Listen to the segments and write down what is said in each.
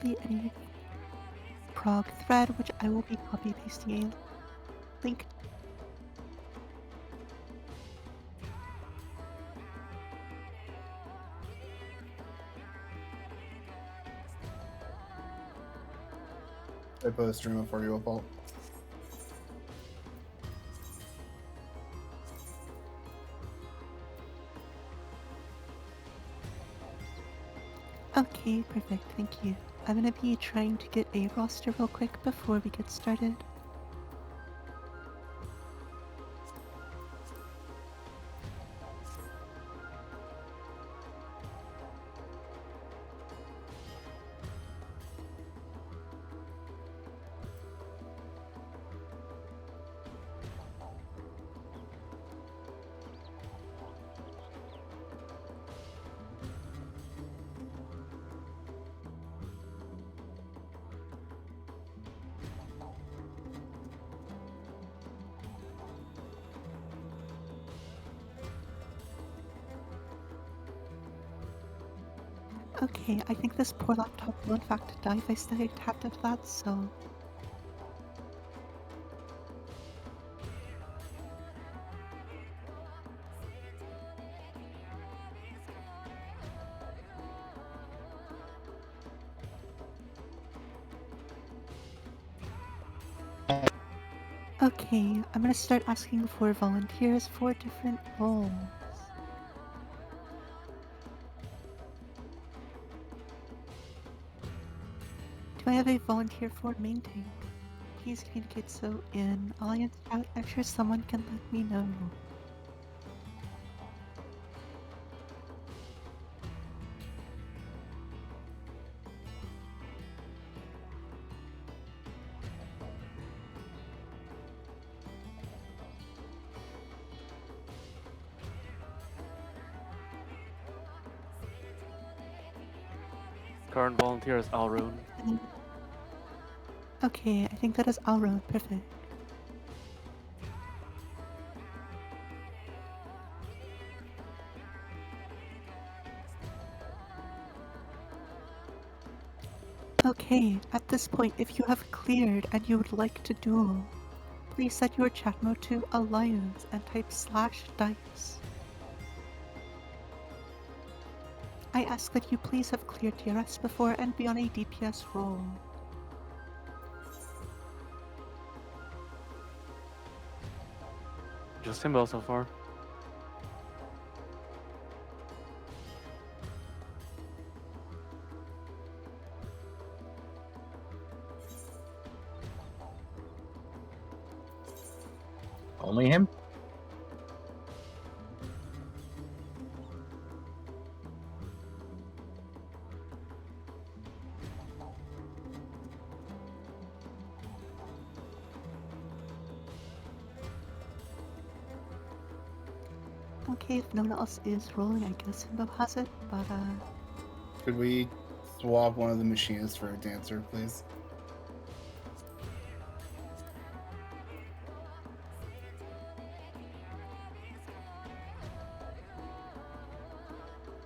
be any prog thread, which I will be copy pasting a link. I put a stream up for you, Paul. Okay, perfect, thank you. I'm gonna be trying to get a roster real quick before we get started. Okay, I think this poor laptop will in fact die if I stay tapped into that, so... Okay, I'm gonna start asking for volunteers for different roles. Do I have a volunteer for main tank? Please communicate so in Alliance chat. I'm sure someone can let me know. Current volunteer is Alrune. Okay, I think that is Alro. Perfect. Okay, at this point, if you have cleared and you would like to duel, please set your chat mode to Alliance and type /dice. I ask that you please have cleared DRS before and be on a DPS roll. Just Himbo so far. Only him? Okay, if no one else is rolling, I guess Himbo has it, but Could we swap one of the machinists for a dancer, please?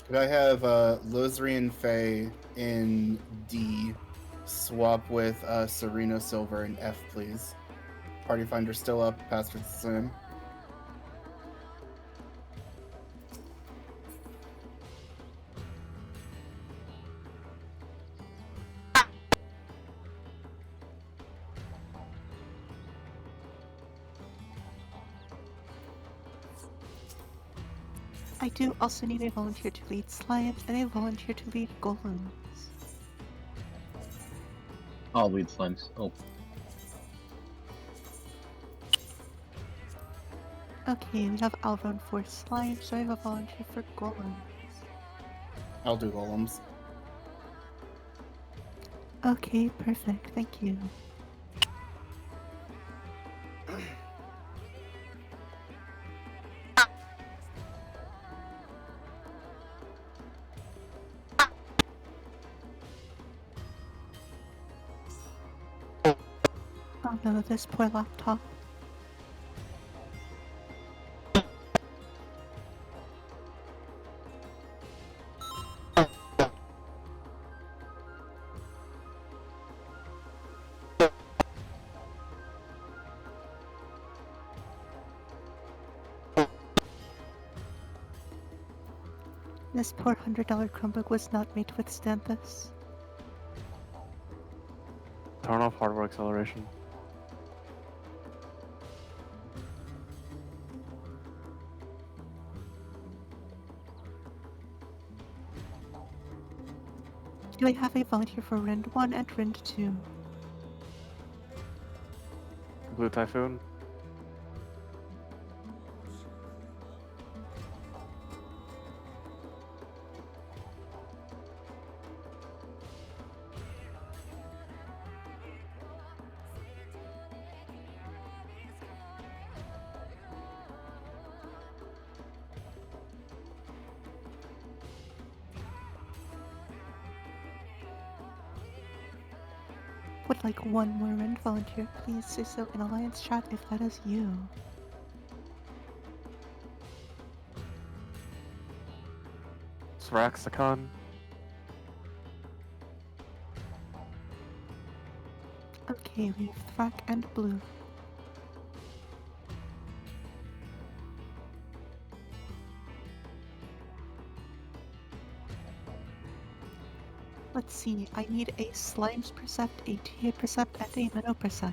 Could I have Lozrian Faye in D swap with Serena Silver in F, please? Party Finder still up, password's the same. I do also need a volunteer to lead slimes and a volunteer to lead golems. I'll lead slimes. Oh. Okay, we have Alron for slime, so I have a volunteer for golems. I'll do golems. Okay, perfect, thank you. Oh no, this poor laptop. This poor $100 Chromebook was not made to withstand this. Turn off hardware acceleration. Do I have a volunteer for Rind 1 and Rind 2? Blue Typhoon. Would like one more Rind volunteer, please say so in Alliance chat if that is you. Sraxicon. Okay, we have Thrak and Blue. Let's see, I need a Slimes Percept, a TA Percept, and a Minnow Percept.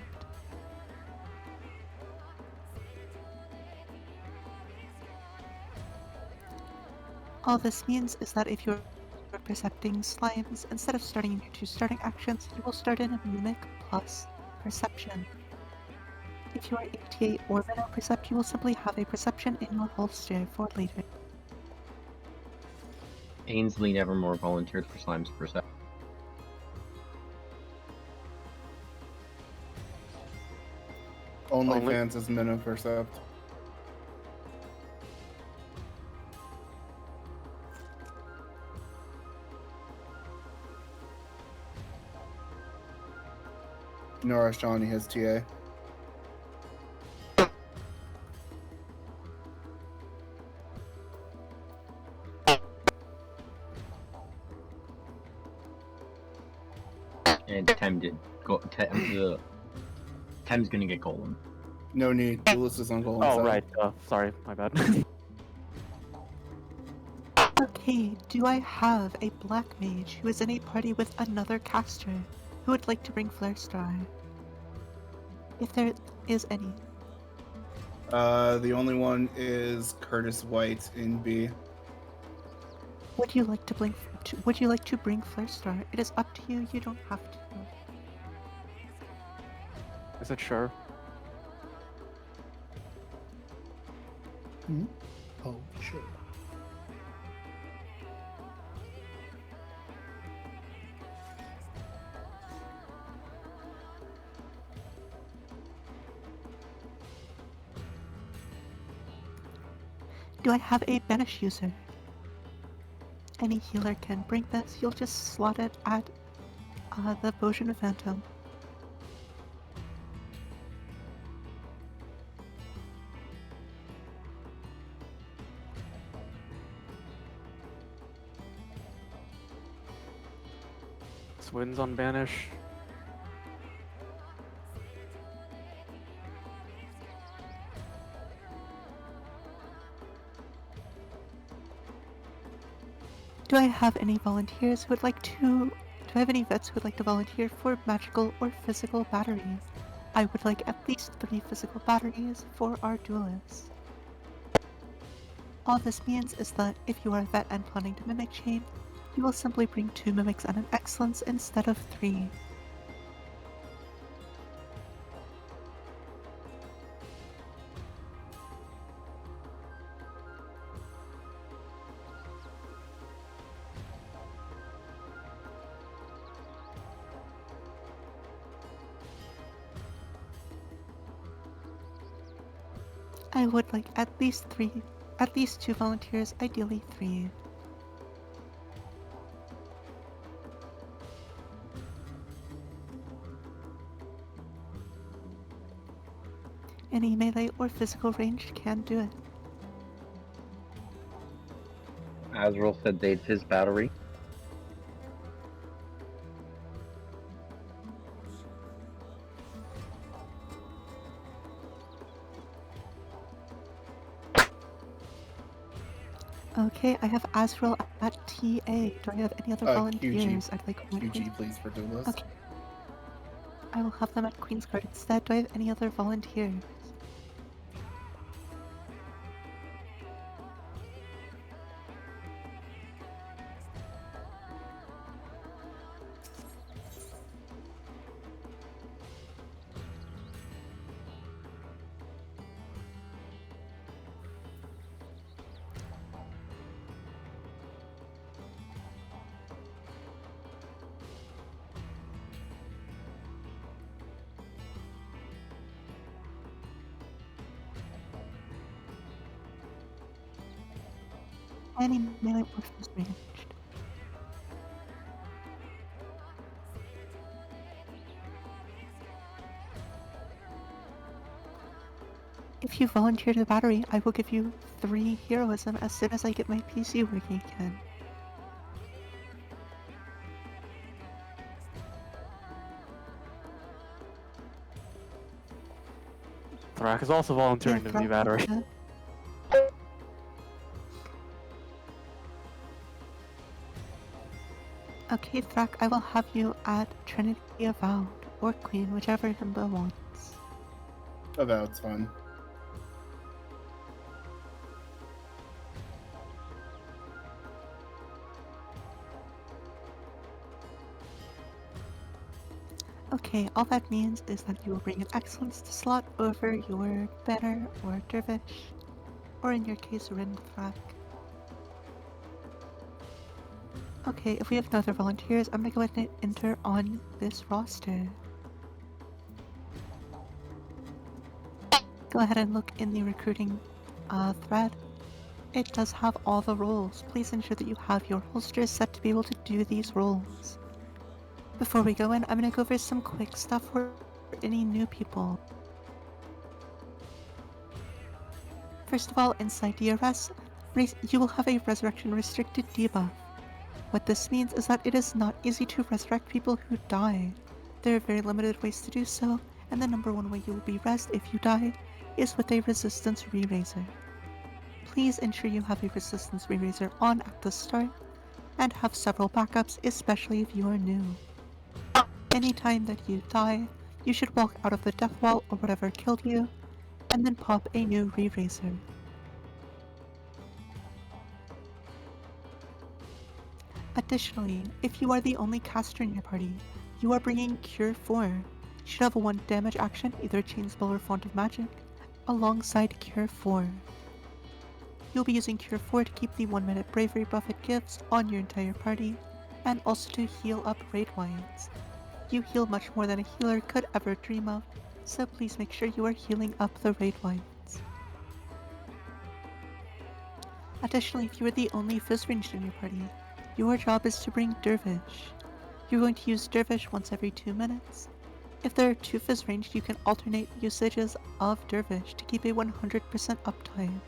All this means is that if you're percepting slimes, instead of starting in your 2 starting actions, you will start in a Mimic plus Perception. If you are ATA or Minnow Percept, you will simply have a Perception in your holster for later. Ainsley Nevermore volunteered for Slime's Percept. OnlyFans is Minnow Percept. Nora Shawnee has TA. And Tem did go. Tem's gonna get Golem. No need. Duelist is on Golem Oh, side. right. Sorry, my bad. Okay, do I have a Black Mage who is in a party with another caster who would like to bring Flare Star? If there is any. The only one is Curtis White in B. Would you like to bring Flare Star? It is up to you, you don't have to. Is it sure? Oh, sure. Do I have a Banish user? Any healer can bring this, you'll just slot it at the Potion of Phantom. Swins on Banish. Do I have any volunteers who would like to... Do I have any vets who would like to volunteer for magical or physical batteries? I would like at least 3 physical batteries for our duelists. All this means is that if you are a vet and planning to mimic chain, you will simply bring 2 mimics and an excellence instead of 3. I would like at least 2 volunteers, ideally 3. Any melee or physical range can do it. Azrael said they'd his battery. Okay, I have Azrael at TA. Do I have any other QG. volunteers I'd like on my QG, Queen's? please, for duelist. Okay. I will have them at Queen's Guard instead. Do I have any other volunteers? Any melee or force ranged. If you volunteer to the battery, I will give you 3 heroism as soon as I get my PC working again. Thrak is also volunteering to be Thrak, battery. Okay, Thrak, I will have you at Trinity Avowed, or Queen, whichever Himbo wants. Avowed's fine. Okay, all that means is that you will bring an excellence slot over your better or dervish, or in your case, Rin Thrak. Okay, if we have no other volunteers, I'm gonna go ahead and enter on this roster. Go ahead and look in the recruiting thread. It does have all the roles. Please ensure that you have your holsters set to be able to do these roles. Before we go in, I'm gonna go over some quick stuff for any new people. First of all, inside DRS, you will have a resurrection restricted debuff. What this means is that it is not easy to resurrect people who die. There are very limited ways to do so, and the number one way you will be res if you die is with a resistance re-raiser. Please ensure you have a resistance re-raiser on at the start, and have several backups, especially if you are new. Anytime that you die, you should walk out of the death wall or whatever killed you, and then pop a new re-raiser. Additionally, if you are the only caster in your party, you are bringing Cure 4. You should have a 1 damage action, either Chain Spell or Font of Magic, alongside Cure 4. You'll be using Cure 4 to keep the 1 minute bravery buff it gives on your entire party, and also to heal up raid-wise. You heal much more than a healer could ever dream of, so please make sure you are healing up the raid-wise. Additionally, if you are the only Fizz ranged in your party, your job is to bring Dervish. You're going to use Dervish once every 2 minutes. If there are 2 Fizz ranged, you can alternate usages of Dervish to keep a 100% uptime.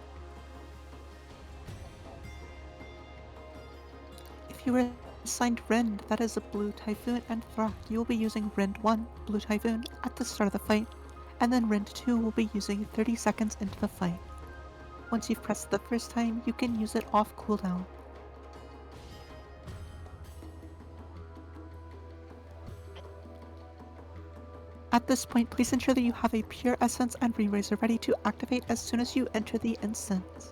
If you are assigned Rend, that is a Blue Typhoon and Thrak, you will be using Rend 1, Blue Typhoon, at the start of the fight, and then Rend 2 will be using 30 seconds into the fight. Once you've pressed the first time, you can use it off cooldown. At this point, please ensure that you have a Pure Essence and Re-Raiser ready to activate as soon as you enter the instance.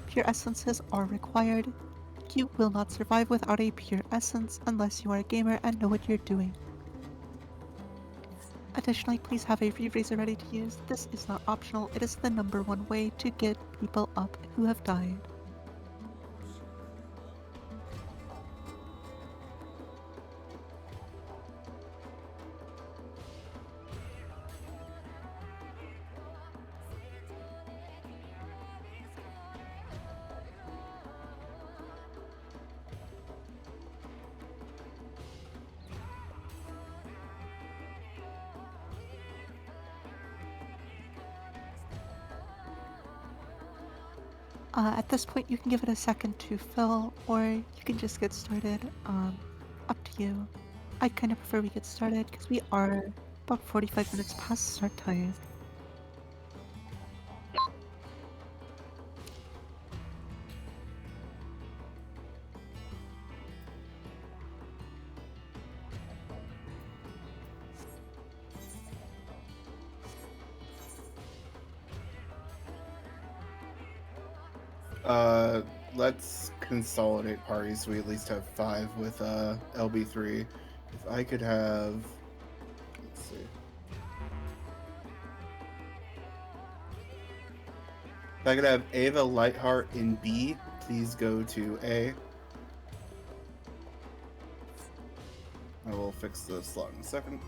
Pure Essences are required. You will not survive without a Pure Essence unless you are a gamer and know what you're doing. Additionally, please have a Re-Raiser ready to use. This is not optional, it is the number one way to get people up who have died. At this point, you can give it a second to fill, or you can just get started. Up to you. I kind of prefer we get started because we are about 45 minutes past start time. Let's consolidate parties so we at least have 5 with LB3. If I could have, let's see. If I could have Ava Lightheart in B, please go to A. I will fix the slot in a second.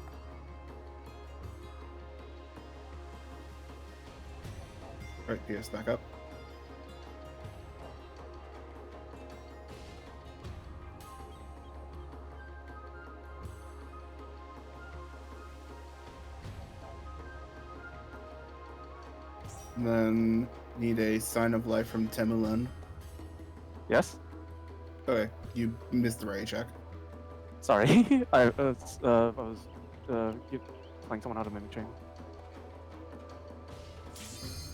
Alright, PS back up. And then need a sign of life from Temulun. Yes? Okay, you missed the ready check. Sorry. I was playing someone out of Mimic Chain.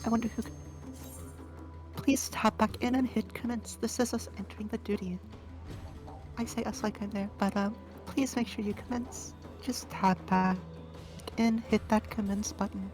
I wonder who. Please tap back in and hit commence. This is us entering the duty. I say us like I'm there, but please make sure you commence. Just tap back in, hit that commence button.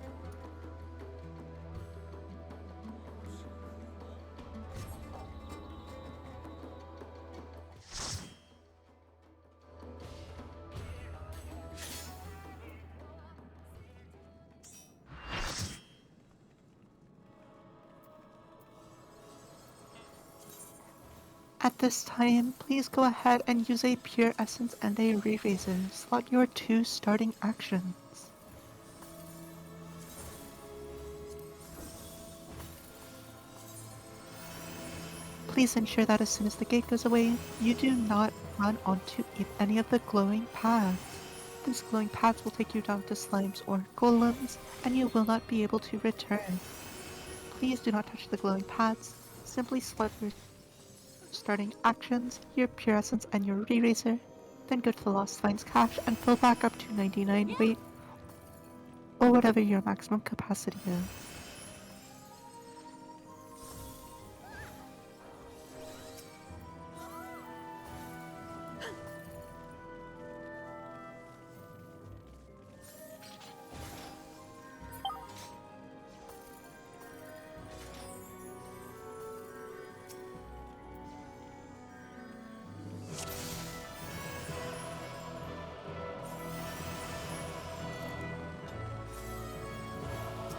At this time, please go ahead and use a Pure Essence and a Re-Razor. Slot your 2 starting actions. Please ensure that as soon as the gate goes away, you do not run onto any of the glowing paths. These glowing paths will take you down to slimes or golems, and you will not be able to return. Please do not touch the glowing paths. Simply slot your starting actions, your Pure Essence and your Re-Razor, then go to the Lost Finds cache and fill back up to 99 weight, or whatever your maximum capacity is.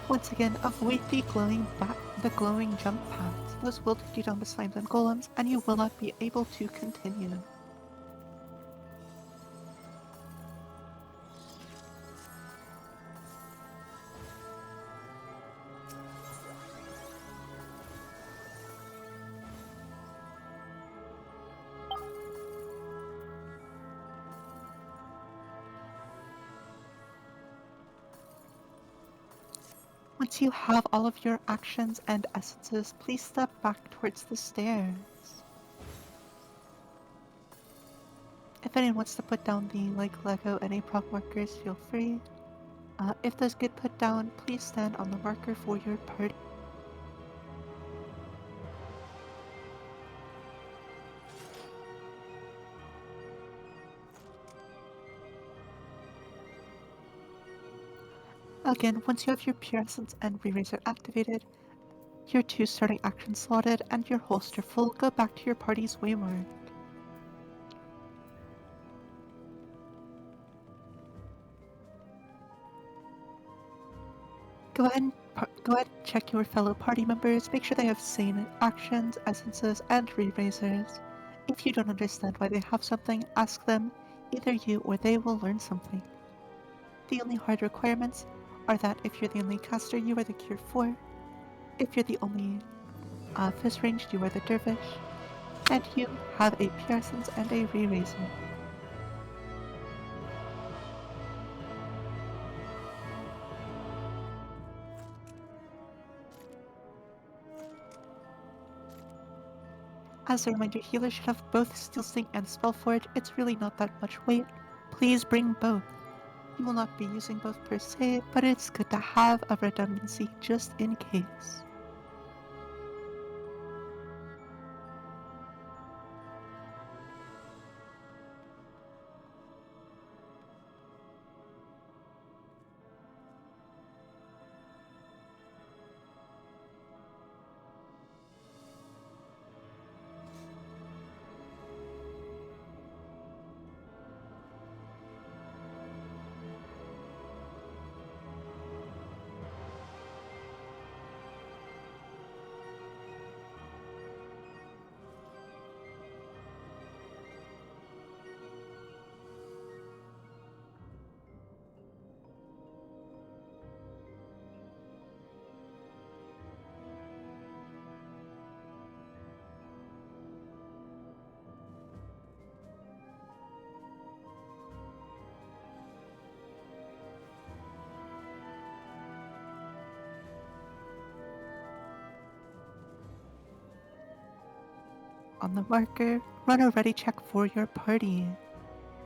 Once again, avoid the glowing jump paths. Those will take you down to slimes and golems, and you will not be able to continue. Once you have all of your actions and essences, please step back towards the stairs. If anyone wants to put down the Lego AnyProg markers, feel free. If those get put down, please stand on the marker for your party. Again, once you have your Pure Essence and Re-Razor activated, your 2 starting actions slotted, and your holster full, go back to your party's waymark. Go ahead and check your fellow party members, make sure they have same actions, essences, and Re-Razors. If you don't understand why they have something, ask them. Either you or they will learn something. The only hard requirements are that if you're the only caster, you are the Cure 4. If you're the only fist ranged, you are the Dervish. And you have a Pure Essence and a Re-Razor. As a reminder, healers should have both Steel Sting and Spellforge. It's really not that much weight. Please bring both. You will not be using both per se, but it's good to have a redundancy just in case. on the marker, run a ready check for your party.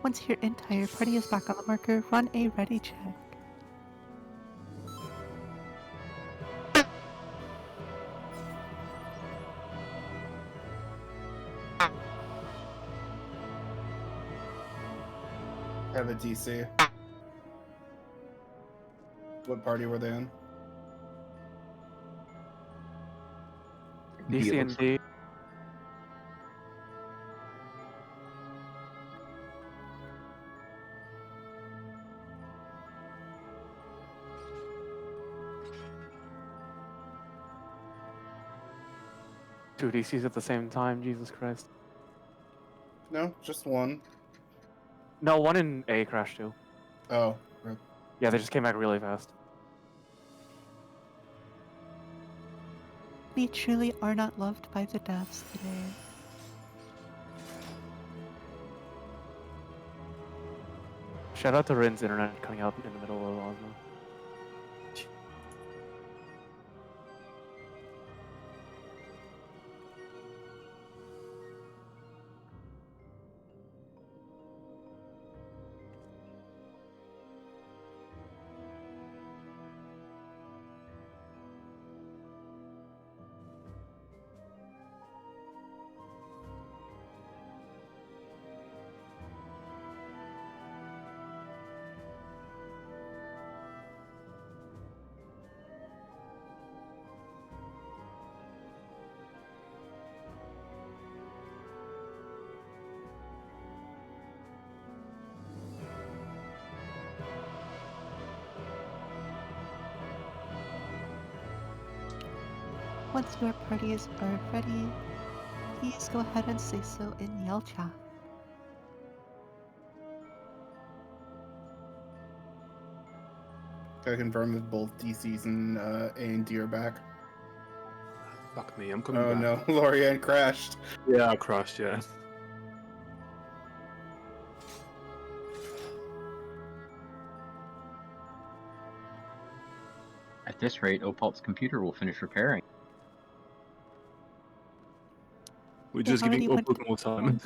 Once your entire party is back on the marker, run a ready check. I have a DC. What party were they in? DC and D. Two DCs at the same time, Jesus Christ. No, just one. No, one in A crashed too. Oh, rip. Yeah, they just came back really fast. We truly are not loved by the devs today. Shout out to Rin's internet coming out in the middle of Osmo. Once your parties are ready, please go ahead and say so in Yell Chat. Gotta confirm that both DCs and A and D are back. Fuck me, I'm coming Oh back. no, Lorianne crashed. Yeah, I crashed, yeah. At this rate, Opal's computer will finish repairing. We're It just giving already Opal more time.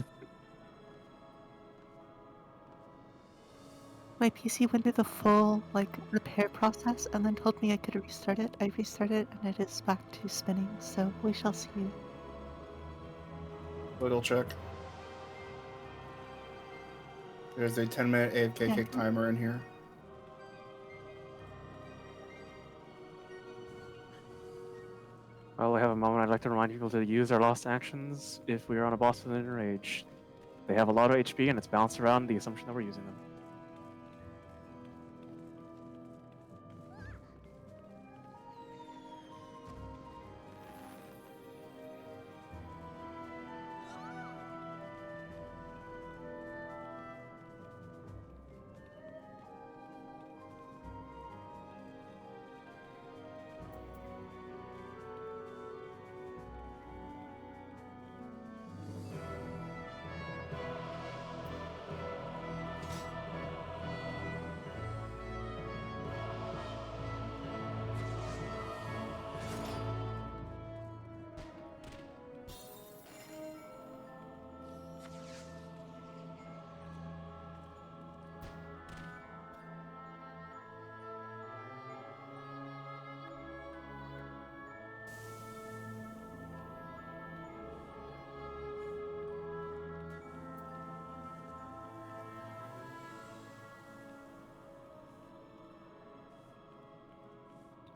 My PC went through the full repair process and then told me I could restart it. I restarted it and it is back to spinning, so we shall see. Little check. There's a 10-minute AFK Yeah. kick timer in here. While we have a moment, I'd like to remind people to use our lost actions if we are on a boss within range. They have a lot of HP and it's balanced around the assumption that we're using them.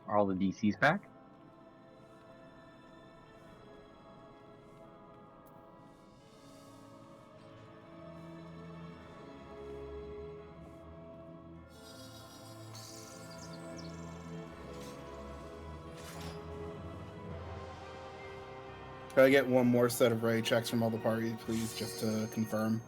Are all the DCs back? Can I get one more set of ready checks from all the parties, please, just to confirm?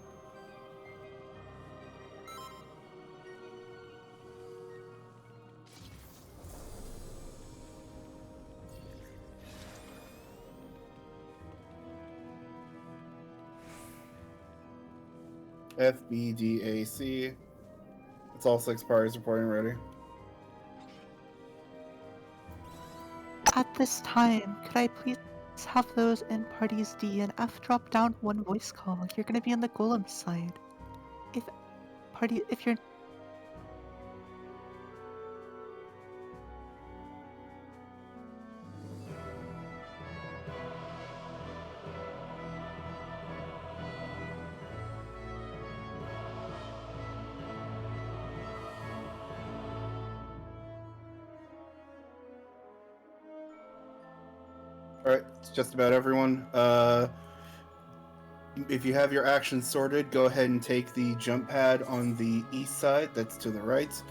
FBDAC. It's all 6 parties reporting ready. At this time, could I please have those in parties D and F drop down one voice call. You're gonna be on the golem side. If you're Alright, it's just about everyone. If you have your actions sorted, go ahead and take the jump pad on the east side, that's to the right.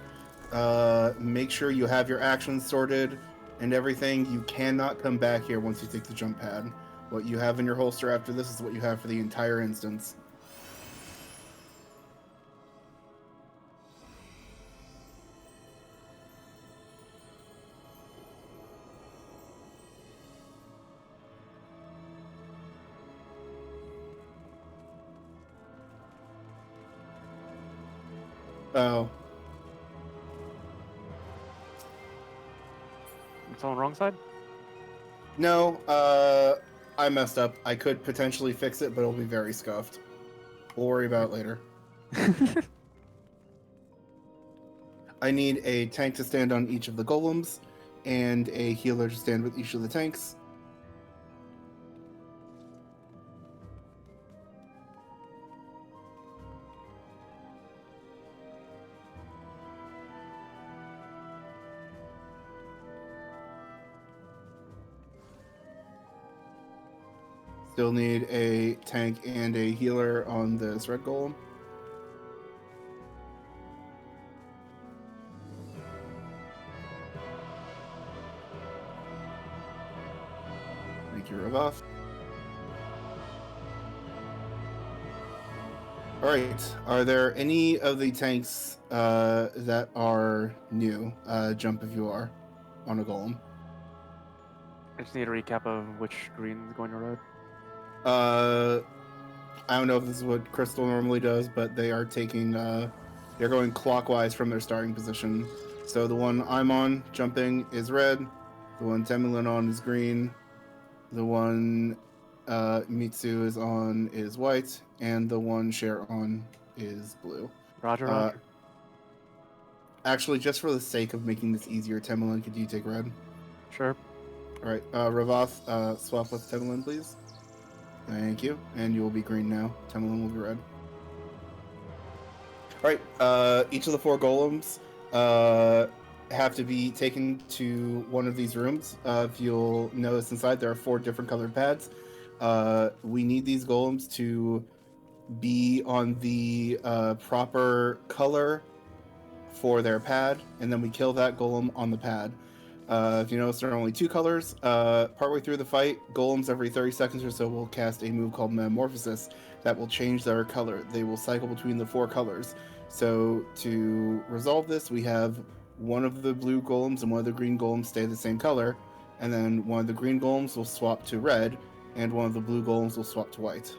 Make sure you have your actions sorted and everything. You cannot come back here once you take the jump pad. What you have in your holster after this is what you have for the entire instance. Oh. It's on the wrong side? No, I messed up. I could potentially fix it, but it'll be very scuffed. We'll worry about it later. I need a tank to stand on each of the golems, and a healer to stand with each of the tanks. Still need a tank and a healer on this red golem. Thank you, Ravoth. Alright, are there any of the tanks that are new? Jump if you are on a golem. I just need a recap of which green is going to red. I don't know if this is what Crystal normally does, but they are taking, they're going clockwise from their starting position. So the one I'm on, jumping, is red. The one Temulin on is green. The one Mitsu is on is white. And the one Cher on is blue. Roger. Actually, just for the sake of making this easier, Temulin, could you take red? Sure. Alright, Ravoth, swap with Temulin, please. Thank you. And you will be green now. Temulin will be red. Alright, each of the 4 golems have to be taken to one of these rooms. If you'll notice inside, there are 4 different colored pads. We need these golems to be on the proper color for their pad, and then we kill that golem on the pad. If you notice, there are only 2 colors. Partway through the fight, golems every 30 seconds or so will cast a move called Metamorphosis that will change their color. They will cycle between the 4 colors. So to resolve this, we have one of the blue golems and one of the green golems stay the same color, and then one of the green golems will swap to red, and one of the blue golems will swap to white.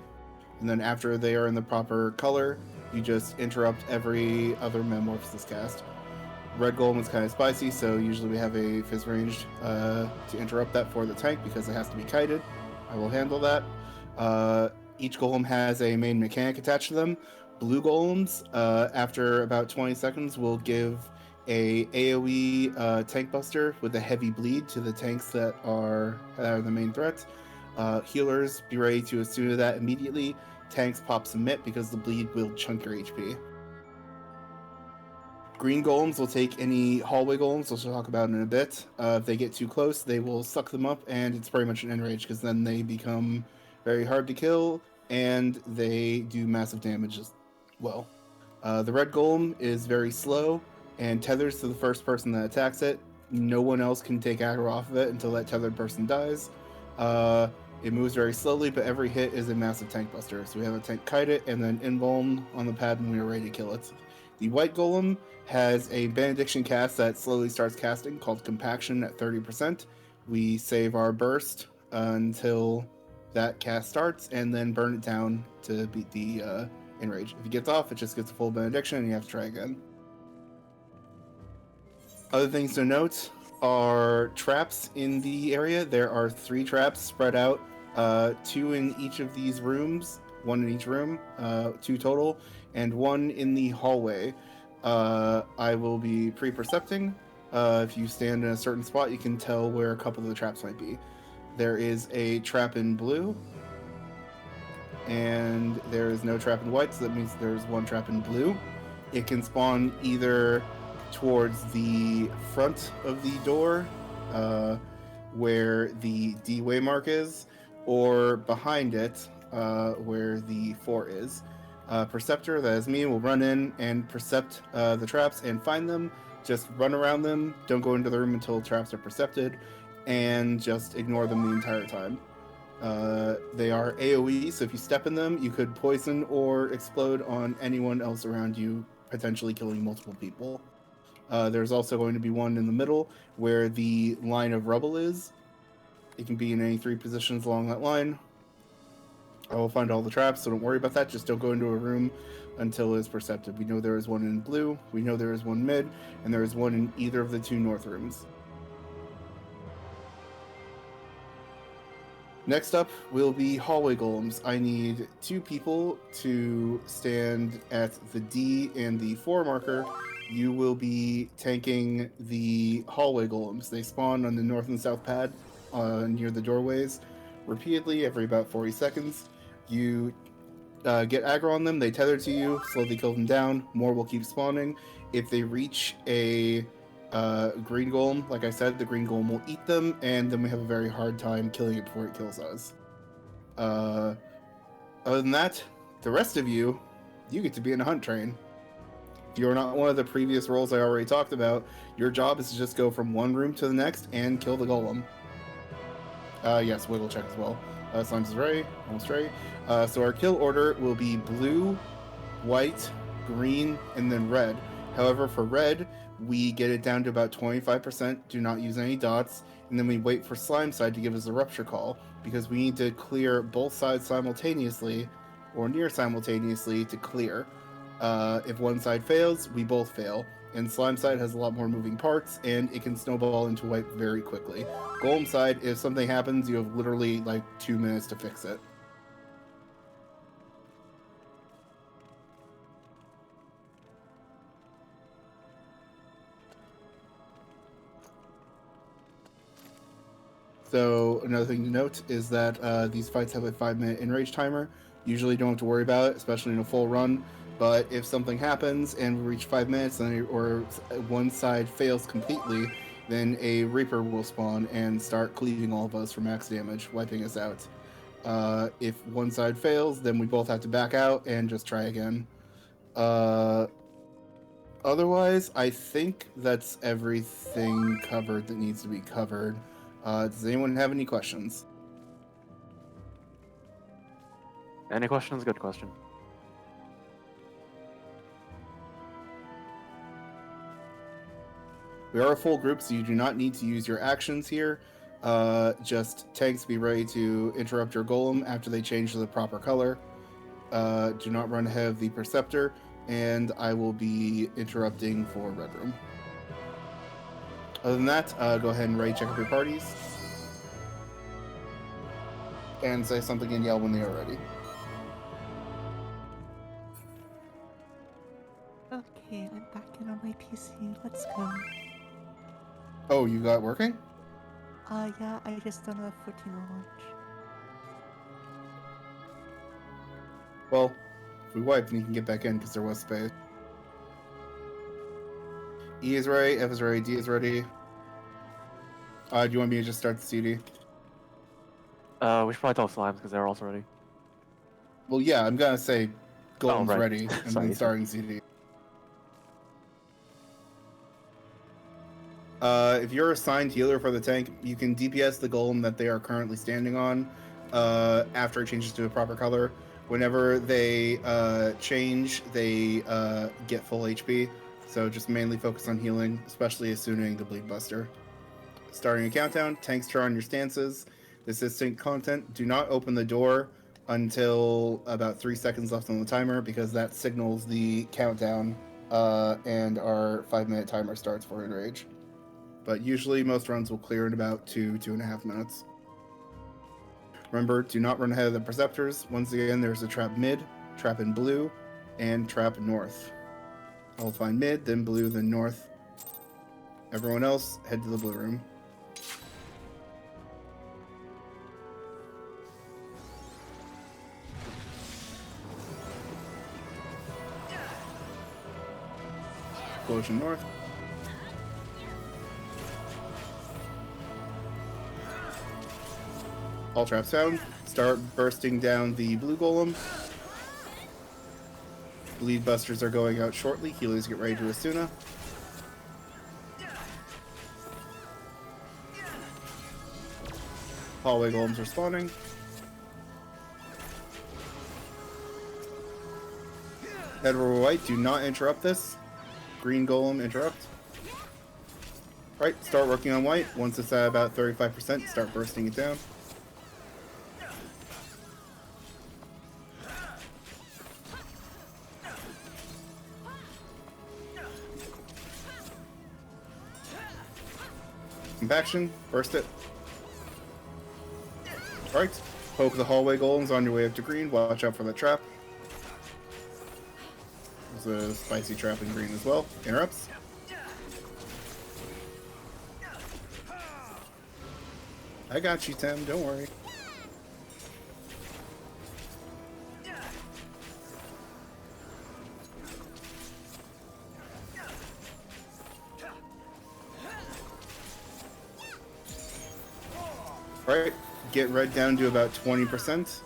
And then after they are in the proper color, you just interrupt every other Metamorphosis cast. Red golem is kind of spicy, so usually we have a fizz ranged to interrupt that for the tank because it has to be kited. I will handle that. Each golem has a main mechanic attached to them. Blue golems, after about 20 seconds, will give a AoE tank buster with a heavy bleed to the tanks that are the main threat. Healers, be ready to assume that immediately. Tanks pop submit because the bleed will chunk your HP. Green golems will take any hallway golems, which we'll talk about in a bit. If they get too close, they will suck them up, and it's pretty much an enrage because then they become very hard to kill, and they do massive damage as well. The red golem is very slow and tethers to the first person that attacks it. No one else can take aggro off of it until that tethered person dies. It moves very slowly, but every hit is a massive tank buster. So we have a tank kite it, and then invuln on the pad when we are ready to kill it. The white golem has a benediction cast that slowly starts casting called Compaction at 30%. We save our burst until that cast starts, and then burn it down to beat the enrage. If it gets off, it just gets a full benediction, and you have to try again. Other things to note, are traps in the area. There are 3 traps spread out, 2 in each of these rooms, 1 in each room, 2 total, and 1 in the hallway. I will be pre-percepting. If you stand in a certain spot, you can tell where a couple of the traps might be. There is a trap in blue, and there is no trap in white, so that means there's 1 trap in blue. It can spawn either towards the front of the door, where the D waymark is, or behind it, where the 4 is. Perceptor, that is me, will run in and percept the traps and find them. Just run around them, don't go into the room until traps are percepted, and just ignore them the entire time. They are AoE, so if you step in them, you could poison or explode on anyone else around you, potentially killing multiple people. There's also going to be one in the middle where the line of rubble is. It can be in any 3 positions along that line. I will find all the traps, so don't worry about that. Just don't go into a room until it's percepted. We know there is one in blue, we know there is one mid, and there is one in either of the 2 north rooms. Next up will be hallway golems. I need 2 people to stand at the D and the 4 marker. You will be tanking the hallway golems. They spawn on the north and south pad near the doorways repeatedly every about 40 seconds. You get aggro on them, they tether to you, slowly kill them down. More will keep spawning. If they reach a green golem, like I said, the green golem will eat them, and then we have a very hard time killing it before it kills us. Other than that, the rest of you get to be in a hunt train. If you're not one of the previous roles I already talked about, your job is to just go from one room to the next and kill the golem. Yes, wiggle check as well. Slimes is ready, almost ready. So our kill order will be blue, white, green, and then red. However, for red, we get it down to about 25%, do not use any dots, and then we wait for slime side to give us a rupture call, because we need to clear both sides simultaneously, or near simultaneously, to clear. If one side fails, we both fail, and slime side has a lot more moving parts, and it can snowball into wipe very quickly. Golem side, if something happens, you have literally like 2 minutes to fix it. So another thing to note is that these fights have a 5-minute enrage timer. Usually don't have to worry about it, especially in a full run. But if something happens and we reach 5 minutes, or one side fails completely, then a Reaper will spawn and start cleaving all of us for max damage, wiping us out. If one side fails, then we both have to back out and just try again. Otherwise, I think that's everything covered that needs to be covered. Does anyone have any questions? Any questions? Good question. We are a full group, so you do not need to use your actions here. Just tanks, be ready to interrupt your golem after they change to the proper color. Do not run ahead of the Perceptor, and I will be interrupting for Red Room. Other than that, go ahead and ready check up your parties. And say something and yell when they are ready. Okay, I'm back in on my PC. Let's go. Oh, you got it working? Yeah, I just don't have 14 on launch. Well, if we wipe, then you can get back in because there was space. E is ready, F is ready, D is ready. Do you want me to just start the CD? We should probably tell Slimes because they're also ready. Well, yeah, I'm gonna say Golem's right. ready, and Sorry. then starting CD. If you're assigned healer for the tank, you can DPS the golem that they are currently standing on after it changes to a proper color. Whenever they change, they get full HP. So just mainly focus on healing, especially assuming the Bleed Buster. Starting a countdown, tanks turn on your stances. This is sync content. Do not open the door until about 3 seconds left on the timer, because that signals the countdown, and our 5-minute timer starts for Enrage. but usually most runs will clear in about 2.5 minutes. Remember, do not run ahead of the Perceptors. Once again, there's a trap mid, trap in blue, and trap north. I'll find mid, then blue, then north. Everyone else, head to the blue room. Explosion north. All traps found. Start bursting down the blue golem. Lead busters are going out shortly. Healers get ready to Asuna. Hallway golems are spawning. Edward White, do not interrupt this. Green golem, interrupt. Right, start working on white. Once it's at about 35%, start bursting it down. Compaction, burst it. Alright, poke the hallway golems on your way up to green. Watch out for the trap. There's a spicy trap in green as well. Interrupts. I got you, Tim. Don't worry. Alright, get red down to about 20%.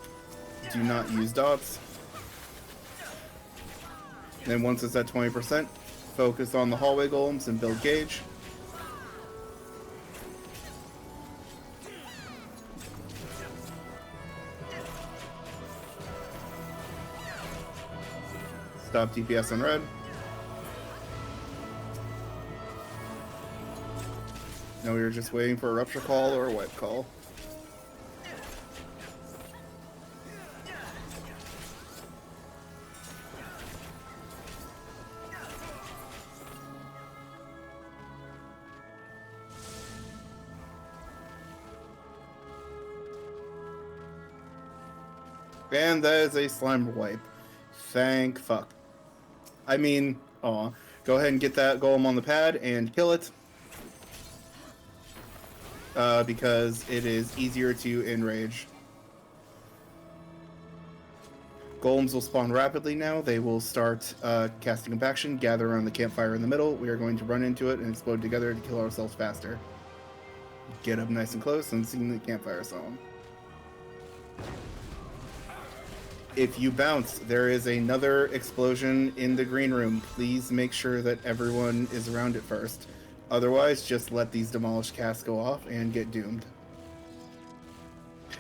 Do not use dots. Then once it's at 20%, focus on the hallway golems and build gauge. Stop DPS on red. Now we are just waiting for a rupture call or a wipe call. And that is a slime wipe. Thank fuck. I mean, aw. Go ahead and get that golem on the pad and kill it. Because it is easier to enrage. Golems will spawn rapidly now. They will start casting compaction, gather around the campfire in the middle. We are going to run into it and explode together to kill ourselves faster. Get up nice and close and see the campfire zone. If you bounce, there is another explosion in the green room. Please make sure that everyone is around it first. Otherwise, just let these demolished casts go off and get doomed.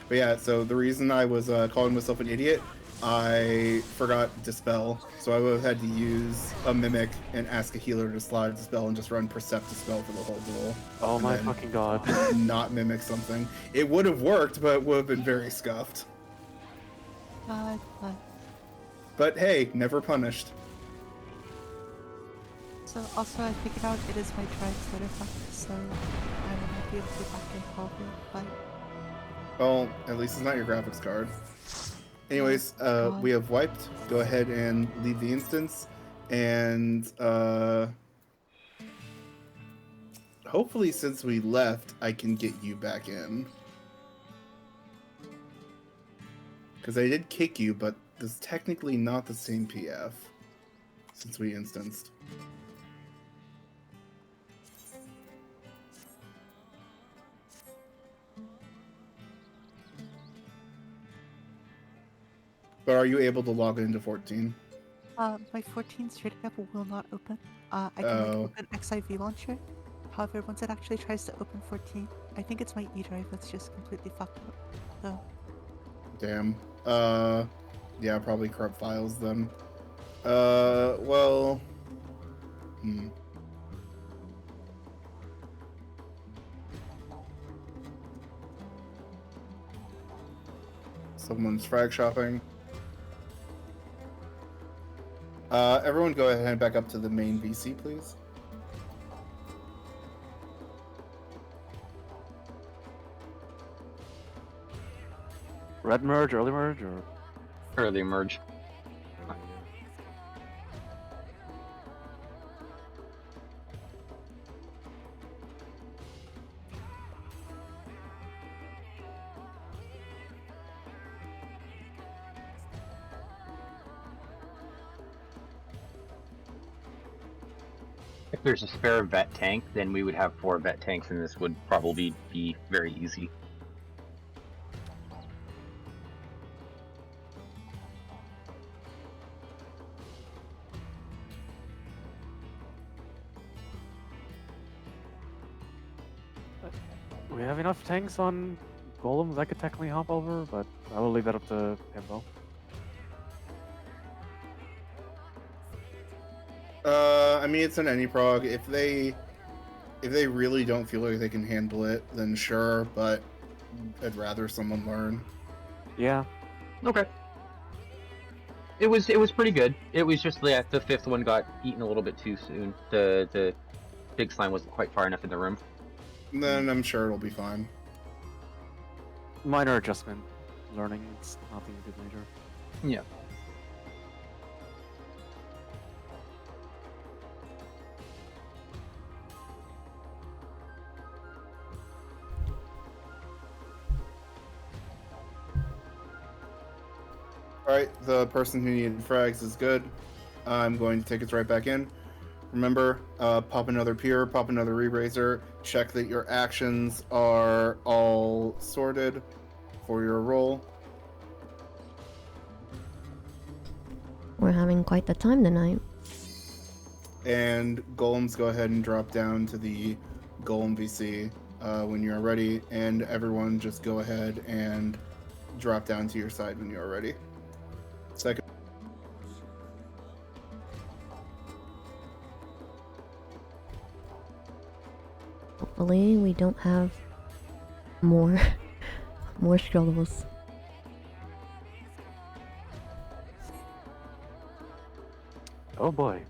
But yeah, so the reason I was calling myself an idiot, I forgot Dispel. So I would have had to use a Mimic and ask a healer to slide Dispel and just run Percept Dispel for the whole duel. Oh And my then fucking god. Not Mimic something. It would have worked, but it would have been very scuffed. God, but But hey, never punished. so also I figured out it is my tribes that are fucked, so I will not be able to go back and probably fight. Well, at least it's not your graphics card. Anyways, we have wiped. Go ahead and leave the instance. And hopefully since we left, I can get you back in. Because I did kick you, but this is technically not the same PF. Since we instanced. But are you able to log into 14? My 14 straight up will not open. I can open XIV launcher. However, once it actually tries to open 14, I think it's my E drive that's just completely fucked up. So. Damn. Yeah, probably corrupt files then. Well... Someone's frag shopping. Everyone go ahead and head back up to the main VC, please. Red merge, early merge, or Early merge. If there's a spare vet tank, then we would have 4 vet tanks, and this would probably be very easy. we have enough tanks on golems I could technically hop over, but I will leave that up to Himbo. I mean, it's an AnyProg. If they really don't feel like they can handle it, then sure. But I'd rather someone learn. Yeah, Okay. It was pretty good. It was just that the 5th one got eaten a little bit too soon. The big slime wasn't quite far enough in the room. Then I'm sure it'll be fine. minor adjustment. Learning, it's nothing too major. Yeah. Alright, the person who needed frags is good. I'm going to take us right back in. Remember, pop another peer, pop another re-raiser, check that your actions are all sorted for your roll. We're having quite the time tonight. And golems, go ahead and drop down to the golem VC when you're ready. And everyone just go ahead and drop down to your side when you're ready. Second. Hopefully we don't have more more struggles. Oh boy.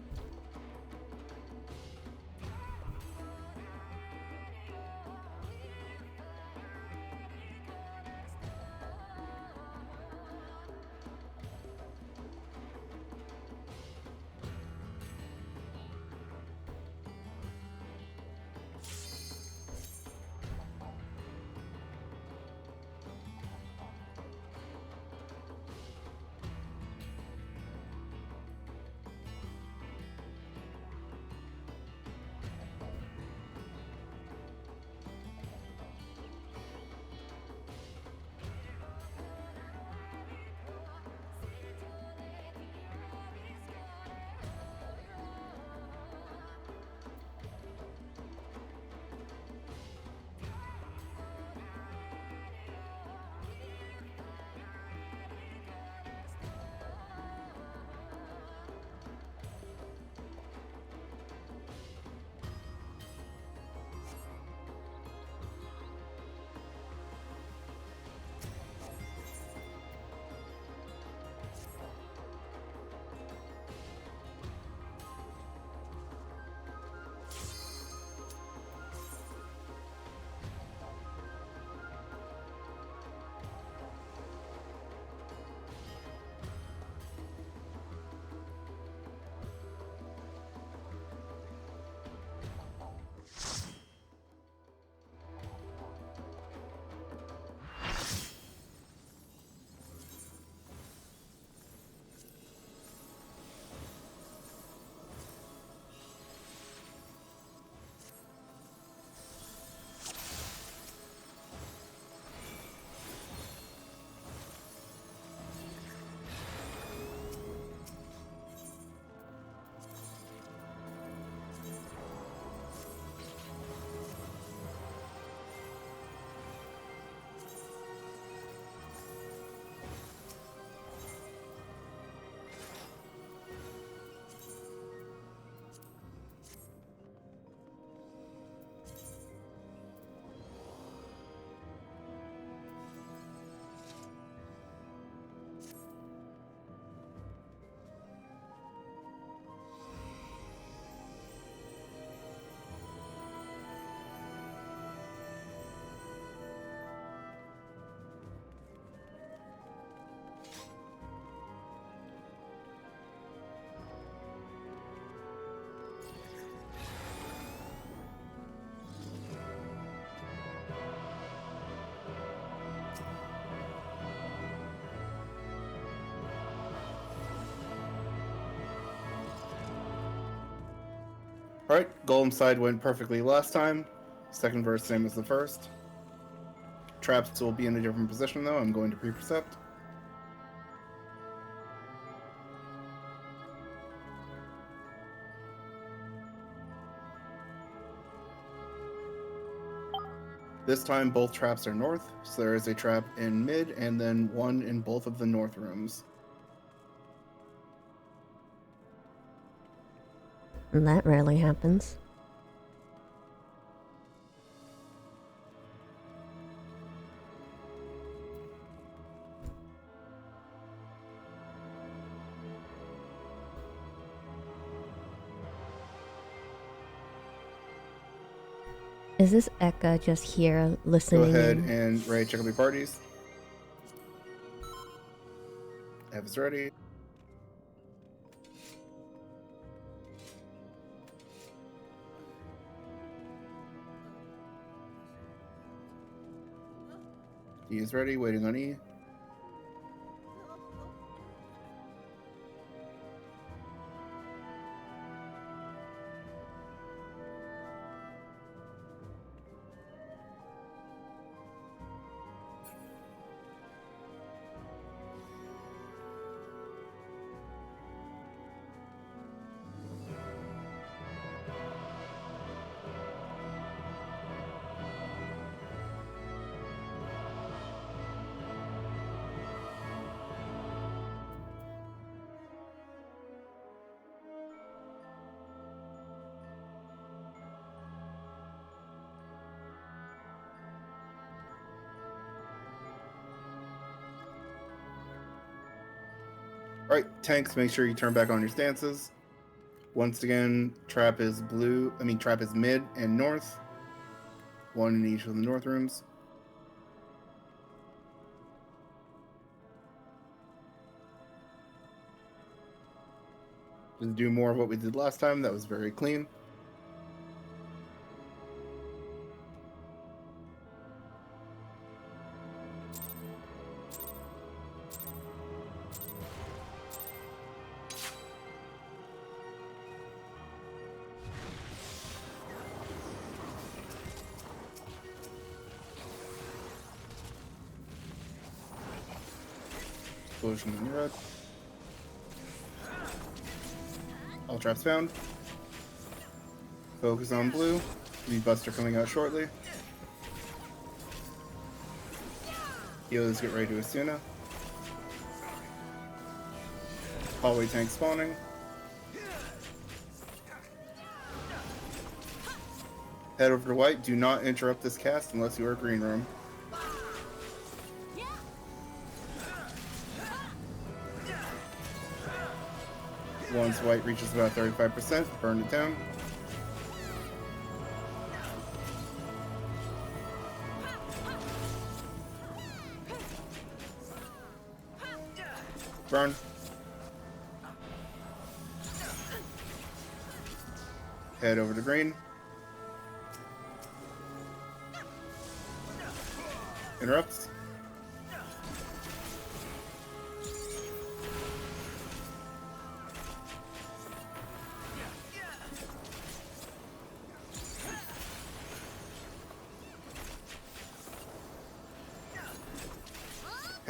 Alright, Golem side went perfectly last time. Second verse, same as the first. Traps will be in a different position though. I'm going to pre-percept. This time both traps are north, so there is a trap in mid and then one in both of the north rooms. That rarely happens. Is this Eka just here Go listening ahead in? and Ray, check out your parties. Ev's ready. D is ready, waiting on E. Alright, tanks, make sure you turn back on your stances. Once again, trap is trap is mid and north. One in each of the north rooms. Just do more of what we did last time. That was very clean. Explosion in red. All traps found. Focus on blue. Lead Buster coming out shortly. Healers get ready to Asuna. Hallway tank spawning. Head over to white. Do not interrupt this cast unless you are green room. Once white reaches about 35%, burn it down. Burn. Head over to green. Interrupts.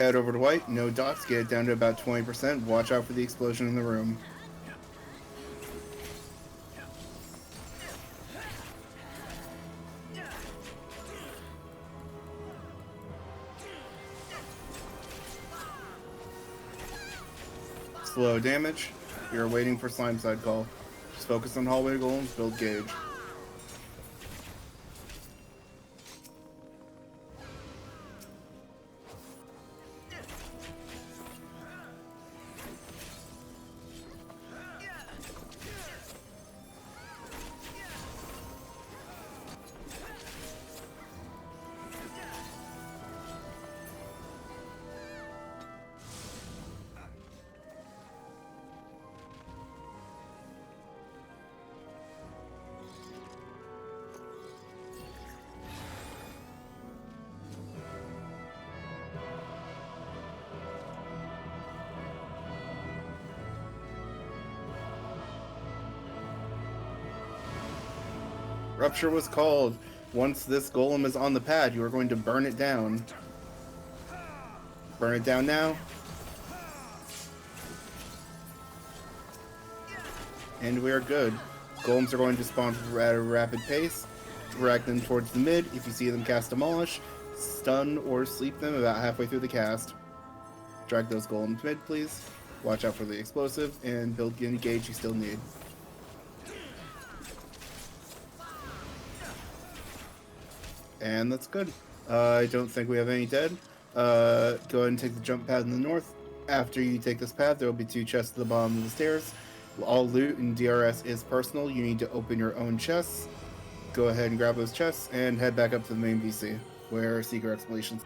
Head over to white, no dots, get it down to about 20%. Watch out for the explosion in the room. Slow damage. You're waiting for slime side call. Just focus on hallway golems, build gauge. Rupture was called. Once this golem is on the pad, you are going to burn it down. Burn it down now. And we are good. Golems are going to spawn at a rapid pace. Drag them towards the mid. If you see them cast Demolish, stun or sleep them about halfway through the cast. Drag those golems mid, please. Watch out for the explosive and build any gauge you still need. And that's good. I don't think we have any dead. Go ahead and take the jump pad in the north. After you take this pad, there will be 2 chests at the bottom of the stairs. All loot in DRS is personal. You need to open your own chests. Go ahead and grab those chests and head back up to the main BC, where secret explanations.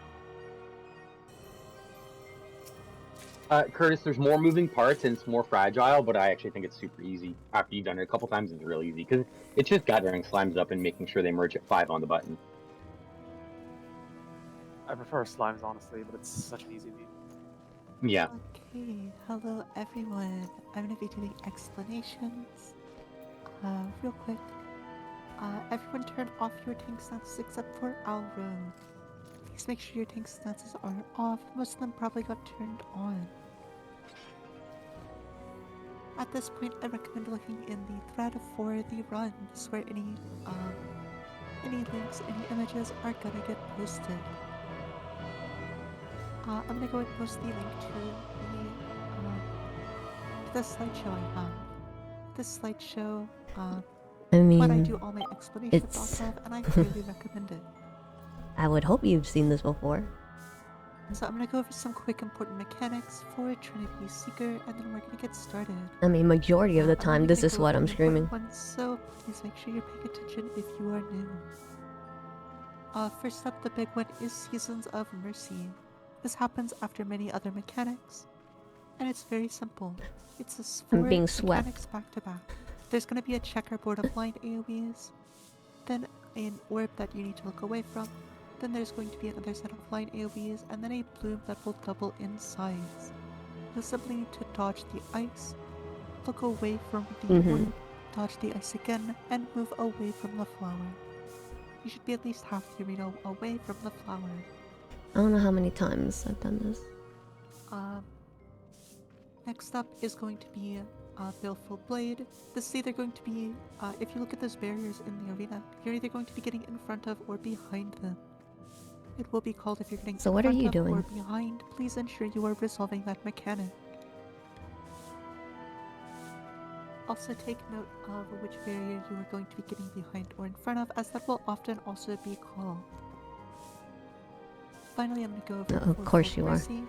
Curtis, there's more moving parts and it's more fragile, but I actually think it's super easy. After you've done it a couple times, it's real easy, because it's just gathering slimes up and making sure they merge at 5 on the button. I prefer slimes, honestly, but it's such an easy beat. Yeah. Okay, hello everyone. I'm gonna be doing explanations. Real quick. Everyone turn off your tank stances except for Alro. Please make sure your tank stances are off. Most of them probably got turned on. At this point, I recommend looking in the thread for the run. This is where any links, any images are gonna get posted. I'm gonna go and post the link to the slideshow I have. This slideshow, I mean, what I do all my explanations it's- off of, and I really recommend it. I would hope you've seen this before. So I'm gonna go over some quick important mechanics for Trinity Seeker, and then we're gonna get started. I mean, majority of the I'm time, only this gonna is go what over I'm the important screaming. ones, so please make sure you're paying attention if you are new. First up, the big one is Seasons of Mercy. This happens after many other mechanics, and it's very simple. It's a I'm being mechanics swept. back to back. There's going to be a checkerboard of line AoEs, then an orb that you need to look away from, then there's going to be another set of line AoEs, and then a bloom that will double in size. You'll simply need to dodge the ice, look away from the orb, dodge the ice again, and move away from the flower. You should be at least half the arena away from the flower. I don't know how many times I've done this. Next up is going to be Baleful Blade. This is either going to be, if you look at those barriers in the arena, you're either going to be getting in front of or behind them. It will be called if you're getting So in what are front you of doing? or behind. Please ensure you are resolving that mechanic. Also take note of which barrier you are going to be getting behind or in front of, as that will often also be called. Finally, I'm going to go over Of course Fourfold you are. Mercy.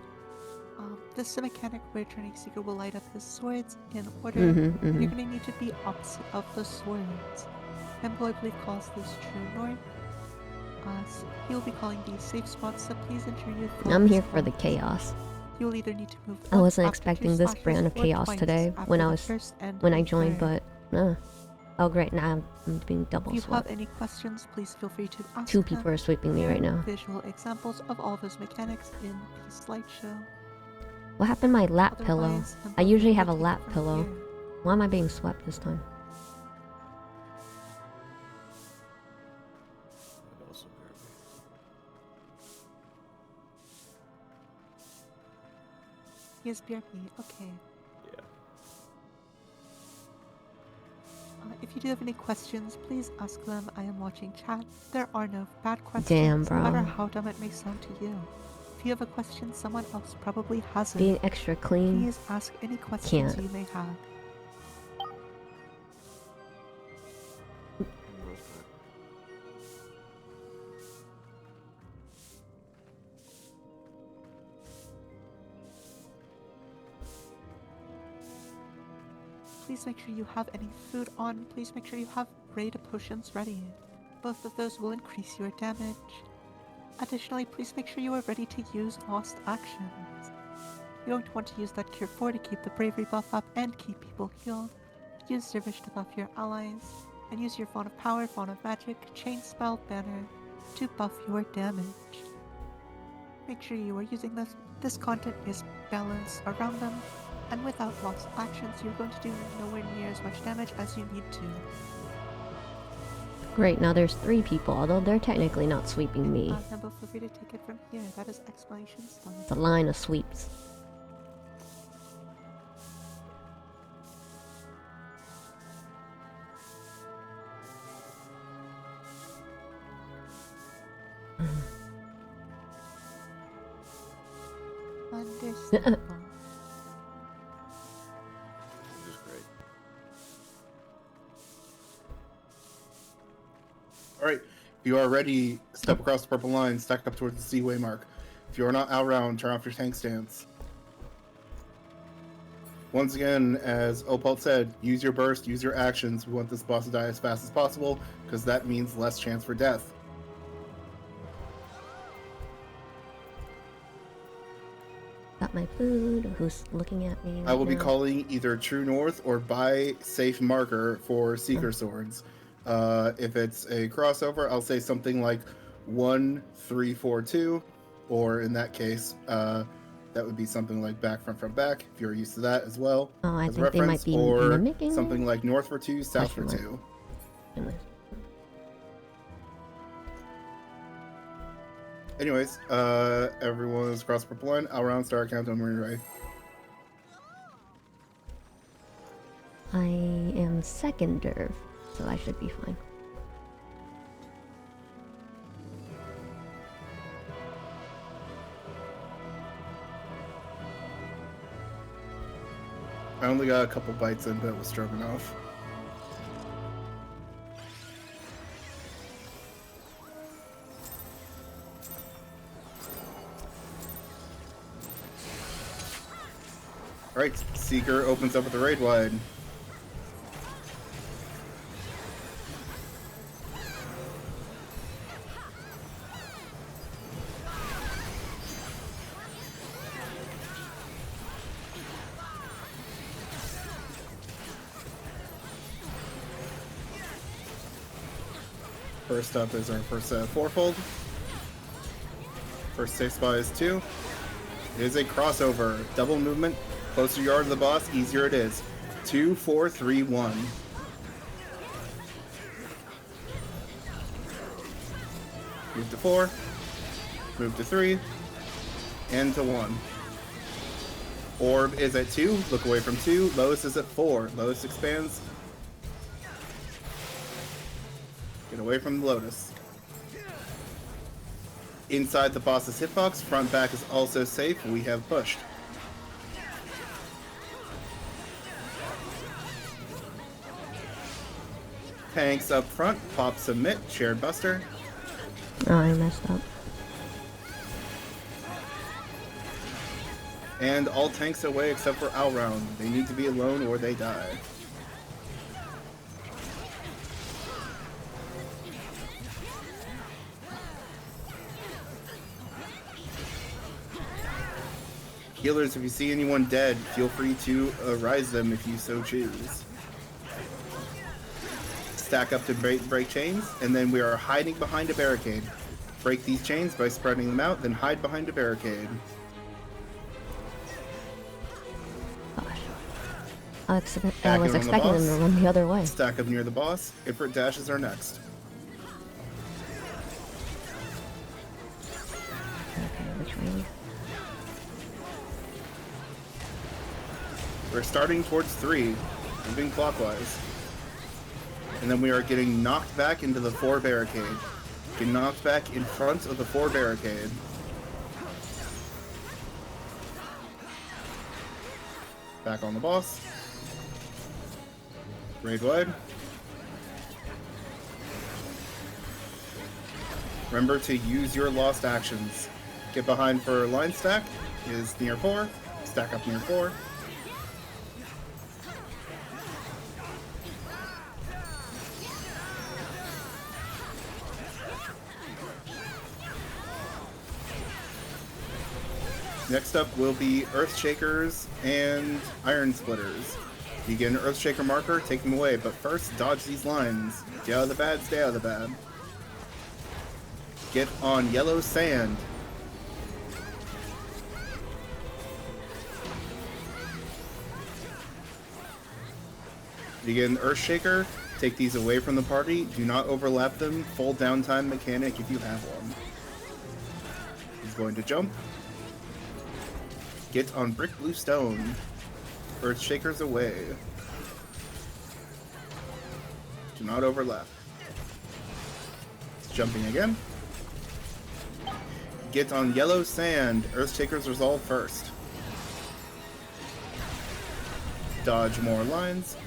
This is a mechanic where Trinity Seeker will light up his swords in order. You're going to need to be opposite of the swords. Himbo, I believe, calls this True North. So he will be calling these safe spots, so please ensure you follow I'm these here for the spots. chaos. You'll either need to move I once wasn't after 2 expecting this slashes brand of or chaos twice today after when the I was first and when I the joined, third. but oh great, now I'm being double If you have swept. any questions, please feel free to ask 2 them. people are sweeping me There right are now. visual examples of all those mechanics in the slideshow. What happened to my lap pillow? Otherwise, I Himbo usually will have a take it lap from pillow. here. Why am I being swept this time? Yes, BRP, okay. Yeah. If you do have any questions, please ask them. I am watching chat. There are no bad questions, Damn, no matter bro. how dumb it may sound to you. If you have a question, someone else probably has it. Being extra clean. Please ask any questions Can't. you may have. Please make sure you have any food on. Please make sure you have raid potions ready. Both of those will increase your damage. Additionally, please make sure you are ready to use lost actions. You're going to want to use that Cure 4 to keep the bravery buff up and keep people healed. Use Dervish to buff your allies. And use your Fawn of Power, Fawn of Magic, Chain Spell, Banner to buff your damage. Make sure you are using this. This content is balanced around them. And without lost actions, you're going to do nowhere near as much damage as you need to. Great, now there's 3 people, although they're technically not sweeping me. Himbo, feel free to take it from here. That is explanation slime. It's a line of sweeps. Understandable. Which is great. All right. If you are ready, step across the purple line, stack up towards the seaway mark. If you are not out round, turn off your tank stance. Once again, as Opalt said, use your burst, use your actions. We want this boss to die as fast as possible, because that means less chance for death. Got my food. Who's looking at me? I will be now? calling either True North or Buy Safe Marker for Seeker Swords. If it's a crossover, I'll say something like 1342, or in that case, that would be something like back, front, back, if you're used to that as well. Oh, I as think they might be or mimicking something like north for 2, south for Question mark. 2. Anyways. Anyways, everyone's across the purple line. I'll round start countdown when you're ready. I am second derv, so I should be fine. I only got a couple bites in, but it was stroganoff. Alright, Seeker opens up with the raid wide. First up is our first fourfold. First safe spot is 2. It is a crossover. Double movement. Closer you are to the boss, easier it is. 2, 4, 3, 1. Move to 4. Move to 3. And to 1. Orb is at 2. Look away from 2. Lowest is at 4. Lowest expands. Get away from the Lotus. Inside the boss's hitbox, front back is also safe. We have pushed. Tanks up front, pop submit, shared buster. Oh, I messed up. And all tanks away except for Alround. They need to be alone or they die. Healers, if you see anyone dead, feel free to rise them if you so choose. Stack up to break chains, and then we are hiding behind a barricade. Break these chains by spreading them out, then hide behind a barricade. Gosh. I was Back in on the expecting them boss. to run the other way. Stack up near the boss. Ifrit dashes are next. Okay, which way? We're starting towards 3, moving clockwise. And then we are getting knocked back into the 4 barricade. Getting knocked back in front of the 4 barricade. Back on the boss. Raid wide. Remember to use your lost actions. Get behind for line stack is near 4. Stack up near 4. Next up will be Earthshakers and Iron Splitters. You get an Earthshaker marker, take them away, but first dodge these lines. Get out of the bad, stay out of the bad. Get on yellow sand. You get an Earthshaker, Take these away from the party. Do not overlap them. Full downtime mechanic if you have one. He's going to jump. Get on brick blue stone. Earth shakers away. Do not overlap. It's jumping again. Get on yellow sand. Earth shakers resolve first. Dodge more lines.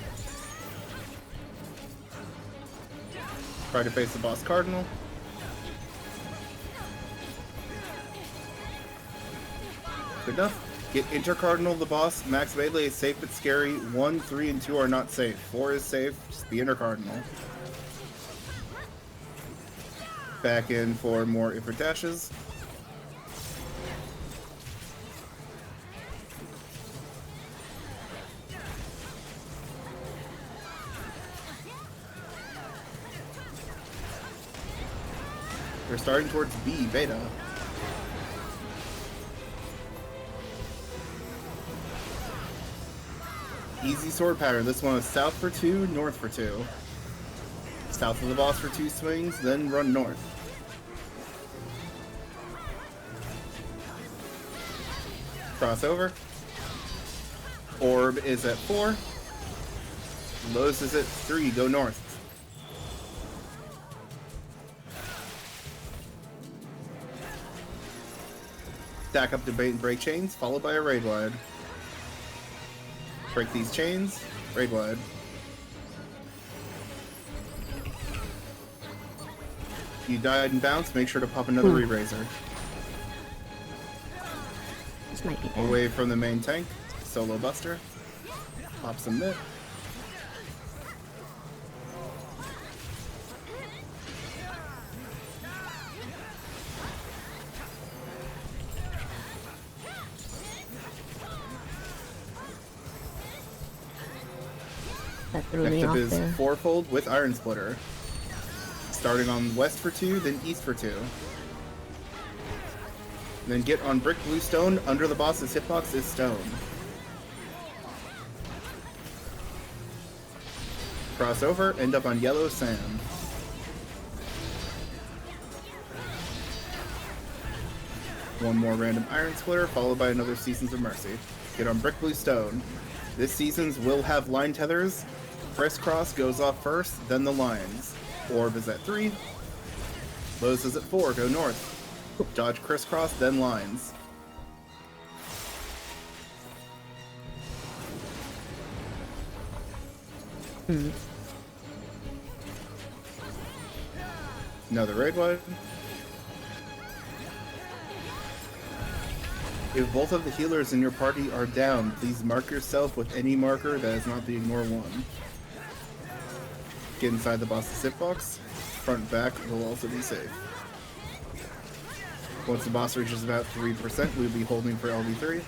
Try to face the boss cardinal. Good enough. Get intercardinal the boss. Max melee is safe but scary. 1, 3, and 2 are not safe. 4 is safe. Just be intercardinal. Back in for more ifrit dashes. They're starting towards B, beta. Easy sword pattern. This one is south for 2, north for 2. South of the boss for 2 swings, then run north. Crossover. Orb is at 4. Lotus is at 3, go north. Stack up to bait and break chains, followed by a raid wide. Break these chains, raid wide. If you died and bounced, make sure to pop another re-raiser. This might be bad. Away from the main tank, solo buster. Pop some mitt. That threw Next me up off is there. Fourfold with Iron Splitter. Starting on west for 2, then east for 2. Then get on brick blue stone. Under the boss's hitbox is stone. Cross over, end up on yellow sand. One more random Iron Splitter, followed by another Seasons of Mercy. Get on brick blue stone. This Seasons will have line tethers. Crisscross goes off first, then the lines. Orb is at 3. Lotus is at 4, go north. Dodge crisscross, then lines. Another raid wide. If both of the healers in your party are down, please mark yourself with any marker that is not the ignore one. Get inside the boss's hitbox. Front and back will also be safe. Once the boss reaches about 3%, we'll be holding for LB3.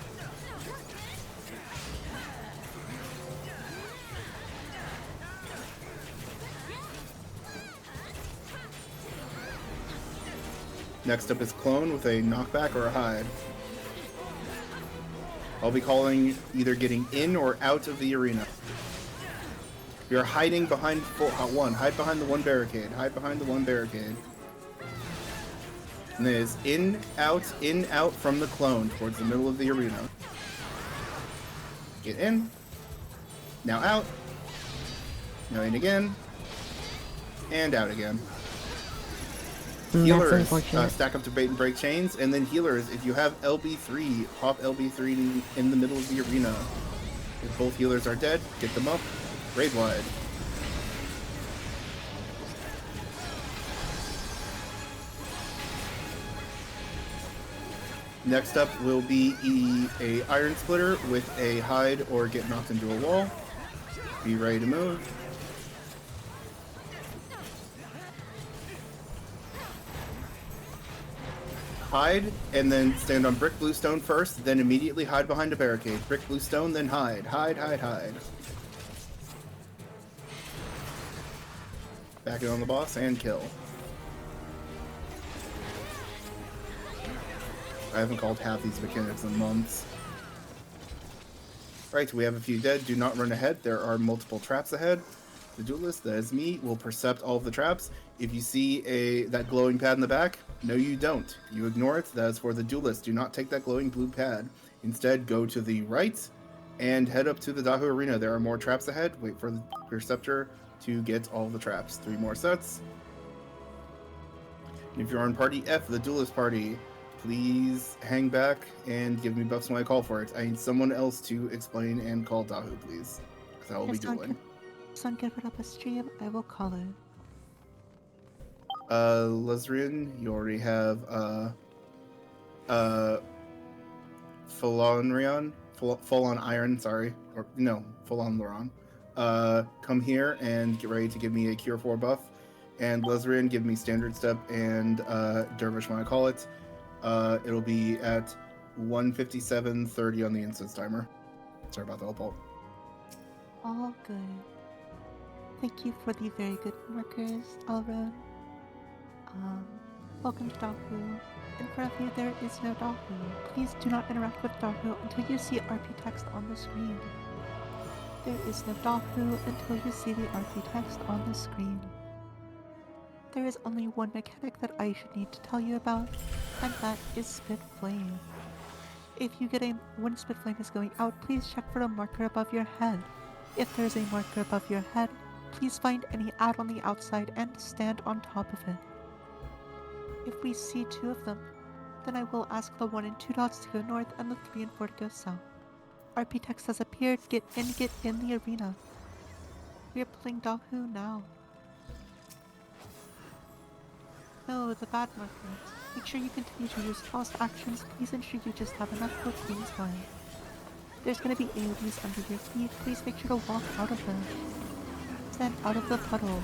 Next up is Clone with a knockback or a hide. I'll be calling either getting in or out of the arena. You're hiding behind one. Hide behind the one barricade. Hide behind the one barricade. And then is in, out from the clone towards the middle of the arena. Get in. Now out. Now in again. And out again. That's Healers, unfortunate. stack up to bait and break chains, and then healers, if you have LB3, pop LB3 in the middle of the arena. If both healers are dead, get them up, raid wide. Next up will be a Iron Splitter with a hide or get knocked into a wall. Be ready to move. Hide, and then stand on brick blue stone first, then immediately hide behind a barricade. Brick blue stone, then hide. Hide, hide, hide. Back it on the boss and kill. I haven't called half these mechanics in months. Right, we have a few dead. Do not run ahead. There are multiple traps ahead. The duelist, that is me, will percept all of the traps. If you see that glowing pad in the back, no you don't. You ignore it. That is for the duelist. Do not take that glowing blue pad. Instead, go to the right and head up to the Dahu Arena. There are more traps ahead. Wait for the Perceptor to get all the traps. 3 more sets. And if you're on Party F, the Duelist Party, please hang back and give me buffs when I call for it. I need someone else to explain and call Dahu, please. Because I will be dueling. Son, can put up a stream. I will call it. Lesrian, you already have Full on Iron, sorry. Or no, Full on Loran. Come here and get ready to give me a Cure 4 buff. And Lesrian, give me Standard Step and Dervish when I call it. It'll be at 1:57:30 on the instance timer. Sorry about the ult. All good. Thank you for the very good markers, Elrond. Welcome to Dahu. In front of you there is no Dahu. Please do not interact with Dahu until you see RP text on the screen. There is no Dahu until you see the RP text on the screen. There is only one mechanic that I should need to tell you about, and that is Spit Flame. If you get when Spit Flame is going out, please check for a marker above your head. If there is a marker above your head, please find any ad on the outside and stand on top of it. If we see 2 of them, then I will ask the 1 and 2 dots to go north and the 3 and 4 to go south. RP text has appeared. Get in the arena. We are playing Dahu now. No, the bad markers. Make sure you continue to use fast actions. Please ensure you just have enough for Queen's Guard. There's going to be AoEs under your feet. Please make sure to walk out of them. Stand out of the puddle.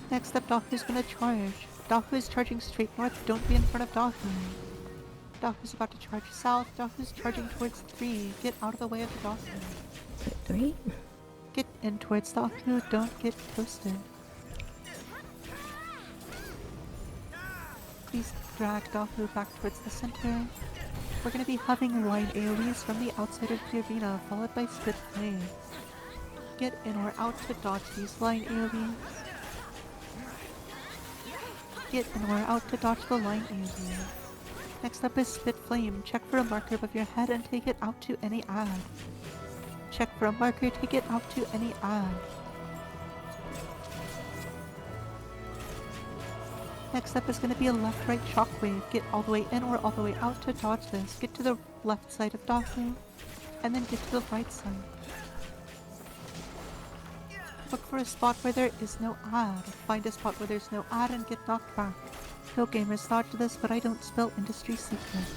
Next up, Dahu's gonna charge. Dahu is charging straight north. Don't be in front of Dahu. Dahu's about to charge south. Dahu's charging towards 3. Get out of the way of the Dahu. 3? Get in towards Dahu. Don't get toasted. Please drag Dahu back towards the center. We're gonna be having line AoEs from the outside of the arena, followed by Spit Flame. Get in or out to dodge these line AoEs. Get in or out to dodge the line AoE. Next up is Spit Flame. Check for a marker above your head and take it out to any ad. Check for a marker, take it out to any ad. Next up is going to be a left-right shockwave. Get all the way in or all the way out to dodge this. Get to the left side of Dahu, and then get to the right side. Look for a spot where there is no ad. Find a spot where there's no ad and get knocked back. No gamers thought to this, but I don't spill industry secrets.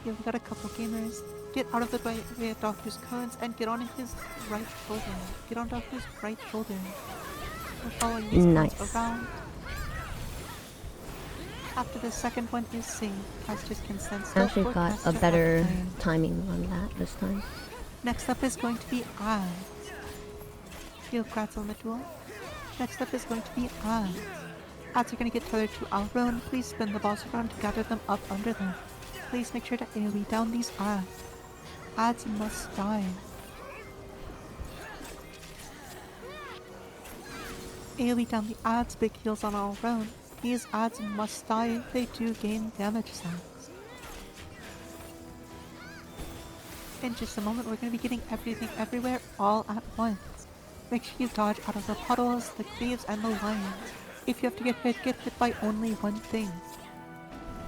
Yeah, we got a couple gamers. Get out of the way of Dahu's cones and get on his right shoulder. Get on Dahu's right shoulder. We're following these cones around. After the second one is saved, casters can stand still. Actually got a better timing on that this time. Next up is going to be ads. Heal crats on the duel. Next up is going to be ads. Ads are going to get tethered to Alrone. Please spin the balls around to gather them up under them. Please make sure to AoE down these ads. Ads must die. AoE down the ads, big heals on Alrone. These ads must die. They do gain damage stacks. In just a moment, we're going to be getting everything everywhere all at once. Make sure you dodge out of the puddles, the cleaves, and the lions. If you have to get hit by only one thing.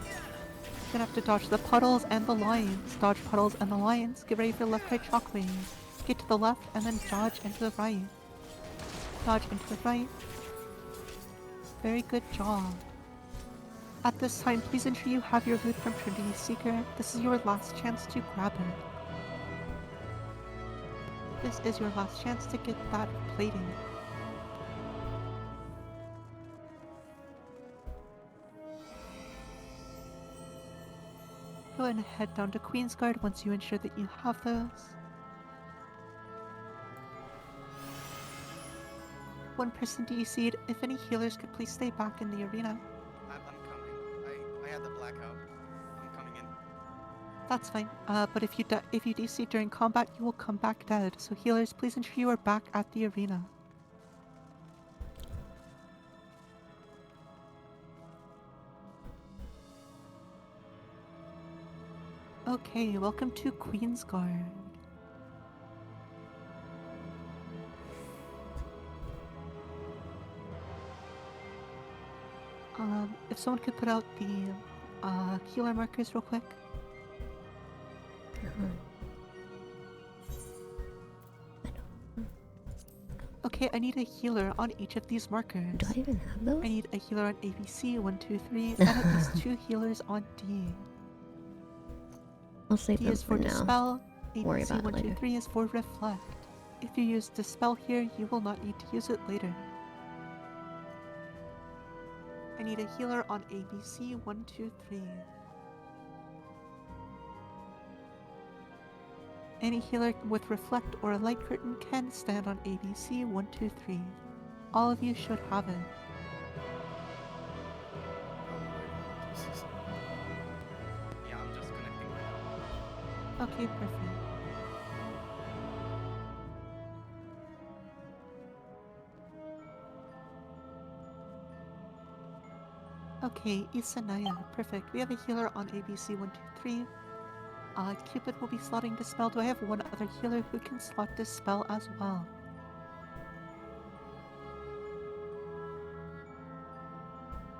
You're gonna have to dodge the puddles and the lions. Dodge puddles and the lions. Get ready for left-right shockwave. Get to the left and then dodge into the right. Dodge into the right. Very good job. At this time, please ensure you have your loot from Trinity Seeker. This is your last chance to grab it. This is your last chance to get that plating. Go ahead and head down to Queen's Guard once you ensure that you have those. One person DC'd. If any healers could please stay back in the arena. I'm coming. I had the blackout. I'm coming in. That's fine. But if you DC during combat, you will come back dead. So healers, please ensure you are back at the arena. Okay, welcome to Queen's Guard. If someone could put out the healer markers real quick. Okay, I need a healer on each of these markers. Do I even have those? I need a healer on ABC, 1, 2, 3, and at least 2 healers on D. I'll save D them is for for now. Dispel, Worry ABC about it 1, 2, later. 3 is for Reflect. If you use Dispel here, you will not need to use it later. I need a healer on ABC 1, 2, 3. Any healer with Reflect or a Light Curtain can stand on ABC 1, 2, 3. All of you should have it. Yeah, I'm just connecting. Okay, perfect. Okay, Isanaya, perfect. We have a healer on ABC 1, 2, 3. Cupid will be slotting Dispel. Do I have one other healer who can slot Dispel as well?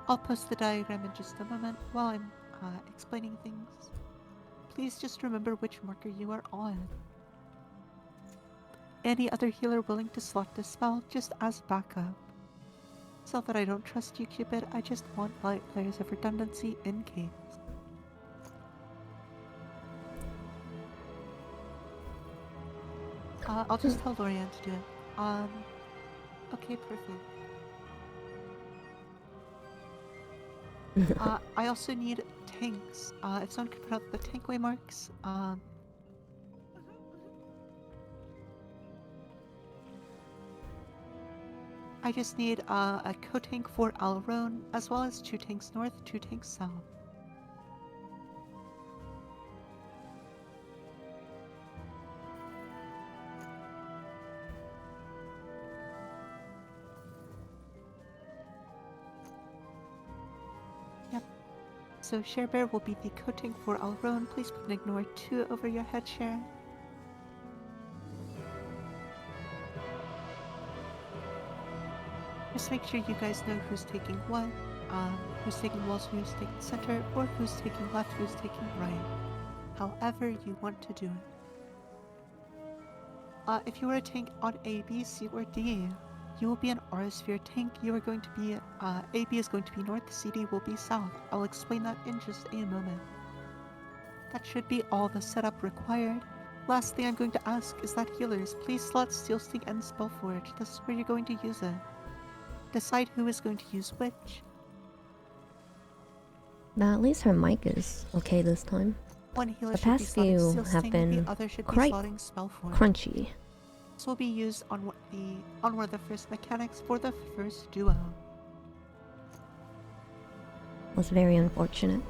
I'll post the diagram in just a moment while I'm explaining things. Please just remember which marker you are on. Any other healer willing to slot Dispel just as backup. It's not that I don't trust you, Cupid, I just want layers of redundancy in case. I'll just tell Lorianne to do it. Okay, perfect. I also need tanks. If someone could put out the tankway marks. I just need a co-tank for Alrone, as well as 2 tanks north, 2 tanks south. Yep. So Sharebear will be the co-tank for Alrone. Please ignore 2 over your head, Share. Just make sure you guys know who's taking what, who's taking walls, who's taking center, or who's taking left, who's taking right. However you want to do it. If you are a tank on A, B, C, or D, you will be an R-sphere tank. You are going to be, AB is going to be north, CD will be south. I'll explain that in just a moment. That should be all the setup required. Last thing I'm going to ask is that healers, please slot Steel Sting and Spellforge. This is where you're going to use it. Decide who is going to use which. Now, at least her mic is okay this time. One healer The should be past slotting few Steel have Sting, been the other should be quite slotting Spellforge. crunchy. This will be used on one of the first mechanics for the first duo. Was very unfortunate.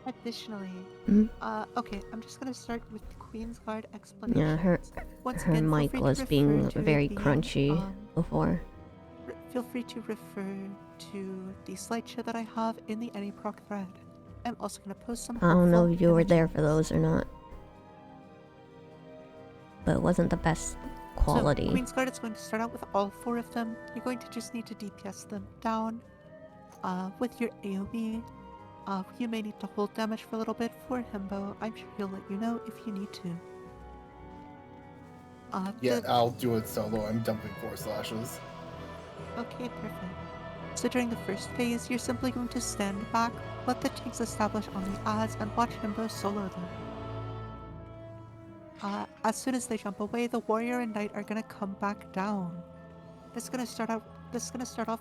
Additionally, Mhm. Okay, I'm just gonna start with the Queen's Guard explanation. Yeah, her Once her again, feel mic free to was refer being to very the, crunchy before. Feel free to refer to the slideshow that I have in the AnyProg thread. I'm also gonna post some. I don't know helpful if you were there images. for those or not. But it wasn't the best quality. So, Queen's Guard is going to start out with all 4 of them. You're going to just need to DPS them down with your AoE. You may need to hold damage for a little bit for Himbo. I'm sure he'll let you know if you need to. Yeah, I'll do it solo. I'm dumping 4 slashes. Okay, perfect. So during the first phase, you're simply going to stand back, let the tanks establish on the ads, and watch Himbo solo them. As soon as they jump away, the warrior and knight are gonna come back down. This is gonna start off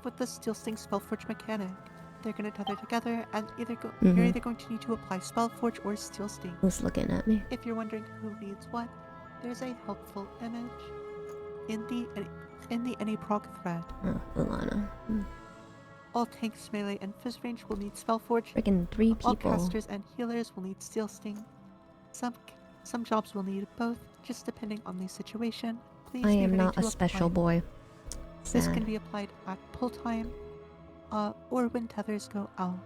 with the Steel Sting Spellforge mechanic. They're gonna tether together, and you're either going to need to apply Spellforge or Steel Sting. Who's looking at me? If you're wondering who needs what, there's a helpful image. in the AnyProg thread. Oh, Ulana. All tanks, melee, and fizz range will need Spellforge. Freaking 3 All people. casters and healers will need Steel Sting. Some jobs will need both, just depending on the situation. Please I be am ready not to a special apply. boy. This Sad. can be applied at pull time, or when tethers go out.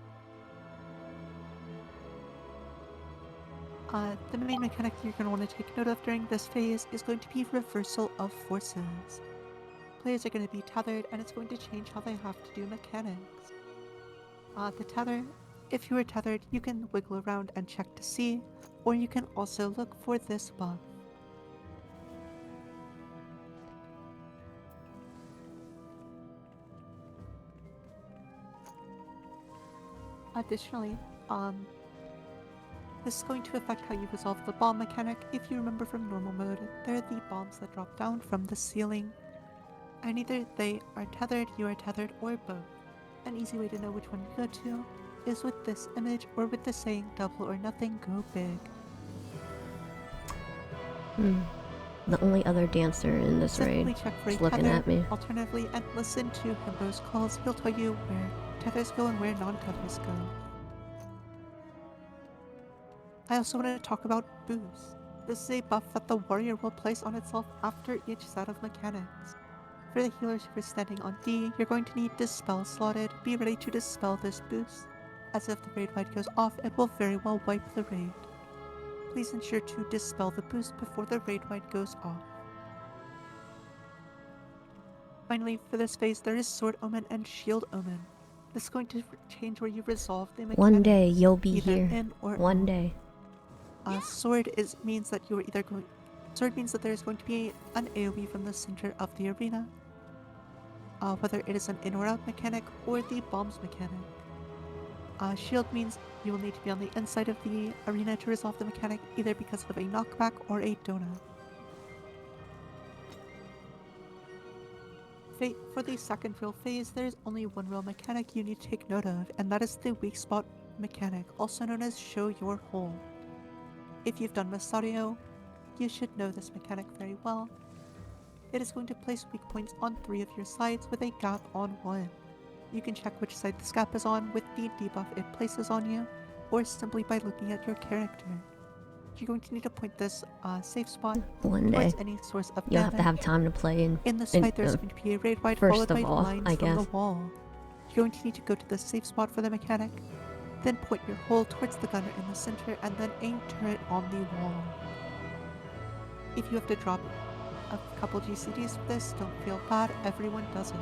The main mechanic you're going to want to take note of during this phase is going to be reversal of forces. Players are going to be tethered, and it's going to change how they have to do mechanics. The tether, if you are tethered, you can wiggle around and check to see, or you can also look for this buff. Additionally, this is going to affect how you resolve the bomb mechanic. If you remember from normal mode, they're the bombs that drop down from the ceiling. And either they are tethered, you are tethered, or both. An easy way to know which one you go to is with this image or with the saying double or nothing, go big. The only other dancer in this Simply raid check for a is looking tether, at me. alternatively, and listen to Himbo's calls. He'll tell you where tethers go and where non-tethers go. I also want to talk about boost. This is a buff that the warrior will place on itself after each set of mechanics. For the healers who are standing on D, you're going to need Dispel slotted. Be ready to dispel this boost, as if the raid wide goes off, it will very well wipe the raid. Please ensure to dispel the boost before the raid wide goes off. Finally, for this phase, there is Sword Omen and Shield Omen. This is going to change where you resolve the mechanics. One day you'll be either here. in or One out. day. Sword means that you are either going. Sword means that there is going to be an AoE from the center of the arena, whether it is an in or out mechanic or the bombs mechanic. Shield means you will need to be on the inside of the arena to resolve the mechanic, either because of a knockback or a donut. For the second real phase, there is only one real mechanic you need to take note of, and that is the weak spot mechanic, also known as show your hole. If you've done Masario, you should know this mechanic very well. It is going to place weak points on 3 of your sides with a gap on 1. You can check which side this gap is on with the debuff it places on you, or simply by looking at your character. You're going to need to point this safe spot One day. towards any source of You'll have damage. to have time to play In this in- fight, there's going to be a raid wide first followed of by all, lines I from the guess. wall. You're going to need to go to the safe spot for the mechanic, then point your hole towards the gunner in the center, and then aim turret on the wall. If you have to drop a couple GCDs for this, don't feel bad, everyone does it.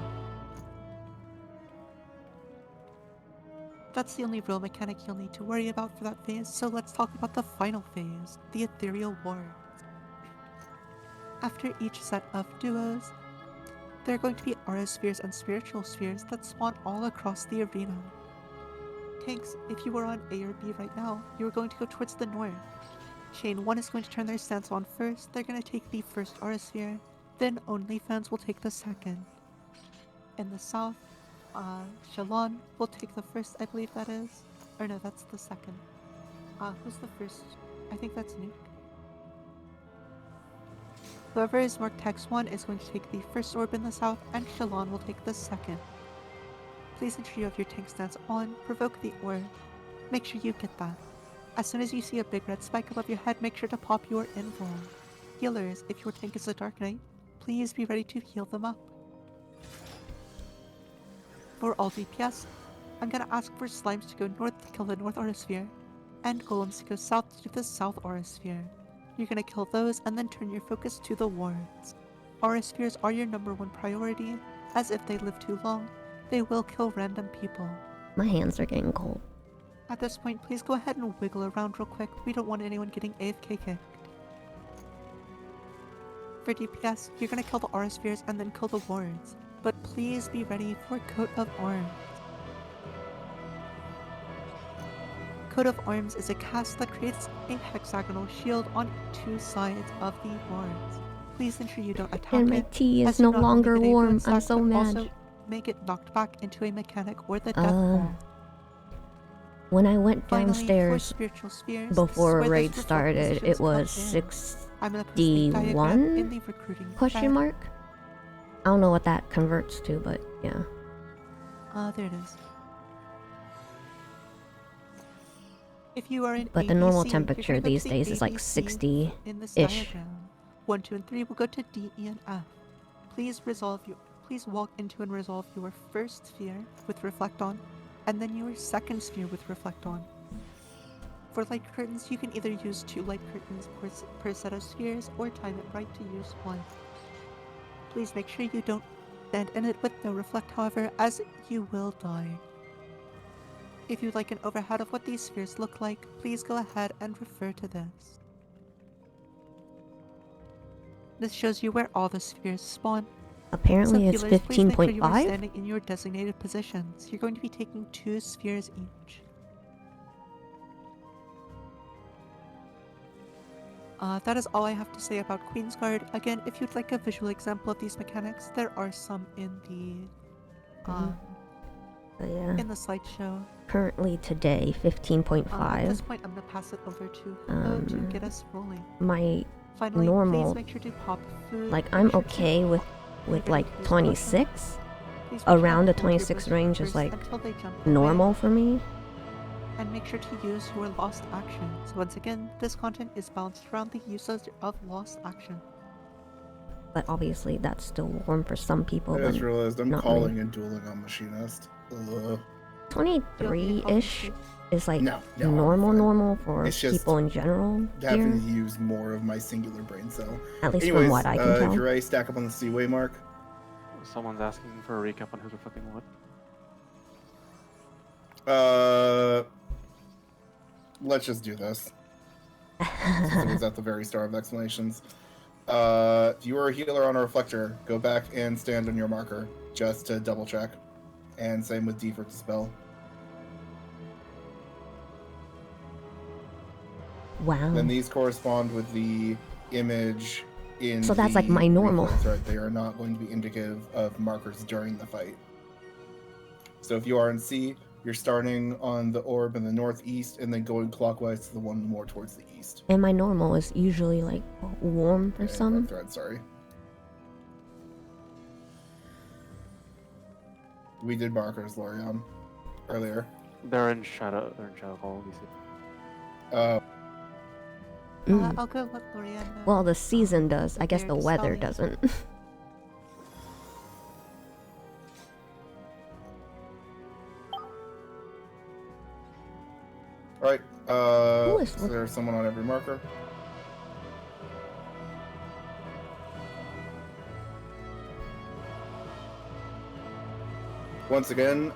That's the only real mechanic you'll need to worry about for that phase, so let's talk about the final phase, the Ethereal Wards. After each set of duos, there are going to be aura spheres and spiritual spheres that spawn all across the arena. Tanks, if you are on A or B right now, you are going to go towards the north. Chain 1 is going to turn their stance on first, they're going to take the first aura sphere, then OnlyFans will take the second. In the south, Shalon will take the first, I believe that is. Or no, that's the second. Who's the first? I think that's Nuke. Whoever is marked Hex 1 is going to take the first orb in the south, and Shalon will take the second. Please ensure you have your tank stance on, provoke the orb. Make sure you get that. As soon as you see a big red spike above your head, make sure to pop your invul. Healers, if your tank is a Dark Knight, please be ready to heal them up. For all DPS, I'm gonna ask for slimes to go north to kill the north aura sphere, and golems to go south to do the south aura sphere. You're gonna kill those and then turn your focus to the wards. Aura spheres are your #1 priority, as if they live too long, they will kill random people. My hands are getting cold. At this point, please go ahead and wiggle around real quick. We don't want anyone getting AFK kicked. For DPS, you're gonna kill the aura spheres and then kill the wards, but please be ready for Coat of Arms. Coat of Arms is a cast that creates a hexagonal shield on 2 sides of the wards. Please ensure you don't attack And my it, tea as is you no not only longer get a warm. boon I'm stack, so but mad. also may get knocked back into a mechanic or the death ball. When I went Finally, for downstairs spiritual spheres, before this is where raid those started, positions it come was in. 6 I'm gonna post the diagram in D1? the recruiting question thread. mark? I don't know what that converts to, but yeah. There it is. If you are in But the ABC, normal you're temperature gonna go to these the days is like ABC 60 in this ish. diagram. 1, 2, and 3 will go to D, E, and F. Please walk into and resolve your first sphere with Reflect On, and then your second sphere with Reflect On. For light curtains, you can either use 2 light curtains per set of spheres, or time it right to use 1. Please make sure you don't stand in it with no reflect, however, as you will die. If you'd like an overhead of what these spheres look like, please go ahead and refer to this. This shows you where all the spheres spawn. Apparently it's Healers, please make sure you are 15.5. standing in your designated positions. You're going to be taking 2 spheres each. That is all I have to say about Queensguard. Again, if you'd like a visual example of these mechanics, there are some in the Yeah. in the slideshow. Currently today, At this 15.5. point, I'm gonna pass it over to Himbo to get us rolling. My Finally, normal, please make sure to pop food. like I'm make sure to okay with leave like any food 26. Please Around the return all your 26 burst range is first like until they jump normal away, for me. and make sure to use your lost actions. Once again, this content is balanced around the usage of lost action. But obviously that's still warm for some people. I just But realized I'm not calling me. and dueling on Machinist. Ugh. 23-ish is like No, I'm normal fine. for It's just people in general having here. to use more of my singular brain cell. At least Anyways, from what I can if tell. you're ready, stack up on the Seaway mark. Someone's asking for a recap on who's reflecting what. Let's just do this. Since it was at the very start of explanations. If you are a healer on a reflector, go back and stand on your marker just to double check. And same with D for dispel. Wow. Then these correspond with the image in So that's the like my normal. replay thread. They are not going to be indicative of markers during the fight. So if you are in C, you're starting on the orb in the northeast and then going clockwise to the one more towards the east. And my normal is usually like warm for Okay, some. wrong thread, sorry. We did markers, Lorian, earlier. They're in shadow. They're in shadow hall. You see. I'll go let Lorianne know. Well, the season does. I guess they're the weather dispelling. doesn't. Alright, is is there someone on every marker? Once again,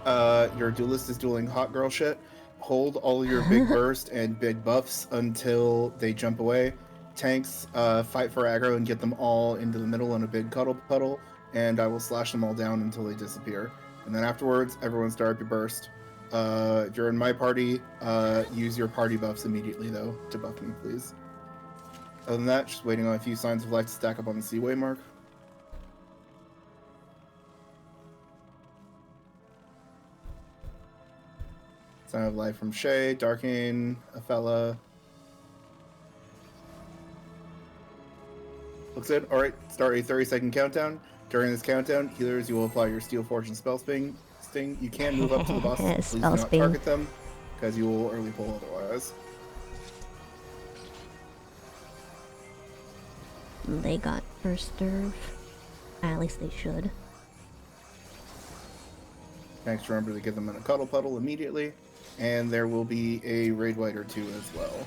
your duelist is dueling hot girl shit. Hold all your big burst and big buffs until they jump away. Tanks, fight for aggro and get them all into the middle in a big cuddle puddle, and I will slash them all down until they disappear. And then afterwards, everyone start up your burst. If you're in my party, use your party buffs immediately, though, to buff me, please. Other than that, just waiting on a few signs of life to stack up on the Seaway mark. Sign of life from Shay, Darkane, Aphela. Looks good. Alright, start a 30-second countdown. During this countdown, healers, you will apply your Steel Forge and Spell Sting. You can move up to the boss. Please do Spell not Sting. target them, because you will early pull otherwise. They got first serve. At least they should. Next, remember to get them in a cuddle puddle immediately, and there will be a raid wight or two as well.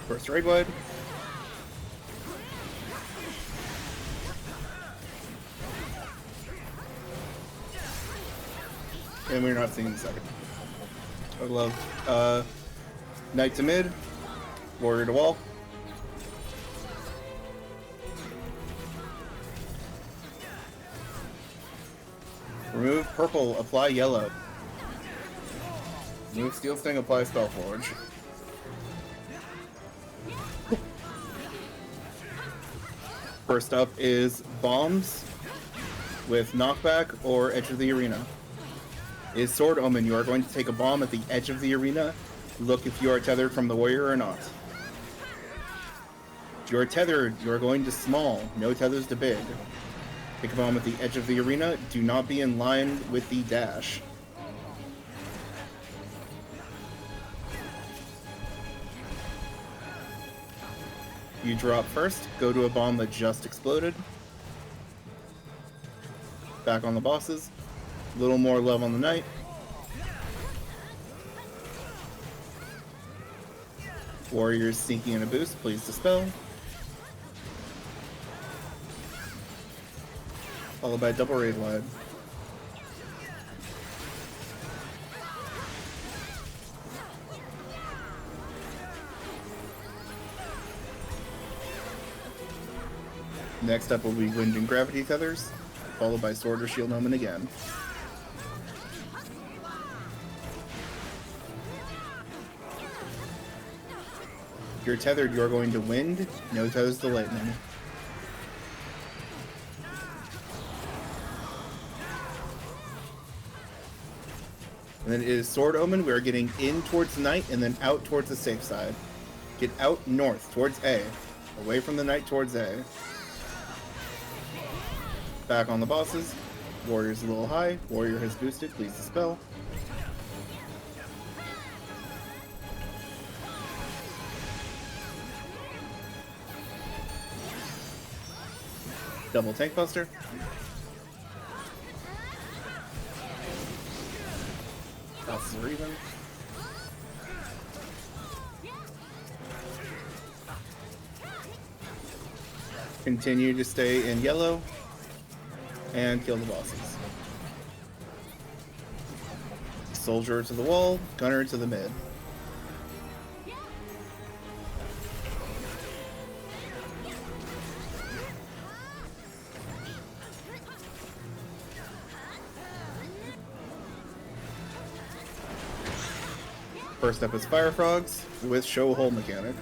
First raid wight. And we're not seeing the second. I love Knight to mid, Warrior to wall. Remove purple, apply yellow. Remove Steel Sting, apply Spellforge. First up is bombs with knockback or edge of the arena. Is Sword Omen. You are going to take a bomb at the edge of the arena. Look if you are tethered from the warrior or not. If you are tethered, you are going to small. No tethers to big. Take a bomb at the edge of the arena. Do not be in line with the dash. You drop first. Go to a bomb that just exploded. Back on the bosses. A little more love on the knight. Warriors sneaking in a boost. Please dispel. Followed by double raid wide. Next up will be wind and gravity tethers, followed by sword or shield omen again. If you're tethered, you're going to wind. No tethers to lightning. And then it is Sword Omen. We are getting in towards the Knight and then out towards the safe side. Get out north towards A. Away from the Knight towards A. Back on the bosses. Warrior's a little high. Warrior has boosted. Please dispel. Double tank buster. Bosses are even. Continue to stay in yellow and kill the bosses. Soldier to the wall, gunner to the mid. First up is Fire Frogs with show hole mechanic.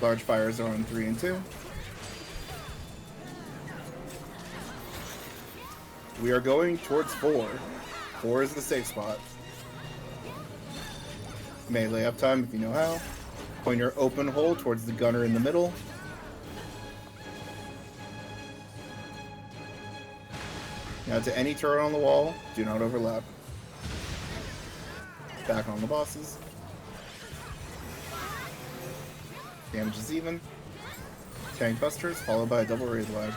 Large fires are on 3 and 2. We are going towards 4. 4 is the safe spot. Melee uptime if you know how. Point your open hole towards the gunner in the middle. Now to any turret on the wall, do not overlap. Back on the bosses. Damage is even. Tank busters, followed by a double raid lag.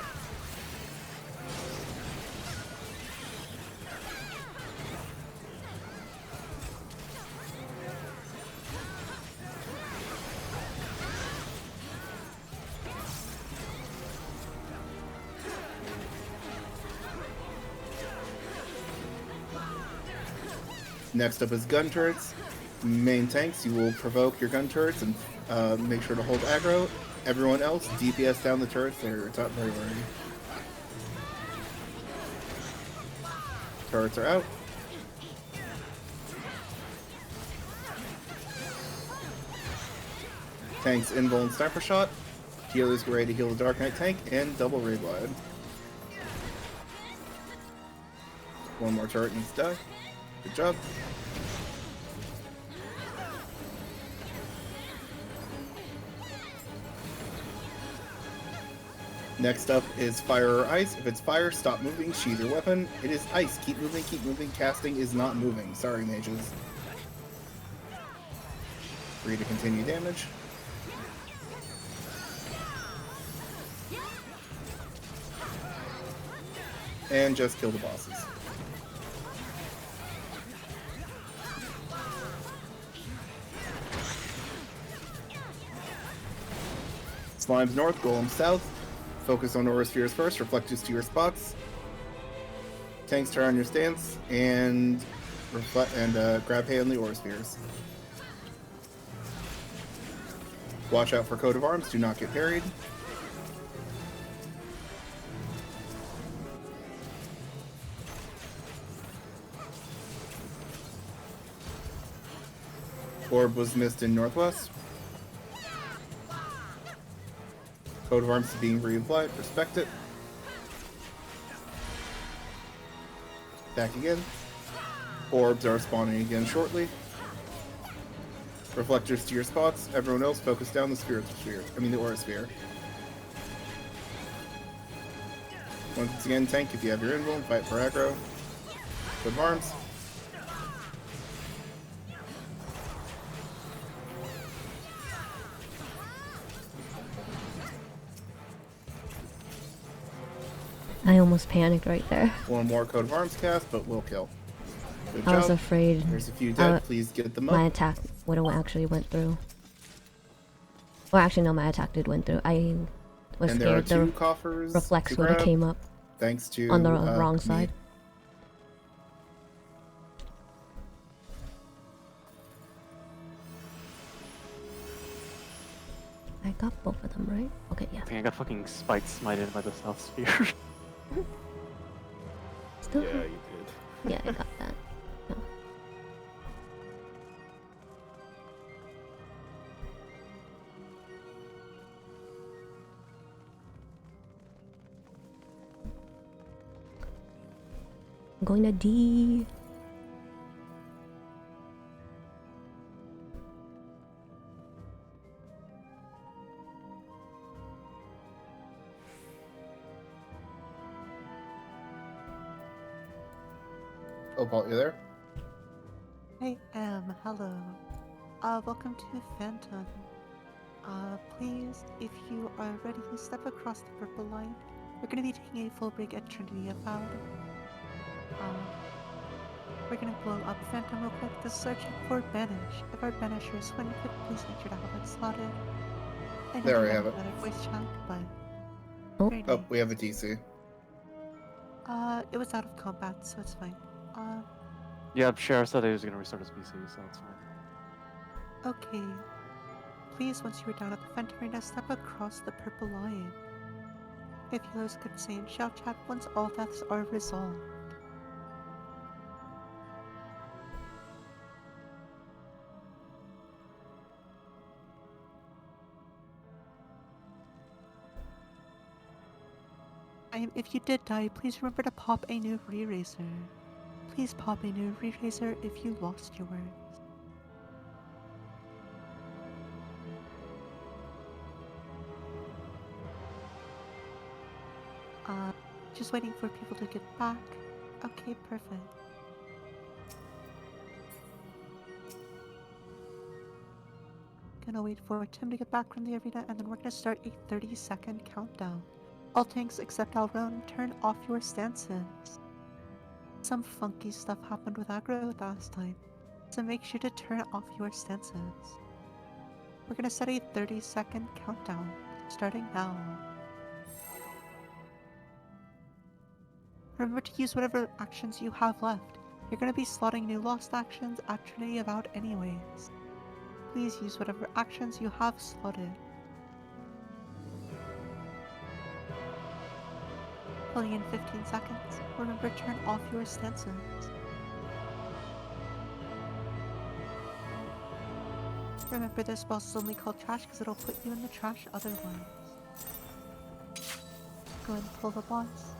Next up is gun turrets. Main tanks, you will provoke your gun turrets and make sure to hold aggro. Everyone else, DPS down the turrets, they're top priority. Turrets are out. Tanks invul and sniper shot. Healers get ready to heal the Dark Knight tank and double raid wide. One more turret needs to die. Good job. Next up is fire or ice. If it's fire, stop moving, sheathe your weapon. It is ice. Keep moving, keep moving. Casting is not moving. Sorry, mages. Free to continue damage. And just kill the bosses. Slimes north, golems south. Focus on aura spheres first, reflectors to your spots. Tanks turn on your stance and grab hay on the aura spheres. Watch out for coat of arms, do not get parried. Orb was missed in northwest. Coat of arms is being reapplied. Respect it. Back again. Orbs are spawning again shortly. Reflectors to your spots. Everyone else focus down the spiritual sphere. I mean the aura sphere. Once again, tank if you have your invuln, fight for aggro. Coat of arms. I almost panicked right there. One more coat of arms cast, but we'll kill. Good I was job. afraid There's a few dead. Please get them up. my attack would have actually went through. Well, actually, no, my attack did went through. I was And there are scared the two coffers reflex to would have grab, came up thanks to on the wrong me. side. I got both of them, right? Okay, yeah. I think I got fucking spiked smited by the South Sphere. Still, Yeah, you did. yeah, I got that. No. I'm going to D. Oh, Paul, you there? I am. Hello. Welcome to Phantom. Please, if you are ready, step across the purple line. We're going to be taking a full break at Trinity Avowed. We're going to blow up Phantom real quick. This is our check for Banish. If our Banishers win, could please make sure to have it slotted. I know There we you have it. another voice chat, but Oh. very Oh, nice. we have a DC. It was out of combat, so it's fine. Yeah, Sheriff said he was gonna restart his PC, so it's fine. Okay. Please, once you are down at the Phantom Arena, step across the purple line. If healers could say in shout chat once all deaths are resolved. If you did die, please remember to pop a new re-raiser. Please pop a new re-raiser if you lost yours. Just waiting for people to get back. Okay, perfect. Gonna wait for Tim to get back from the arena, and then we're gonna start a 30-second countdown. All tanks except Alron, turn off your stances. Some funky stuff happened with aggro last time, so make sure to turn off your stances. We're gonna set a 30-second countdown, starting now. Remember to use whatever actions you have left. You're gonna be slotting new lost actions at Trinity Avowed anyways. Please use whatever actions you have slotted. Pulling in 15 seconds. Remember to turn off your stances. Remember this boss is only called trash because it'll put you in the trash otherwise. Go and pull the boss.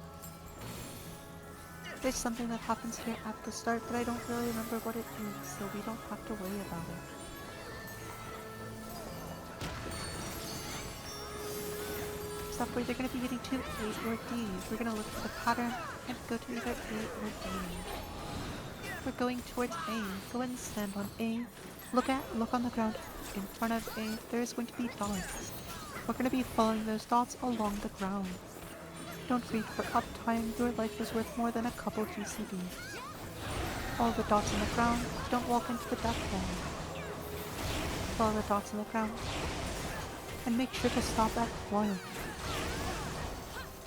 There's something that happens here at the start, but I don't really remember what it is, so we don't have to worry about it. Stop where they're going to be hitting to A or D. We're going to look at the pattern and go to either A or D. We're going towards A. Go and stand on A. Look on the ground in front of A. There's going to be dots. We're going to be following those dots along the ground. Don't read for uptime. Your life is worth more than a couple GCDs. Follow the dots on the ground. Don't walk into the death wall. Follow the dots on the ground. And make sure to stop at 1.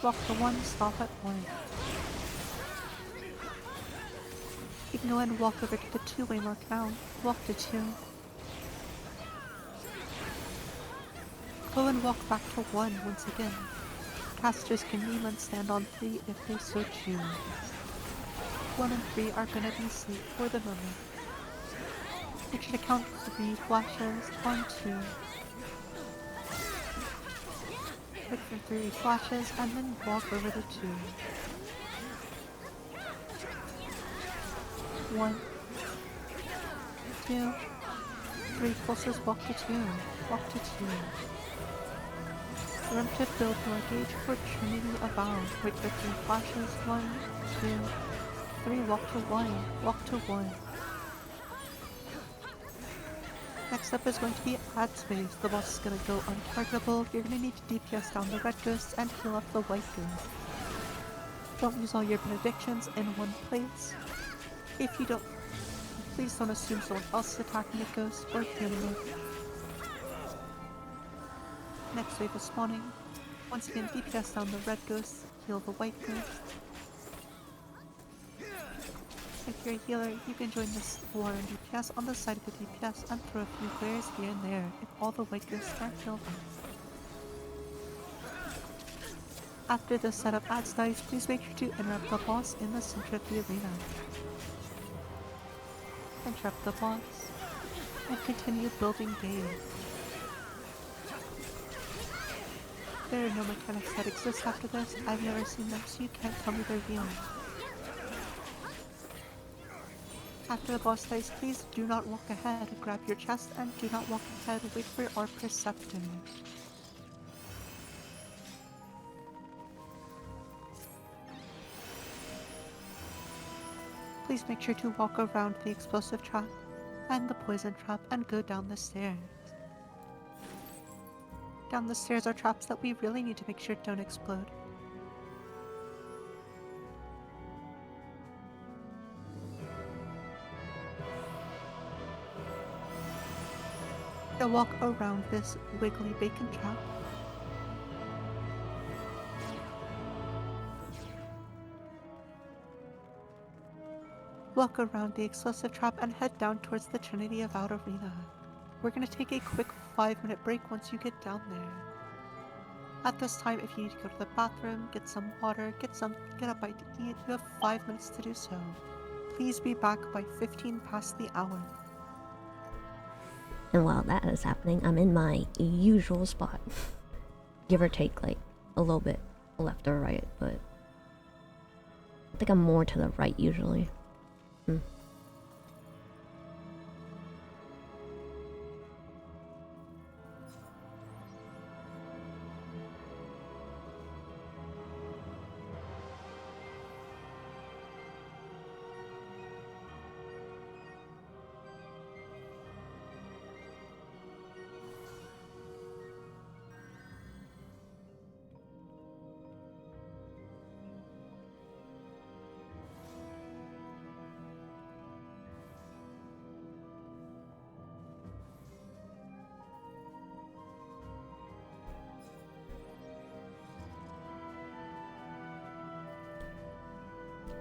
Walk to 1, stop at 1. You can go and walk over to the 2-way mark now. Walk to 2. Go and walk back to 1 once again. Casters can kneel and stand on 3 if they so choose. 1 and 3 are gonna be safe for the moment. Make sure to count 3 flashes. 1, 2. Wait for 3 flashes and then walk over to 2. 1, 2, 3 pulses, walk to 2. Walk to 2. Remember to build your gauge for Trinity Abound. Wait for 3 flashes. 1, 2, 3, walk to 1. Walk to 1. Next up is going to be Ad Space. The boss is going to go untargetable. You're going to need to DPS down the red ghosts and heal up the white ghosts. Don't use all your benedictions in one place. If you don't, please don't assume someone else is attacking a ghost or healing it. Next wave is spawning. Once again, DPS down the red ghosts, heal the white ghosts. If you're a healer, you can join this war and DPS on the side of the DPS and throw a few glares here and there if all the white ghosts are killed. After the setup adds dice, please make sure to interrupt the boss in the center of the arena. Interrupt the boss, and continue building gauge. There are no mechanics that exist after this. I've never seen them, so you can't tell me they're real. After the boss dies, please do not walk ahead. Grab your chest and do not walk ahead. Wait for our Perceptor. Please make sure to walk around the explosive trap and the poison trap and go down the stairs. Down the stairs are traps that we really need to make sure don't explode. To walk around this wiggly bacon trap. Walk around the explosive trap and head down towards the Trinity of Out Arena. We're gonna take a quick 5-minute break once you get down there. At this time, if you need to go to the bathroom, get some water, get a bite to eat, you have 5 minutes to do so. Please be back by 15 past the hour. And while that is happening, I'm in my usual spot. Give or take, like, a little bit left or right, but I think I'm more to the right usually.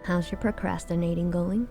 How's your procrastinating going?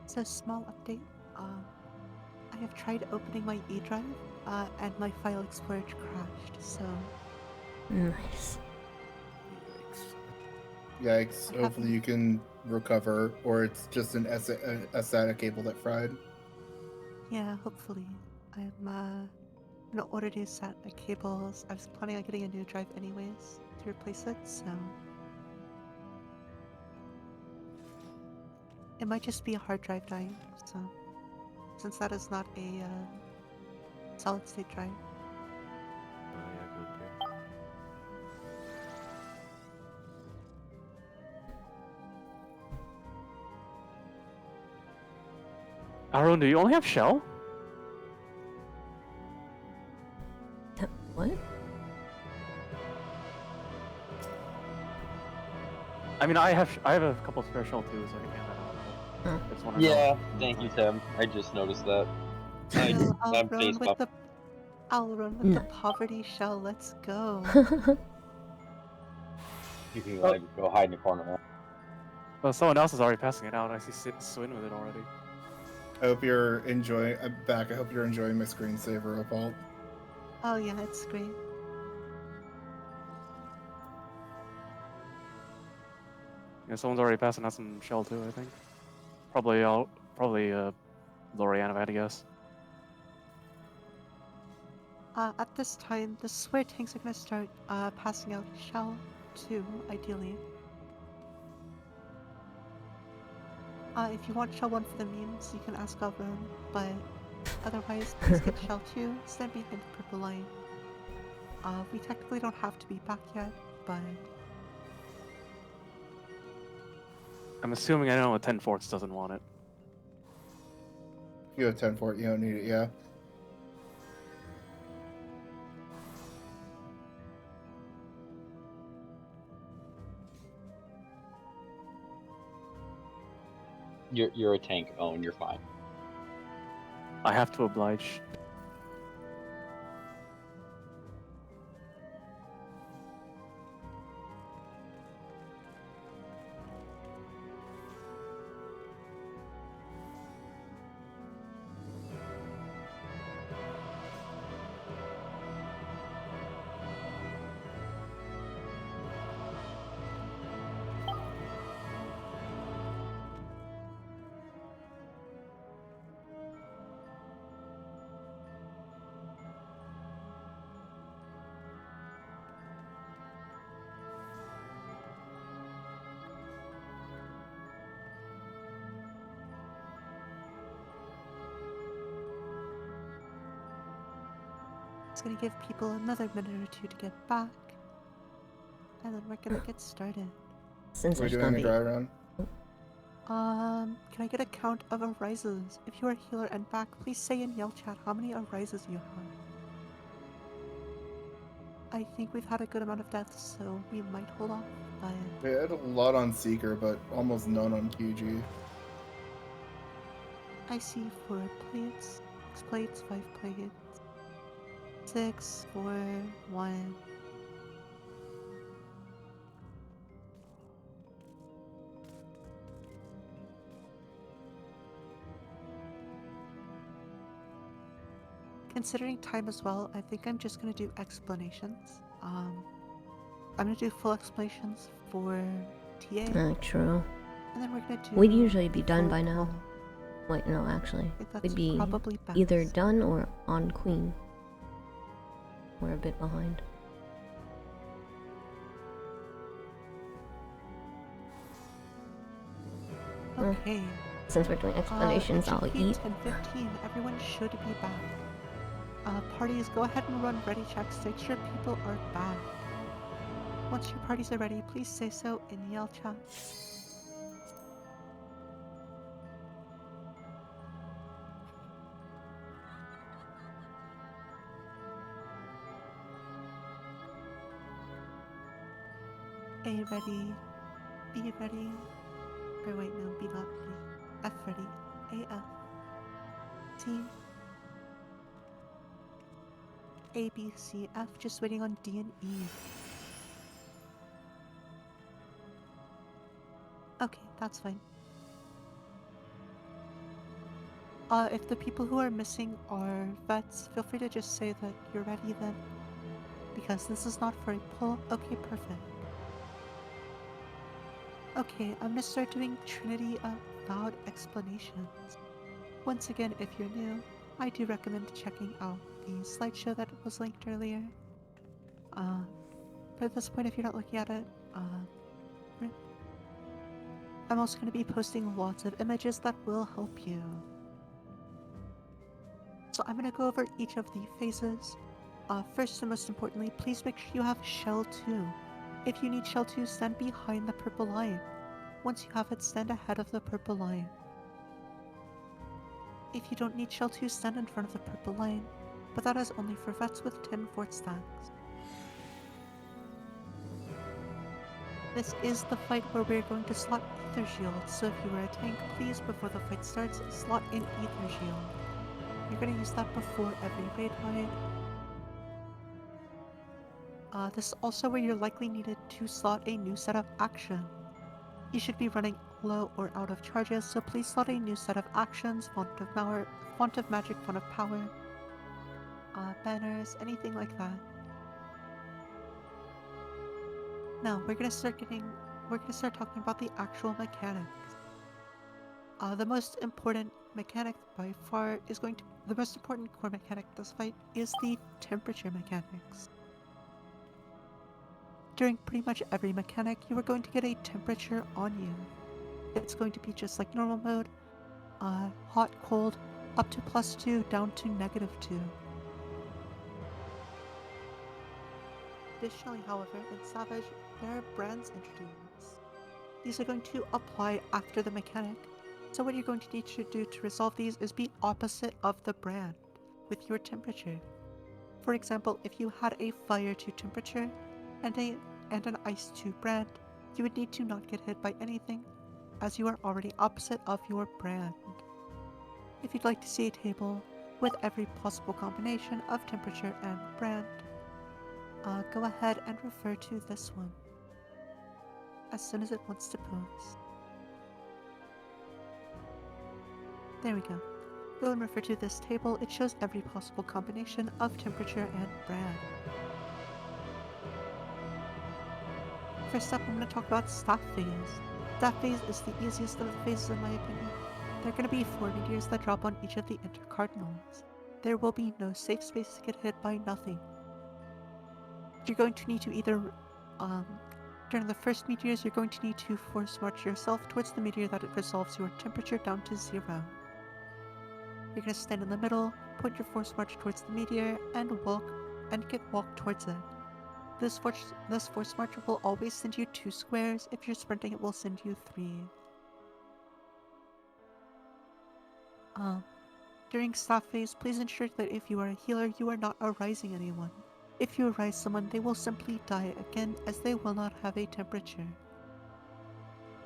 So, small update. I have tried opening my E drive, and my file explorer crashed. So, Nice. Yikes. Hopefully you can recover, or it's just a SATA cable that fried. yeah, hopefully. I'm gonna order new set of cables. I was planning on getting a new drive anyways to replace it, so it might just be a hard drive dying. So since that is not a solid state drive. Yeah, good, good. Arun, do you only have shell? What? I mean, I have a couple spare shell too, so I can hand that out. Huh. I just wanna know Yeah, if thank you, it's Tim. I just noticed that. I'll I'm run face with buff. the No. the poverty shell. Let's go. You can like go hide in the corner. Well, someone else is already passing it out. I see Swin with it already. I hope you're enjoying. I'm back. I hope you're enjoying my screensaver, Opal. Oh yeah, it's great. Yeah, someone's already passing out some shell too, I think. Probably Loriana, I guess. At this time, the swear tanks are gonna start passing out shell too, ideally. If you want shell 1 for the memes, you can ask Avron, but otherwise, please get shell 2, stand behind the purple line. We technically don't have to be back yet, but I'm assuming anyone with 10 forts doesn't want it. You have 10 for it. You don't need it. Yeah. You're a tank, Owen. You're fine. I have to oblige. it's gonna give people another minute or two to get back, and then we're gonna get started. Since We're there's doing gonna a be dry run. Can I get a count of arises? If you are healer and back, please say in yell chat how many arises you have. I think we've had a good amount of deaths, so we might hold off, but We had a lot on Seeker, but almost none on QG. I see 4 plates, 6 plates, 5 plates, 6, 4, 1. Considering time as well, I think I'm just gonna do explanations. I'm gonna do full explanations for TA, true. and then we're gonna do. We'd usually be done full by now. call. Wait, no, actually. I think that's We'd be probably best. either done or on Queen. We're a bit behind. Okay. Since we're doing explanations, It I'll should be eat. 10:15. Everyone should be back. Parties, go ahead and run ready checks to make sure people are back. Once your parties are ready, please say so in the yell chat. A ready, B ready, or wait, no, B not ready. F ready, AF, C, A, B, C, F, just waiting on D and E. Okay, that's fine. If the people who are missing are vets, feel free to just say that you're ready then. Because this is not for a pull. Okay, perfect. Okay, I'm gonna start doing Trinity Avowed explanations. Once again, if you're new, I do recommend checking out the slideshow that was linked earlier. But at this point, if you're not looking at it, rip. I'm also going to be posting lots of images that will help you. So I'm going to go over each of the phases. First and most importantly, please make sure you have Shell 2. If you need Shell 2, stand behind the purple line. Once you have it, stand ahead of the purple line. If you don't need Shell 2, stand in front of the purple line, but that is only for vets with 10 fort stacks. This is the fight where we're going to slot Ether Shield, so if you are a tank, please, before the fight starts, slot in Ether Shield. You're going to use that before every raid fight. This is also where you're likely needed to slot a new set of action. You should be running low or out of charges, so please slot a new set of actions, Font of Magic, Font of Power, banners, anything like that. Now we're gonna start talking about the actual mechanics. The most important mechanic by far the most important core mechanic of this fight is the temperature mechanics. During pretty much every mechanic, you are going to get a temperature on you. It's going to be just like normal mode, hot, cold, up to +2, down to -2. Additionally, however, in Savage, there are brands introduced. These are going to apply after the mechanic, so what you're going to need to do to resolve these is be opposite of the brand with your temperature. For example, if you had a fire 2 temperature and an ice 2 brand, you would need to not get hit by anything, as you are already opposite of your brand. If you'd like to see a table with every possible combination of temperature and brand, go ahead and refer to this one as soon as it wants to post. There we go. Go and refer to this table. It shows every possible combination of temperature and brand. First up, I'm going to talk about staff phase. Staff phase is the easiest of the phases in my opinion. There are going to be 4 meteors that drop on each of the intercardinals. There will be no safe space to get hit by nothing. You're going to need to either, during the first meteors, you're going to need to force march yourself towards the meteor that it resolves your temperature down to 0. You're going to stand in the middle, point your force march towards the meteor, and walk towards it. This force march will always send you 2 squares. If you're sprinting, it will send you 3. During staff phase, please ensure that if you are a healer, you are not arising anyone. If you arise someone, they will simply die again, as they will not have a temperature.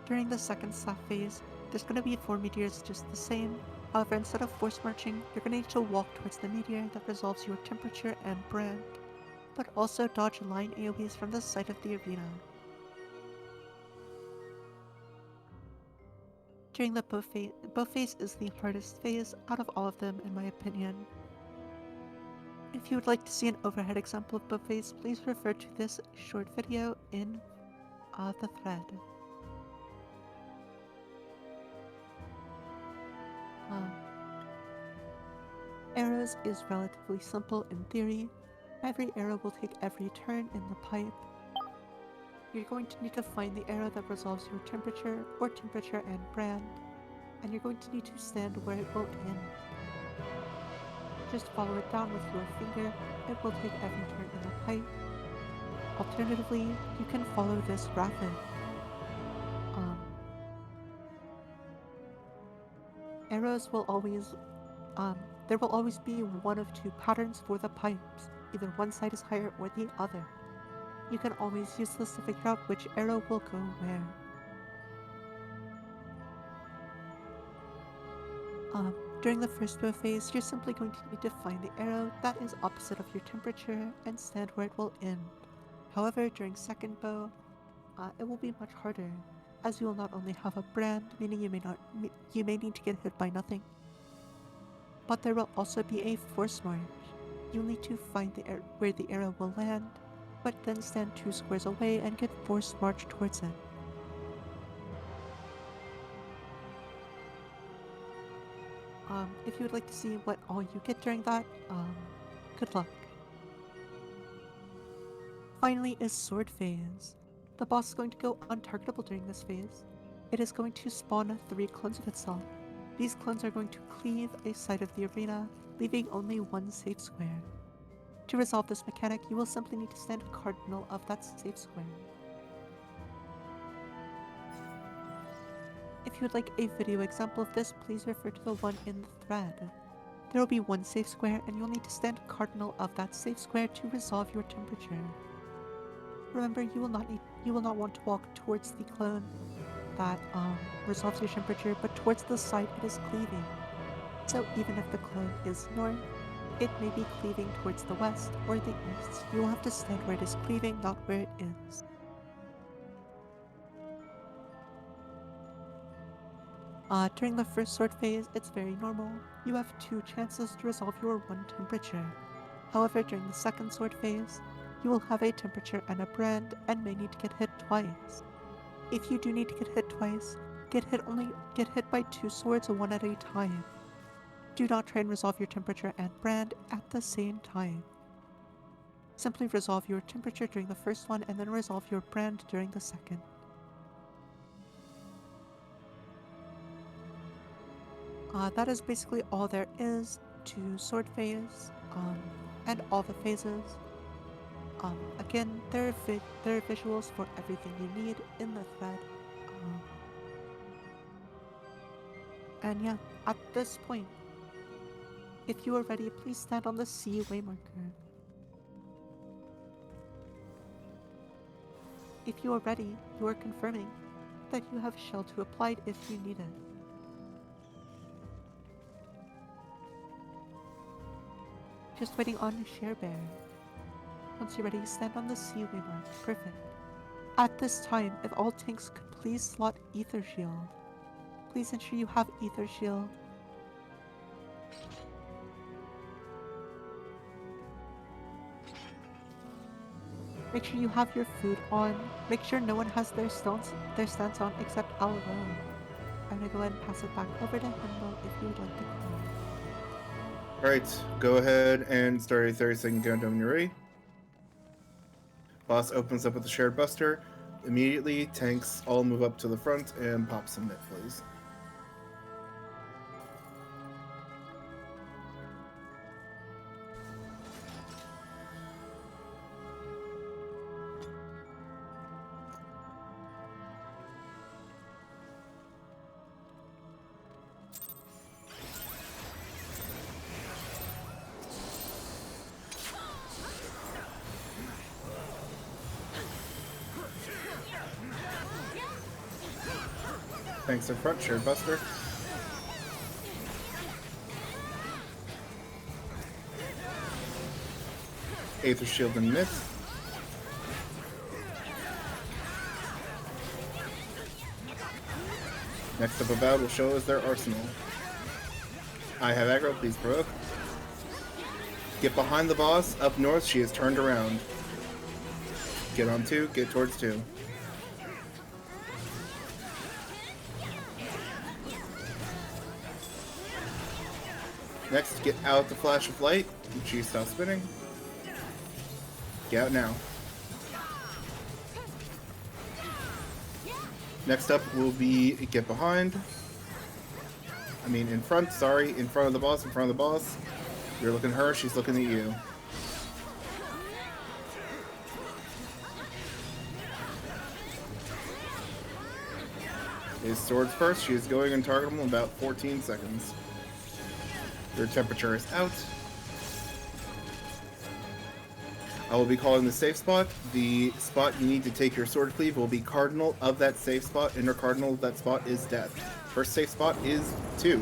During the second staff phase, there's going to be 4 meteors just the same. However, instead of force marching, you're going to need to walk towards the meteor that resolves your temperature and brand, but also dodge line AoEs from the side of the arena. During the bow phase is the hardest phase out of all of them in my opinion. If you would like to see an overhead example of bow phase, please refer to this short video in the thread. Arrows is relatively simple in theory. Every arrow will take every turn in the pipe. You're going to need to find the arrow that resolves your temperature or temperature and brand, and you're going to need to stand where it will end. Just follow it down with your finger. It will take every turn in the pipe. Alternatively, you can follow this graphic. Arrows will always, there will always be one of 2 patterns for the pipes. Either one side is higher or the other. You can always use this to figure out which arrow will go where. During the first bow phase, you're simply going to need to find the arrow that is opposite of your temperature and stand where it will end. However, during second bow, it will be much harder, as you will not only have a brand, meaning you may need to get hit by nothing, but there will also be a force march. You'll need to find where the arrow will land, but then stand 2 squares away and get force march towards it. If you would like to see what all you get during that, good luck. Finally is sword phase. The boss is going to go untargetable during this phase. It is going to spawn 3 clones of itself. These clones are going to cleave a side of the arena, leaving only one safe square. To resolve this mechanic, you will simply need to stand cardinal of that safe square. If you would like a video example of this, please refer to the one in the thread. There will be one safe square, and you'll need to stand cardinal of that safe square to resolve your temperature. Remember, you will not want to walk towards the clone that resolves your temperature, but towards the side it is cleaving. So even if the clone is north, it may be cleaving towards the west or the east. You will have to stand where it is cleaving, not where it is. During the first sword phase, it's very normal. You have 2 chances to resolve your 1 temperature. However, during the second sword phase, you will have a temperature and a brand and may need to get hit twice. If you do need to get hit twice, get hit by 2 swords, one at a time. Do not try and resolve your temperature and brand at the same time. Simply resolve your temperature during the first one and then resolve your brand during the second. That is basically all there is to sword phase and all the phases. Again, there are visuals for everything you need in the thread. And yeah, at this point, if you are ready, please stand on the C waymarker. If you are ready, you are confirming that you have shell 2 applied if you need it. Just waiting on share bear. Once you're ready, stand on the C waymark. Perfect. At this time, if all tanks could please slot Ether Shield. Please ensure you have Ether Shield. Make sure you have your food on. Make sure no one has their stance on except Alro. I'm gonna go ahead and pass it back over to Himbo if you would like to call. Alright, go ahead and start a 30-second countdown when you're ready. Boss opens up with a shared buster. Immediately, tanks all move up to the front and pop submit, please. Tanks in front, shared buster. Aether shield in mid. Next up about will show us their arsenal. I have aggro, please provoke. Get behind the boss, up north, she is turned around. Get on 2, get towards 2. Next, get out the flash of light. She stops spinning. Get out now. Next up will be get behind. In front, sorry. In front of the boss, in front of the boss. You're looking at her, she's looking at you. His swords first, she is going untargetable in about 14 seconds. Your temperature is out. I will be calling the safe spot. The spot you need to take your sword cleave will be cardinal of that safe spot. Intercardinal of that spot is death. First safe spot is 2.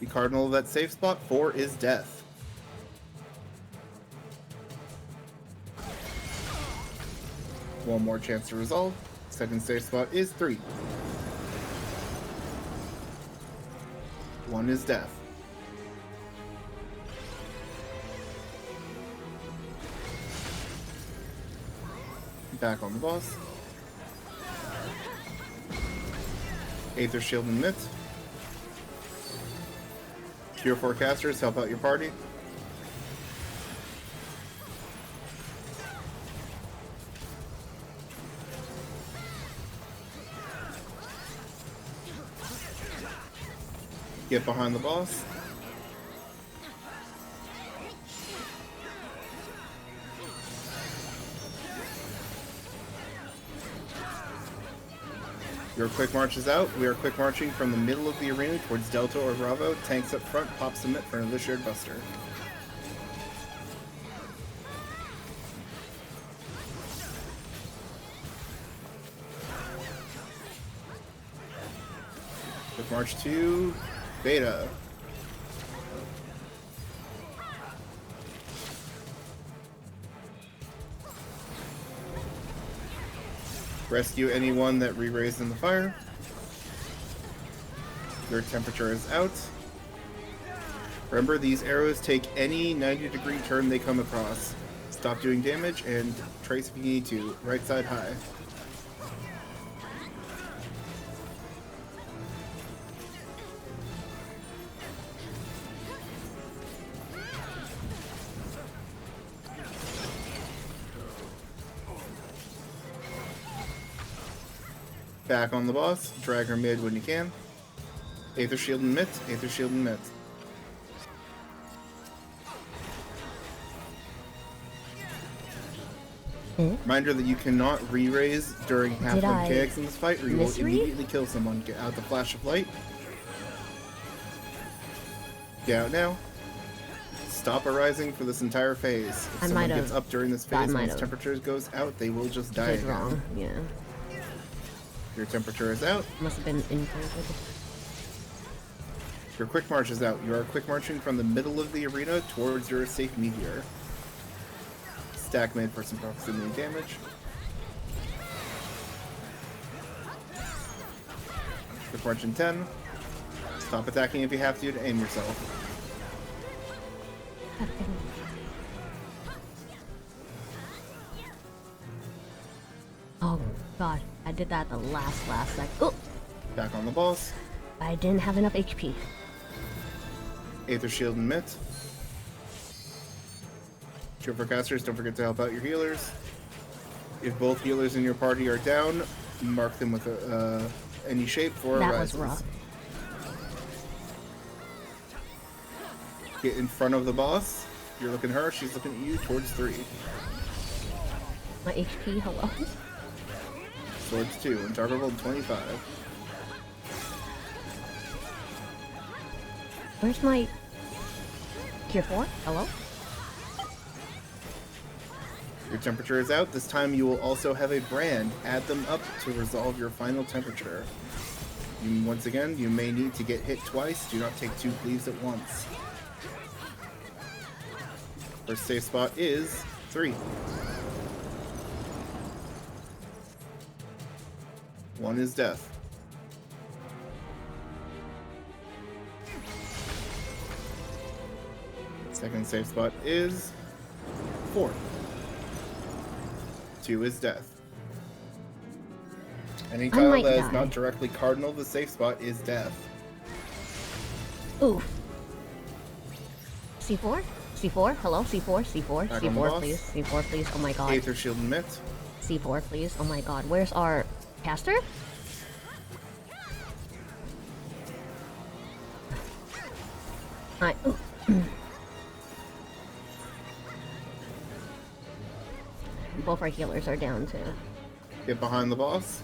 The cardinal of that safe spot, 4 is death. One more chance to resolve. Second safe spot is 3. 1 is death. Back on the boss. Aether shield and mitt. Cure forecasters, help out your party. Get behind the boss. Your quick march is out. We are quick marching from the middle of the arena towards Delta or Bravo. Tanks up front. Pop submit for another shared buster. Quick march to Beta. Rescue anyone that re-raised in the fire. Your temperature is out. Remember, these arrows take any 90-degree turn they come across. Stop doing damage and trace if you need to. Right side high. Back on the boss. Drag her mid when you can. Aether Shield and Mitt. Aether Shield and Mitt. Reminder that you cannot re-raise during half mechanics in this fight, or you will immediately kill someone. Get out the flash of light. Get out now. Stop arising for this entire phase. If someone gets up during this phase, once temperatures goes out, they will just die again. Wrong. Yeah. Your temperature is out. Must have been inverted. Your quick march is out. You are quick marching from the middle of the arena towards your safe meteor. Stack made for some proximity damage. Quick march in 10. Stop attacking if you have to aim yourself. Oh god, I did that the last sec. Oh! Back on the boss. I didn't have enough HP. Aether Shield and Mitt. Shield forecasters, don't forget to help out your healers. If both healers in your party are down, mark them with any shape for that arises. Was rough. Get in front of the boss. You're looking at her, she's looking at you towards 3. My HP, hello? Swords 2, and target rolled 25. Where's my Cure 4? Hello? Your temperature is out. This time you will also have a brand. Add them up to resolve your final temperature. Once again, you may need to get hit twice. Do not take 2 cleaves at once. First safe spot is 3. 1 is death. Second safe spot is 4. 2 is death. Any tile that is not directly cardinal the safe spot is death. Ooh. C4? C4? Hello? C4? C4? Back C4, please. C4, please. Oh my god. Aether Shield and Mitt. C4, please. Oh my god. Where's our caster? Both our healers are down too. Get behind the boss.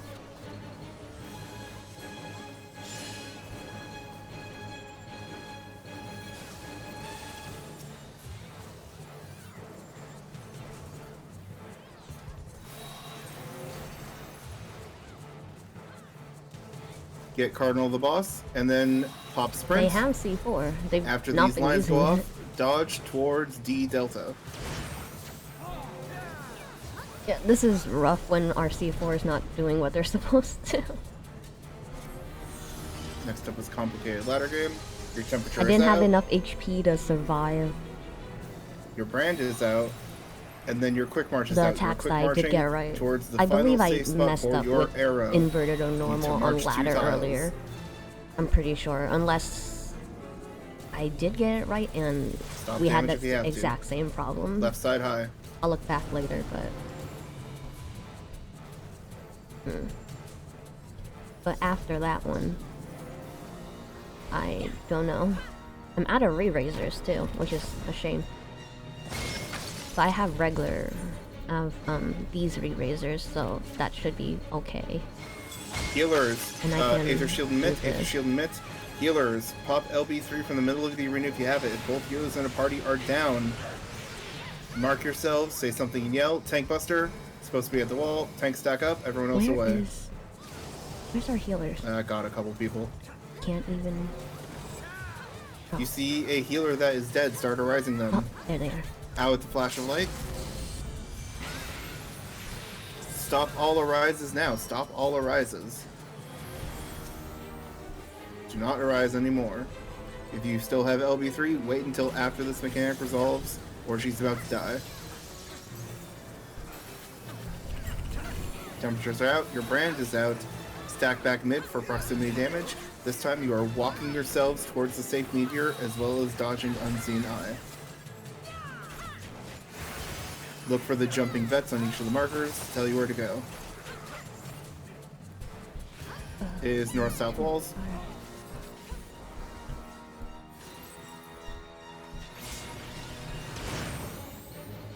Get Cardinal the boss, and then pop sprint. They have C4. They've After not these been lines using go it. off, dodge towards D Delta. Yeah, this is rough when our C4 is not doing what they're supposed to. Next up is complicated ladder game. Your temperature I is didn't out. have enough HP to survive. Your brand is out, and then your quick march is The out. attacks Your that quick I did marching get right. towards the I final believe I safe spot messed for up your with arrow. inverted or You need to normal on march 2 ladder tiles. earlier. I'm pretty sure, unless I did get it right and Stop we had damage that if you have to. exact same problem. Left side high. I'll look back later, but... But after that one... I don't know. I'm out of re-razors too, which is a shame. But I have these re-razors, so that should be okay. Healers, And I can Aether Shield and Mitt, use Aether this. Shield and Mitt. Healers, pop LB3 from the middle of the arena if you have it. If both healers in a party are down, mark yourselves, say something and yell. Tank Buster, supposed to be at the wall. Tank stack up, everyone else away. Where's our healers? Got a couple people. Can't even... Oh. You see a healer that is dead, start arising them. Oh, there they are. Out with the flash of light. Stop all arises now. Stop all arises. Do not arise anymore. If you still have LB3, wait until after this mechanic resolves, or she's about to die. Temperatures are out. Your brand is out. Stack back mid for proximity damage. This time you are walking yourselves towards the safe meteor as well as dodging unseen eye. Look for the jumping vets on each of the markers to tell you where to go. It is north-south walls.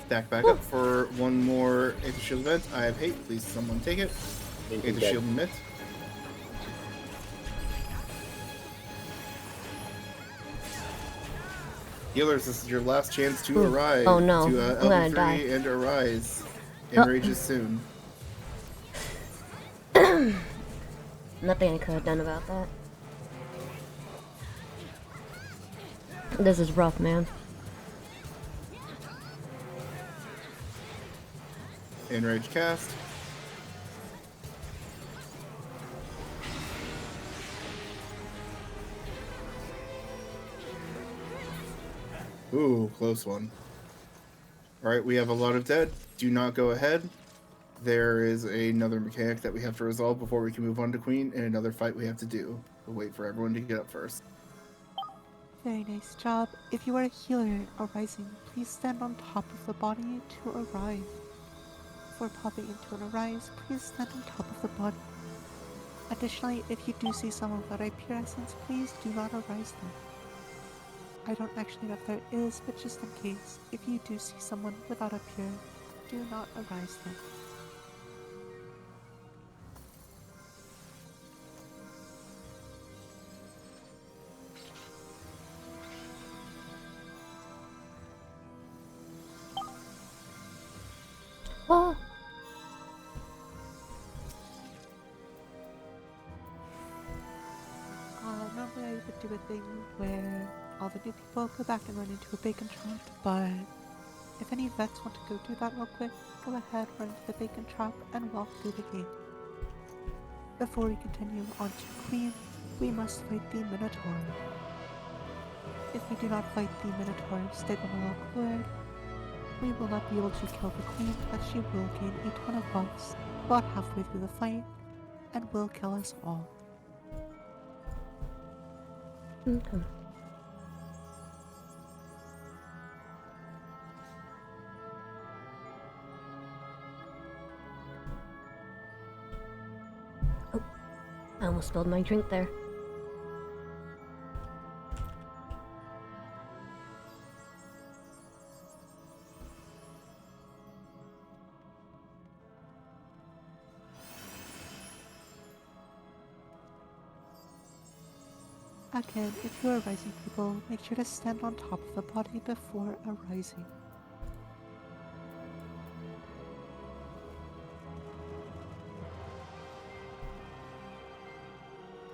Stack back up for one more Aether Shield event. I have hate. Please someone take it. Aether Shield and Mitt. Healers, this is your last chance to arrive. Oh no, To I'm gonna die. LB3 and arise. Enrages soon. Nothing I could have done about that. This is rough, man. Enrage cast. Ooh, close one. Alright, we have a lot of dead. Do not go ahead. There is another mechanic that we have to resolve before we can move on to Queen, and another fight we have to do. We'll wait for everyone to get up first. Very nice job. If you are a healer arising, please stand on top of the body to arrive. Before popping into an arise, please stand on top of the body. Additionally, if you do see someone without a pure essence, please do not arise them. I don't actually know if there is, but just in case, if you do see someone without a pure, do not arise them. Oh! Normally I would do a thing where all the new people go back and run into a bacon trap, but if any vets want to go do that real quick, go ahead, run into the bacon trap, and walk through the gate. Before we continue on to Queen, we must fight the Minotaur. If we do not fight the Minotaur, stay on the lock word, we will not be able to kill the Queen, but she will gain a ton of buffs about halfway through the fight, and will kill us all. Okay. Oh, I almost spilled my drink there. Again, if you are rising people, make sure to stand on top of the body before arising.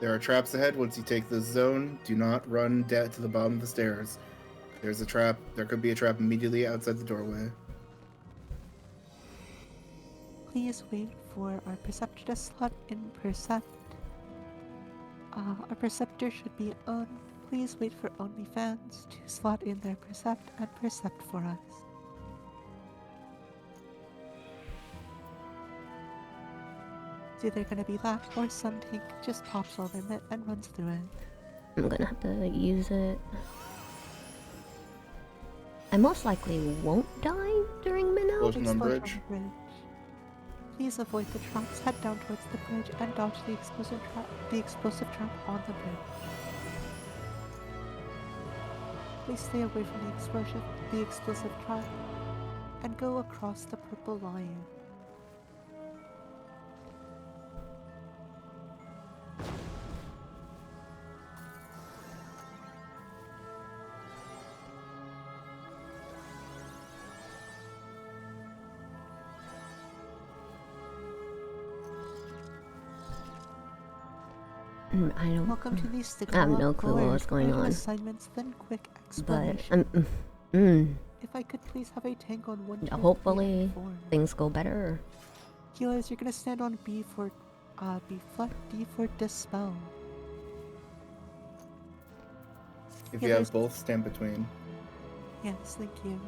There are traps ahead. Once you take this zone, do not run dead to the bottom of the stairs. There's a trap. There could be a trap immediately outside the doorway. Please wait for our Perceptor to slot in Percept. Our Perceptor should be on. Please wait for OnlyFans to slot in their Percept and Percept for us. It's either gonna be that or some tank just pops all their mitt and runs through it. I'm gonna have to use it. I most likely won't die during Minnow. Closing on Explosion bridge. on the bridge. Please avoid the traps, head down towards the bridge, and dodge the explosive trap on the bridge. Please stay away from the explosive trap, and go across the purple line. I don't. Welcome to the I Stigma have no clue Lord. what's going Random on. assignments, then quick But explanation. If I could please have a tank on 1, 2, 3, hopefully and 4. things go better. Healers, you're gonna stand on B for Deflect, D for Dispel. If you have both, stand between. Yes, thank you.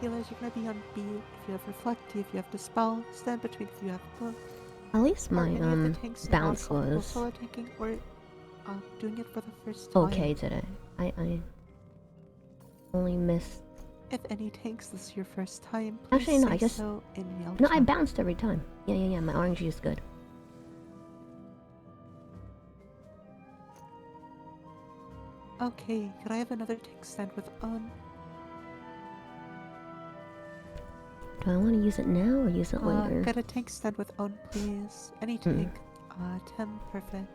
Healers, you're gonna be on B if you have Reflect, D if you have Dispel, stand between if you have both. At least Are my any of the tanks not bounce comfortable was solo tanking or doing it for the first time? okay today. I only missed. If any tanks this is your first time, please Actually, no. say I just so in Yell no. I chat. bounced every time. Yeah. My RNG is good. Okay, could I have another tank stand with on? Do I want to use it now or use it later? Get a tank stand with on, please. Any tank. Tim, perfect.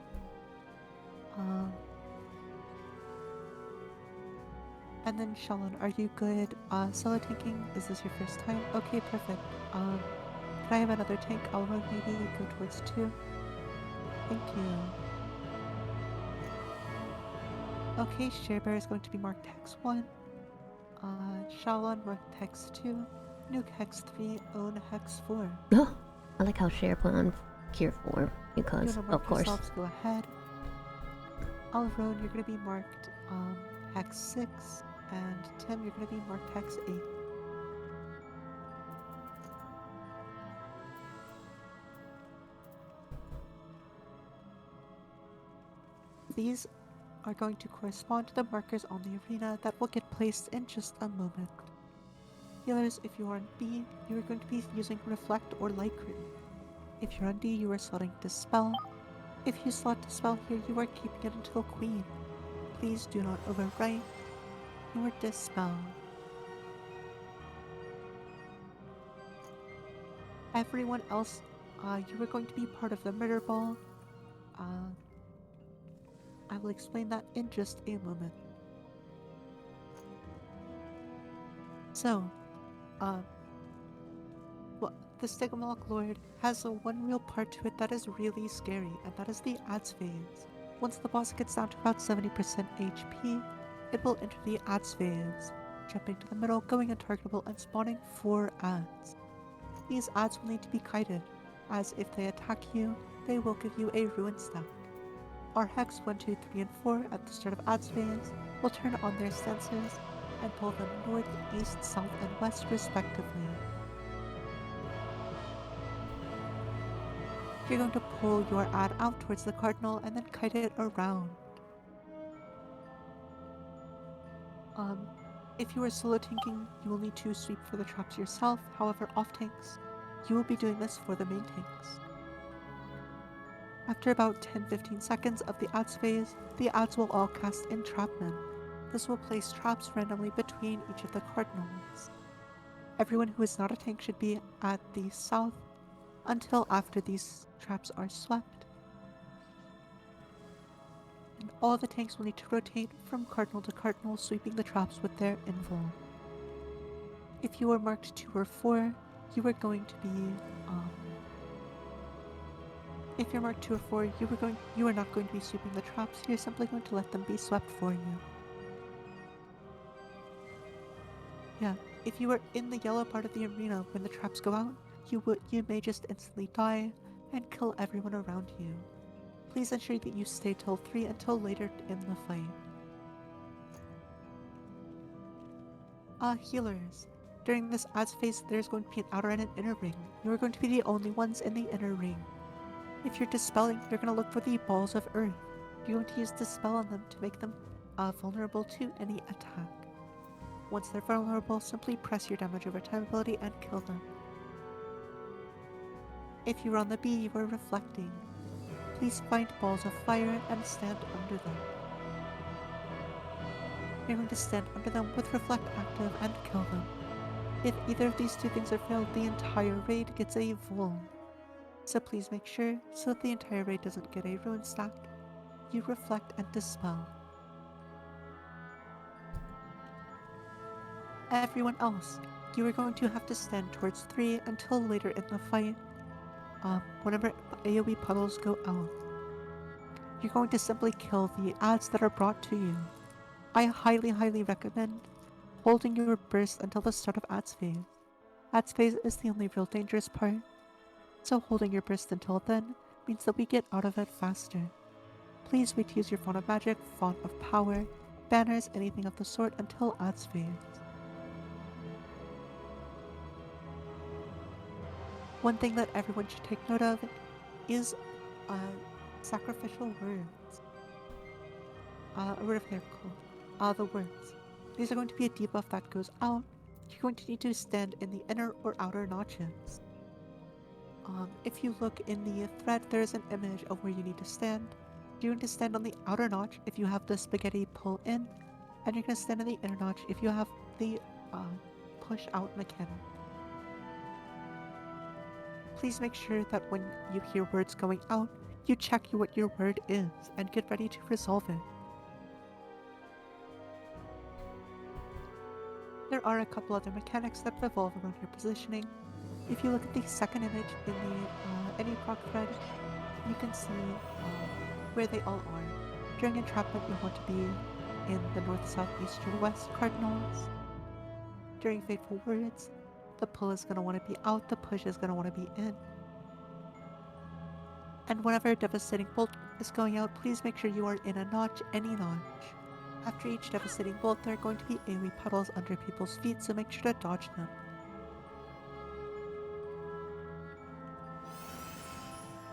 And then Shalon, are you good? Solo tanking? Is this your first time? Okay, perfect. Can I have another tank? I'll run maybe go towards 2. Thank you. Okay, Sharebear is going to be marked Hex 1. Shalon marked Hex 2. Nuke Hex 3. Own Hex 4. Oh, I like how Cher put on Cure 4 because, You wanna of mark course. yourselves, go ahead. Alrone, you're gonna be marked Hex 6. And Tim, you're gonna be marked Hex 8. These are going to correspond to the markers on the arena that will get placed in just a moment. Healers, if you are on B, you are going to be using Reflect or Light Curtain. If you're on D, you are slotting Dispel. If you slot Dispel here, you are keeping it until Queen. Please do not overwrite your Dispel. Everyone else, you are going to be part of the Murder Ball. I will explain that in just a moment. So, well, the Stigmalock Lord has a one real part to it that is really scary, and that is the ads phase. Once the boss gets down to about 70% HP, it will enter the ads phase, jumping to the middle, going untargetable, and spawning 4 ads. These ads will need to be kited, as if they attack you, they will give you a ruin stack. Our Hex 1, 2, 3, and 4 at the start of ads phase will turn on their stances and pull them north, east, south, and west respectively. You're going to pull your ad out towards the cardinal and then kite it around. If you are solo tanking, you will need to sweep for the traps yourself. However, off tanks, you will be doing this for the main tanks. After about 10-15 seconds of the ads phase, the ads will all cast Entrapment. This will place traps randomly between each of the cardinals. Everyone who is not a tank should be at the south until after these traps are swept. And all the tanks will need to rotate from cardinal to cardinal, sweeping the traps with their invul. If you are marked 2 or 4, you are going to be if you're marked 2 or 4, you are not going to be sweeping the traps. You're simply going to let them be swept for you. Yeah, if you are in the yellow part of the arena when the traps go out, you may just instantly die and kill everyone around you. Please ensure that you stay till 3 until later in the fight. Healers. During this ads phase, there's going to be an outer and an inner ring. You are going to be the only ones in the inner ring. If you're dispelling, you're going to look for the balls of earth. You're going to use dispel on them to make them vulnerable to any attack. Once they're vulnerable, simply press your damage over time ability and kill them. If you're on the B, you are reflecting. Please find balls of fire and stand under them. You're going to stand under them with Reflect active and kill them. If either of these two things are failed, the entire raid gets a Vul. So please make sure, so that the entire raid doesn't get a ruin stack, you Reflect and Dispel. Everyone else, you are going to have to stand towards 3 until later in the fight. Whenever AoE puddles go out, you're going to simply kill the ads that are brought to you. I highly recommend holding your burst until the start of ads phase. Ads phase is the only real dangerous part, so holding your burst until then means that we get out of it faster. Please wait to use your Font of Magic, Font of Power, banners, anything of the sort until ads phase. One thing that everyone should take note of is sacrificial words. A word of hair called the words. These are going to be a debuff that goes out. You're going to need to stand in the inner or outer notches. If you look in the thread, there's an image of where you need to stand. You're going to stand on the outer notch if you have the spaghetti pull in, and you're going to stand in the inner notch if you have the push out mechanic. Please make sure that when you hear words going out, you check what your word is and get ready to resolve it. There are a couple other mechanics that revolve around your positioning. If you look at the second image in the AnyProg thread, you can see where they all are. During entrapment, you want to be in the north, south, east, or west cardinals. During fateful words, the pull is going to want to be out, the push is going to want to be in. And whenever a devastating bolt is going out, please make sure you are in a notch, any notch. After each devastating bolt, there are going to be AoE puddles under people's feet, so make sure to dodge them.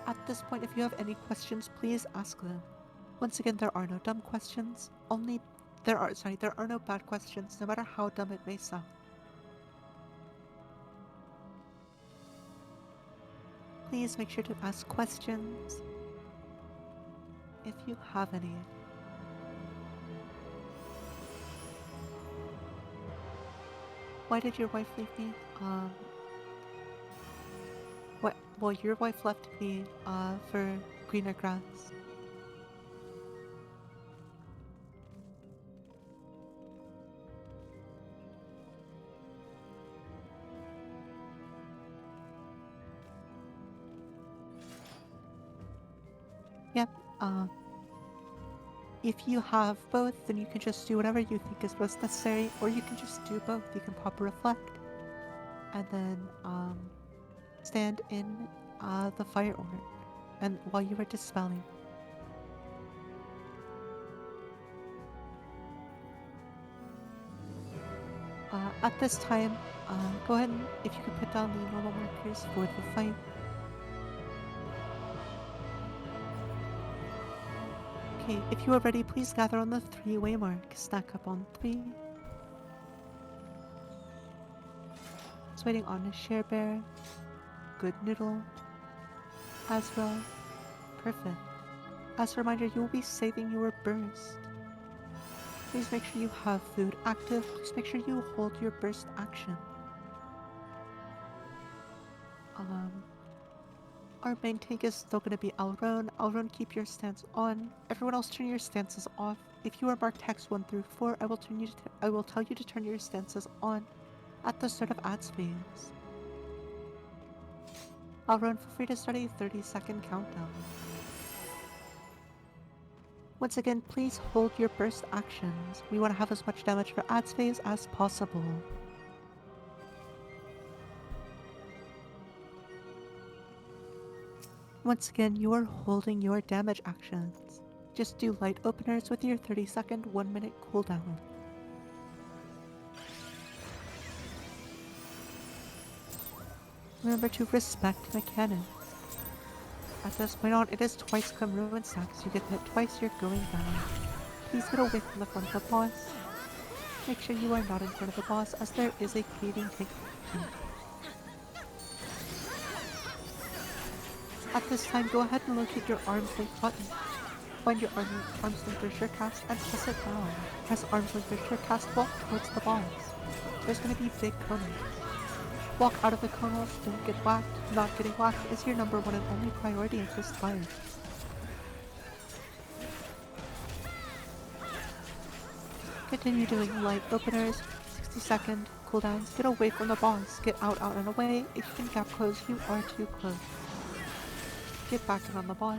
At this point, if you have any questions, please ask them. Once again, there are no dumb questions. There are no bad questions, no matter how dumb it may sound. Please make sure to ask questions if you have any. Why did your wife leave me? Well, your wife left me, for greener grass. Yep, if you have both, then you can just do whatever you think is most necessary, or you can just do both. You can pop a Reflect, and then, stand in, the fire orb, and while you were dispelling. At this time, go ahead and, if you could put down the normal markers for the fight. Okay, if you are ready, please gather on the 3-way mark. Stack up on 3. Just waiting on a Share Bear. Good Noodle. Azrael. Perfect. As a reminder, you will be saving your burst. Please make sure you have food active. Please make sure you hold your burst action. Our main tank is still going to be Alron. Alron, keep your stance on. Everyone else, turn your stances off. If you are marked hex 1 through 4, I will tell you to turn your stances on at the start of ads phase. Alron, feel free to start a 30-second countdown. Once again, please hold your burst actions. We want to have as much damage for ads phase as possible. Once again, you are holding your damage actions. Just do light openers with your 30-second 1-minute cooldown. Remember to respect mechanics. At this point on, it is twice come ruin stacks. You get hit twice, you're going down. Please get away from the front of the boss. Make sure you are not in front of the boss, as there is a cleaving tank. At this time, go ahead and locate your arm link button. Find your arms length sure cast and press it down. Press arms length sure cast, walk towards the boss. There's gonna be big conals. Walk out of the conals, don't get whacked. Not getting whacked is your number one and only priority at this time. Continue doing light openers, 60-second cooldowns. Get away from the boss. Get out and away. If you can gap close, you are too close. Get back in on the boss.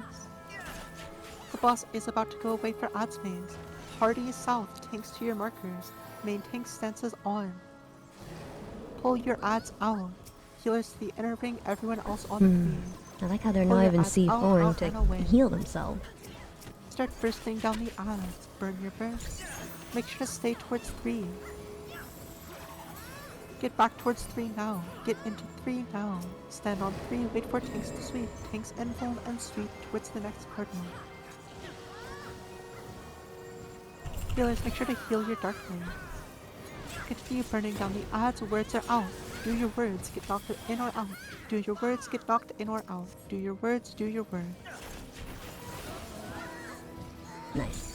The boss is about to go away for ads phase. Party south, tanks to your markers. Main tank stances on. Pull your ads out. Healers to the inner ring, everyone else on the queen. I like how they're Pull not your even ads out, C4ing out, and away. to heal themselves. Start bursting down the ads. Burn your burst. Make sure to stay towards 3. Get back towards 3 now. Get into 3 now. Stand on 3, wait for tanks to sweep. Tanks invuln and sweep towards the next cardinal. Healers, make sure to heal your dark lane. Continue burning down the ads. Words are out. Do your words, get knocked in or out. Do your words, get knocked in or out. Do your words, do your words. Nice.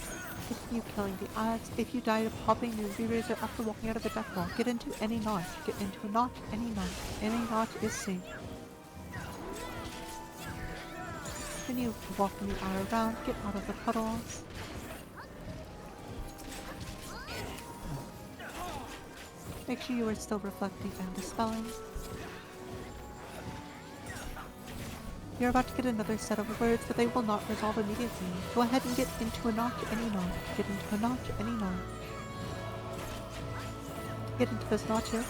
Continue killing the ads. If you die popping your re-raiser after walking out of a death wall, get into any notch. Get into a notch, any notch. Any notch is safe. Continue walking the eye around, get out of the puddles. Make sure you are still reflecting and dispelling. You're about to get another set of words, but they will not resolve immediately. Go ahead and get into a notch, any notch. Get into a notch, any notch. Get into those notches.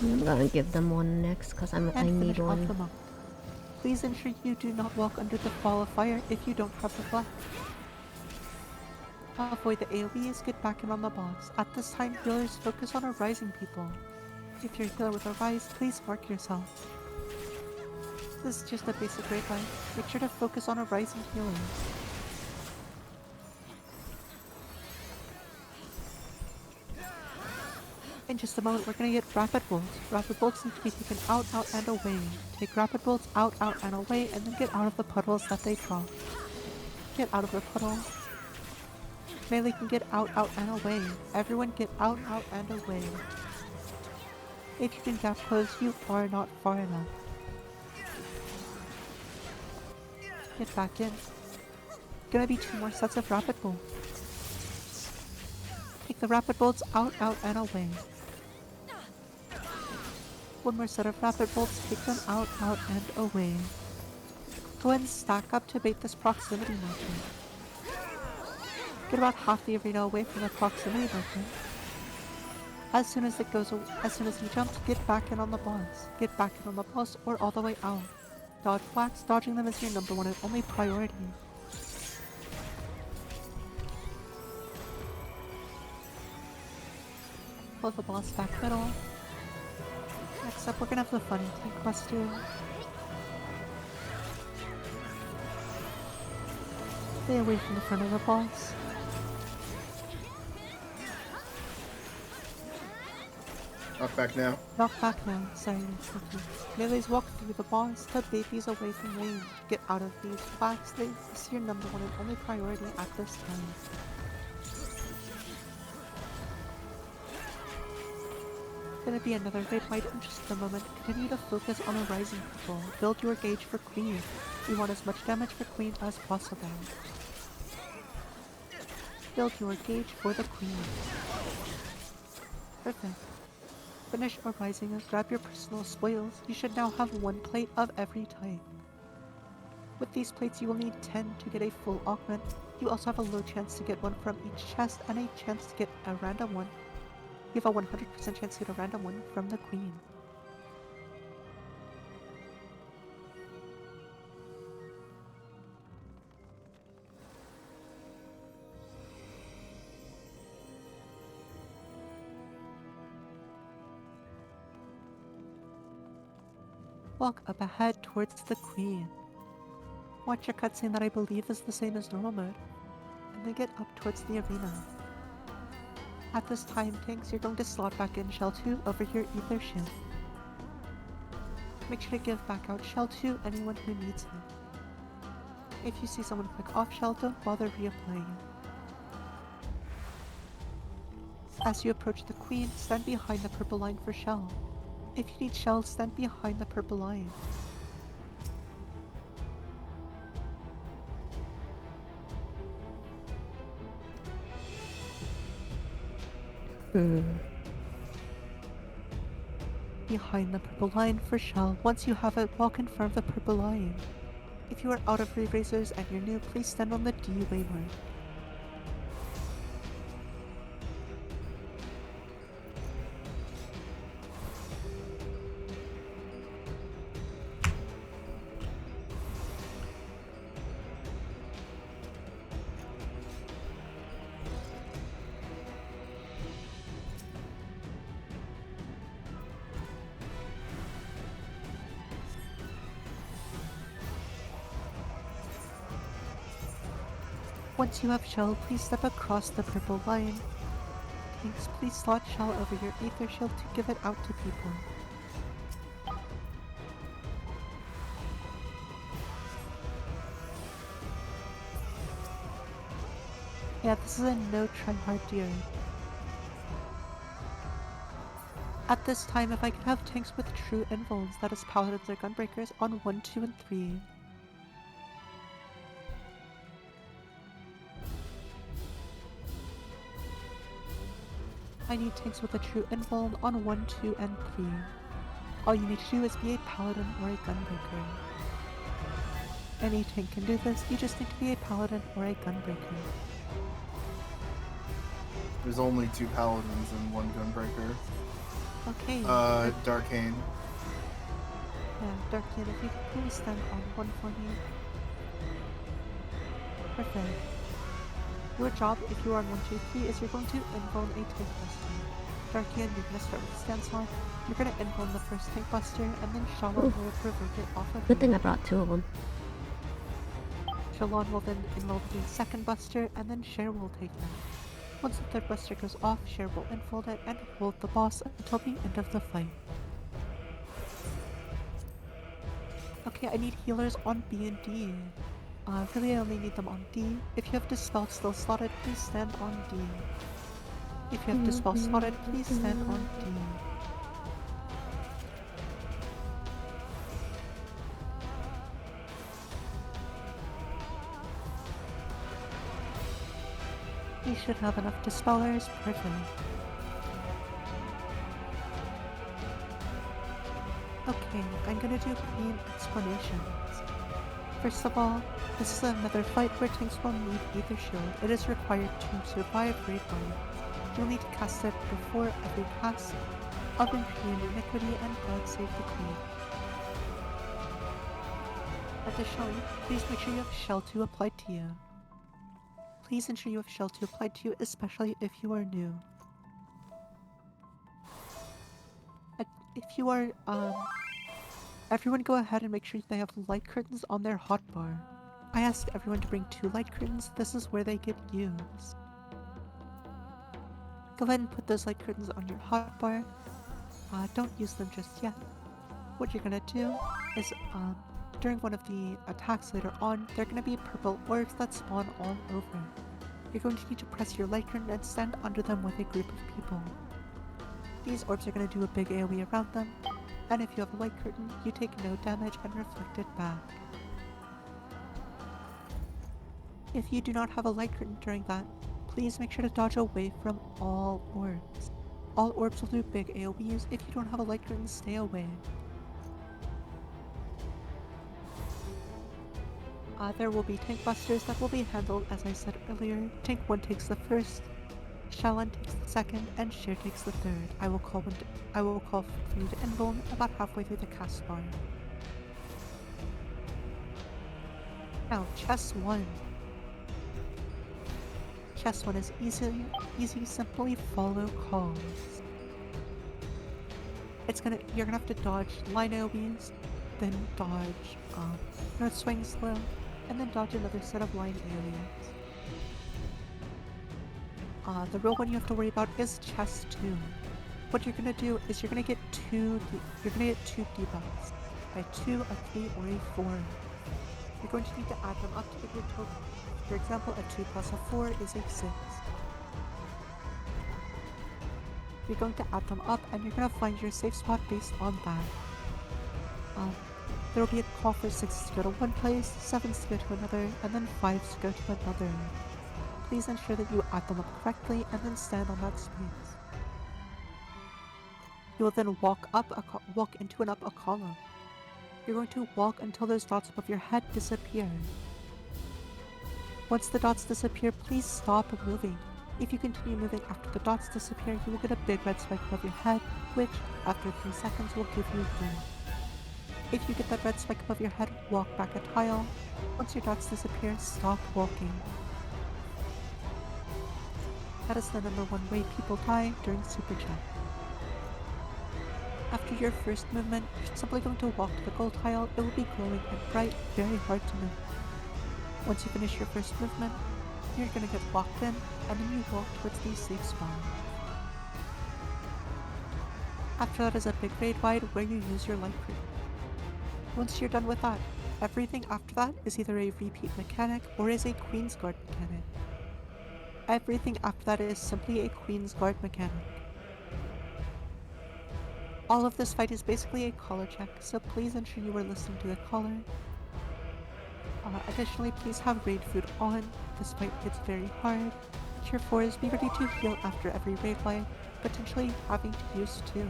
I'm gonna give them one next because I And need finish off one. the monk. Please ensure you do not walk under the fall of fire if you don't have reflect. Avoid the AoEs, get back in on the boss. At this time, healers focus on arising people. If you're a healer with a rise, please mark yourself. This is just a basic raid life. Make sure to focus on arising healing. In just a moment, we're gonna get rapid bolts. Rapid bolts need to be taken out, and away. Take rapid bolts out, and away, and then get out of the puddles that they drop. Get out of the puddle. Melee can get out, and away. Everyone get out, and away. If you can gap close, you are not far enough. Get back in. Gonna be 2 more sets of rapid bolts. Take the rapid bolts out, and away. 1 more set of rapid bolts, take them out, and away. Go ahead and stack up to bait this proximity marker. Get about half the arena away from the proximity marker. As soon as he jumps, get back in on the boss. Get back in on the boss or all the way out. Dodge whacks, dodging them is your number one and only priority. Pull the boss back middle. Next up, we're gonna have the funny tank quest do. Stay away from the front of the boss. Knock back now. Knock back now. Sorry, that's Melees walk through the boss, tub babies away from range. Get out of these whacks. This is your number one and only priority at this time. Gonna be another raid fight in just a moment. Continue to focus on a rising people. Build your gauge for Queen. We want as much damage for Queen as possible. Build your gauge for the Queen. Perfect. Finish a rising and grab your personal spoils. You should now have 1 plate of every type. With these plates you will need 10 to get a full augment. You also have a low chance to get 1 from each chest and a chance to get a random 1. You have a 100% chance to get a random 1 from the Queen. Walk up ahead towards the Queen. Watch your cutscene that I believe is the same as normal mode, and then get up towards the arena. At this time, tanks, you're going to slot back in Shell 2 over your Ether Shield. Make sure to give back out Shell 2 anyone who needs it. If you see someone click off shell, don't bother reapplying it. As you approach the queen, stand behind the purple line for shell. If you need shell, stand behind the purple line. Behind the purple line for shell. Once you have it, walk in front of the purple line. If you are out of re-razors and you're new, please stand on the D waymark. Once you have shell, please step across the purple line. Tanks, please slot shell over your aether shield to give it out to people. Yeah, this is a no try hard DR. At this time, if I could have tanks with true invulns, that is paladins or gunbreakers, on 1, 2, and 3. I need tanks with a true invuln on 1, 2, and 3. All you need to do is be a paladin or a gunbreaker. Any tank can do this, you just need to be a paladin or a gunbreaker. There's only 2 paladins and 1 gunbreaker. Okay. Darkane. Yeah, Darkane, if you could please stand on 1 for me. Perfect. Your job, if you are on 1, 2, 3, is you're going to invuln a tank buster. Darkane, you're going to start with stance on. You're going to invuln the first tank buster, and then Shalon will provoke it off of Good you. thing I brought 2 of them. Shalon will then invuln the second buster, and then Cher will take that. Once the third buster goes off, Cher will infold it and hold the boss until the end of the fight. Okay, I need healers on B and D. Really I only need them on D. If you have Dispel still slotted, please stand on D. If you have Dispel slotted, please stand on D. We should have enough Dispellers, perfect. Okay, I'm gonna do queen explanations. First of all, this is another fight where tanks will need Aether Shield. It is required to survive raid fight. You'll need to cast it before every cast of Imperial Iniquity and God Save the Queen. Additionally, please make sure you have Shell 2 applied to you. Please ensure you have Shell 2 applied to you, especially if you are new. If you are, everyone go ahead and make sure they have light curtains on their hotbar. I asked everyone to bring 2 light curtains, this is where they get used. Go ahead and put those light curtains on your hotbar. Don't use them just yet. What you're gonna do is, during one of the attacks later on, there are gonna be purple orbs that spawn all over. You're going to need to press your light curtain and stand under them with a group of people. These orbs are going to do a big AoE around them, and if you have a light curtain, you take no damage and reflect it back. If you do not have a light curtain during that, please make sure to dodge away from all orbs. All orbs will do big AoEs. If you don't have a light curtain, stay away. There will be tank busters that will be handled as I said earlier. Tank 1 takes the first, Shalon takes the second, and Cher takes the third. I will call for you to invuln about halfway through the cast bar. Now, chess 1. Chess 1 is easy, simply follow calls. You're gonna have to dodge line AoEs, then dodge North Swing Slow, and then dodge another set of line AoEs. The real one you have to worry about is chess 2. What you're gonna do is you're gonna get 2 debuffs. A 2, a 3, or a 4. You're going to need to add them up to get your total. For example, a 2 plus a 4 is a 6. You're going to add them up and you're going to find your safe spot based on that. There will be a call for 6s to go to one place, 7s to go to another, and then 5s to go to another. Please ensure that you add them up correctly and then stand on that space. You will then walk into and up a column. You're going to walk until those dots above your head disappear. Once the dots disappear, please stop moving. If you continue moving after the dots disappear, you will get a big red spike above your head, which, after 3 seconds, will give you doom. If you get that red spike above your head, walk back a tile. Once your dots disappear, stop walking. That is the #1 way people die during Super Chat. After your first movement, you're simply going to walk to the gold tile. It will be glowing and bright, very hard to move. Once you finish your first movement, you're going to get locked in, and then you walk towards the safe spawn. After that is a big raid wide where you use your light creep. Once you're done with that, everything after that is either a repeat mechanic or is a Queen's Guard mechanic. Everything after that is simply a Queen's Guard mechanic. All of this fight is basically a collar check, so please ensure you are listening to the collar. Additionally, please have raid food on. This fight hits very hard. Tier 4s, be ready to heal after every raid fight, potentially having to use 2.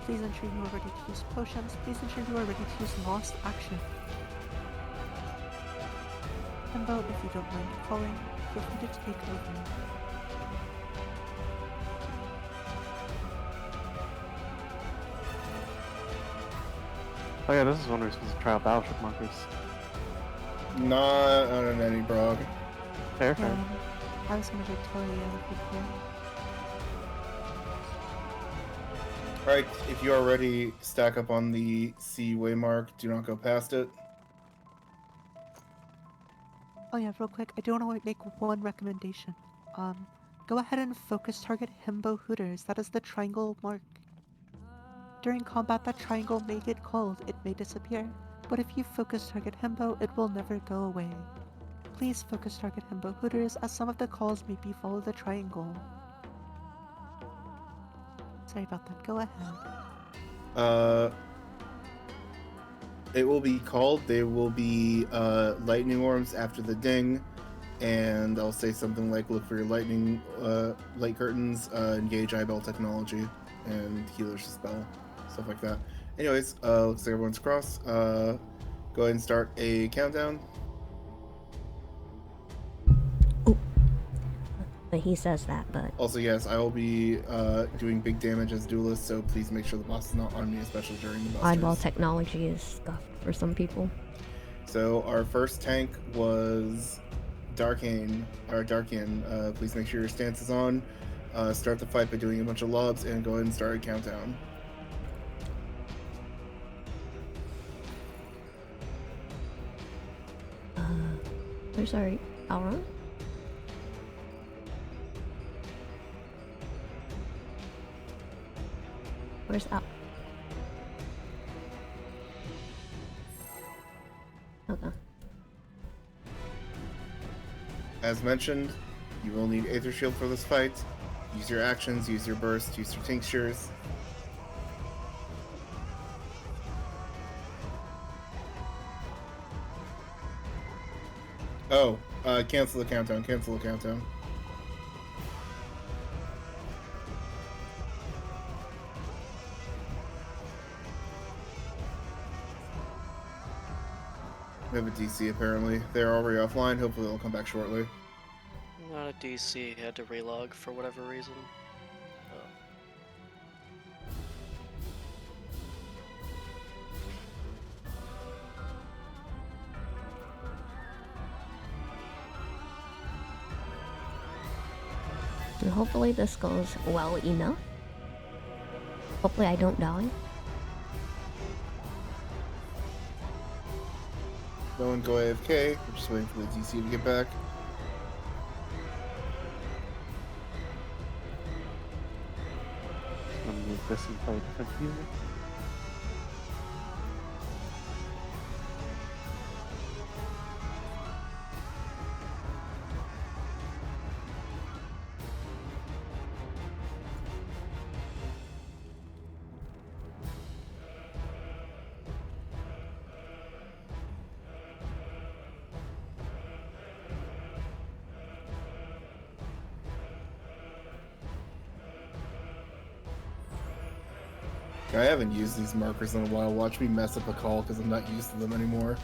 Please ensure you are ready to use potions. Please ensure you are ready to use lost action. Himbo, if you don't mind calling, feel free to take over. Oh yeah, this is when we're supposed to try out battleship markers. Not on an AnyProg. Fair, fair. I was gonna tell you if you could. Alright, if you are ready, stack up on the C waymark. Do not go past it. Oh yeah, real quick, I do want to make one recommendation. Go ahead and focus target Himbo Hooters. That is the triangle mark. During combat, that triangle may get cold, it may disappear, but if you focus target Himbo, it will never go away. Please focus target Himbo Hooters, as some of the calls may be follow the triangle. Sorry about that, go ahead. It will be called. They will be lightning orbs after the ding, and I'll say something like, look for your lightning light curtains, engage eyeball technology, and healer's spell, stuff like that. Anyways, looks like everyone's across. Go ahead and start a countdown. But he says that, but Also, yes, I will be doing big damage as duelist, so please make sure the boss is not on me, especially during the boss eyeball turns. technology is scuffed for some people. So our first tank was Darkian. Please make sure your stance is on. Start the fight by doing a bunch of lobs and go ahead and start a countdown. Where's our Alron? Where's Al? Okay. As mentioned, you will need Aether Shield for this fight. Use your actions, use your burst, use your tinctures. Oh, cancel the countdown, cancel the countdown. We have a DC apparently. They're already offline. Hopefully they'll come back shortly. Not a DC, had to relog for whatever reason. And hopefully this goes well enough. Hopefully I don't die. No one go AFK. We're just waiting for the DC to get back. I'm gonna move this and play a different music. I haven't used these markers in a while. Watch me mess up a call because I'm not used to them anymore.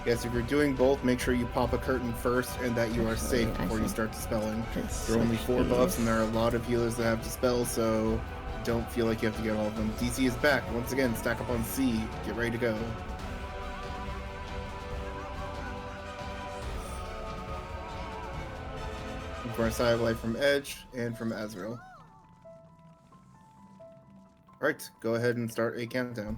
Yes, if you're doing both, make sure you pop a curtain first and that you are safe Actually, I before you should- start dispelling. Let's There are only switch 4 buffs, these. and there are a lot of healers that have dispel, so don't feel like you have to get all of them. DC is back. Once again, stack up on C. Get ready to go. For a side light from Edge and from Azrael. Alright, go ahead and start a countdown.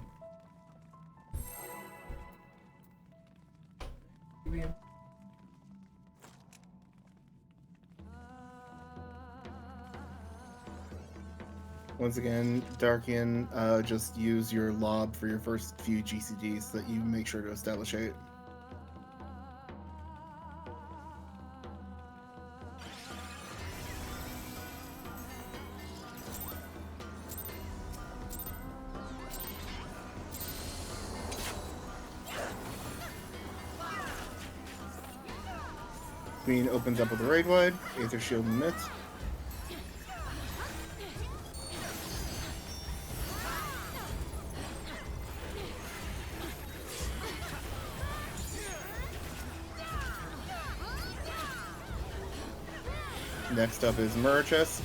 Once again, Darkian, just use your lob for your first few GCDs so that you make sure to establish 8. Queen opens up with a raid wide, Aether Shield and Mitt. Next up is Mirror Chest.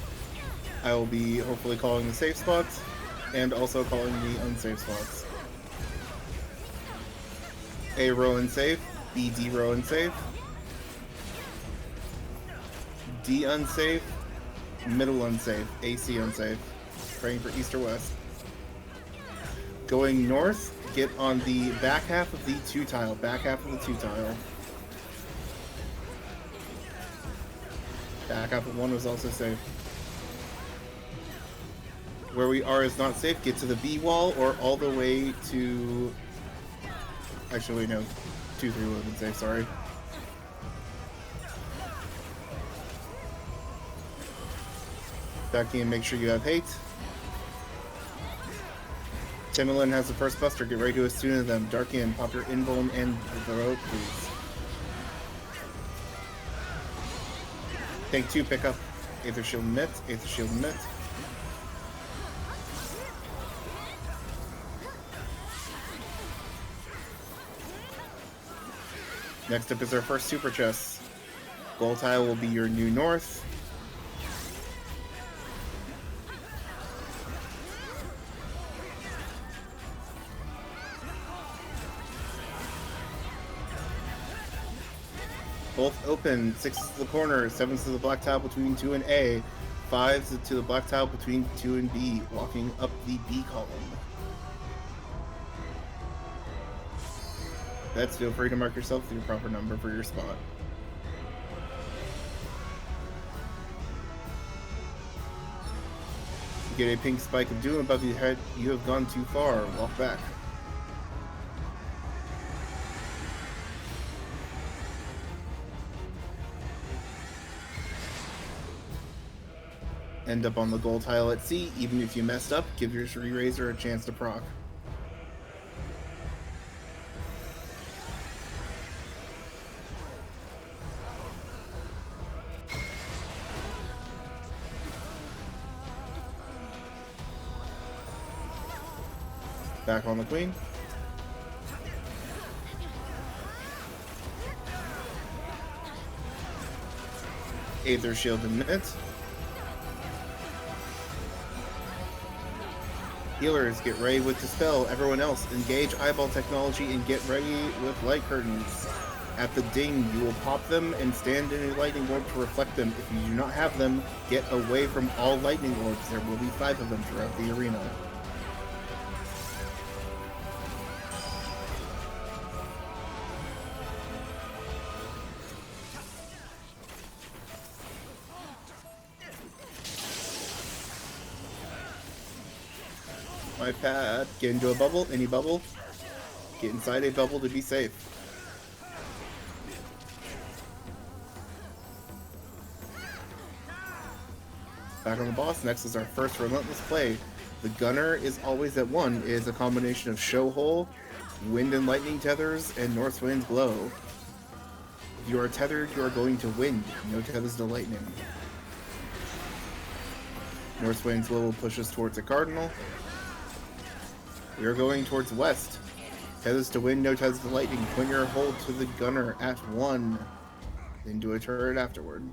I will be hopefully calling the safe spots and also calling the unsafe spots. A row unsafe, B D row unsafe, D unsafe, middle unsafe, AC unsafe. Praying for east or west. Going north, get on the back half of the 2 tile. Back half of the 2 tile. Back half of 1 was also safe. Where we are is not safe. Get to the B wall or all the way to... Actually, no. 2-3 would have been safe, sorry. Back in, make sure you have hate. Timberland has the first buster. Get ready to attune to them. Darkian, pop your invuln and throw, please. Tank 2, pick up Aether Shield Mitt. Aether Shield Mitt. Next up is our first super chest. Gold tile will be your new north. Both open. 6s to the corner, 7s to the black tile between 2 and A, 5s to the black tile between 2 and B, walking up the B column. Vets, feel free to mark yourself with your proper number for your spot. You get a pink spike of doom above your head. You have gone too far. Walk back. End up on the gold tile at C. Even if you messed up, give your re-raiser a chance to proc. Back on the queen. Aether Shield in minutes. Healers, get ready with Dispel. Everyone else, engage Eyeball Technology and get ready with Light Curtains. At the ding, you will pop them and stand in a lightning orb to reflect them. If you do not have them, get away from all lightning orbs. There will be 5 of them throughout the arena. My pad. Get into a bubble. Any bubble. Get inside a bubble to be safe. back on the boss. Next is our first relentless play. The gunner is always at 1 is a combination of show hole, wind and lightning tethers, and north wind's blow. If you are tethered, you are going to wind. No tethers to lightning. North wind's blow will push us towards a cardinal. We are going towards west. Tethers to wind, no tethers to lightning. Point your hold to the gunner at 1. Then do a turret afterward.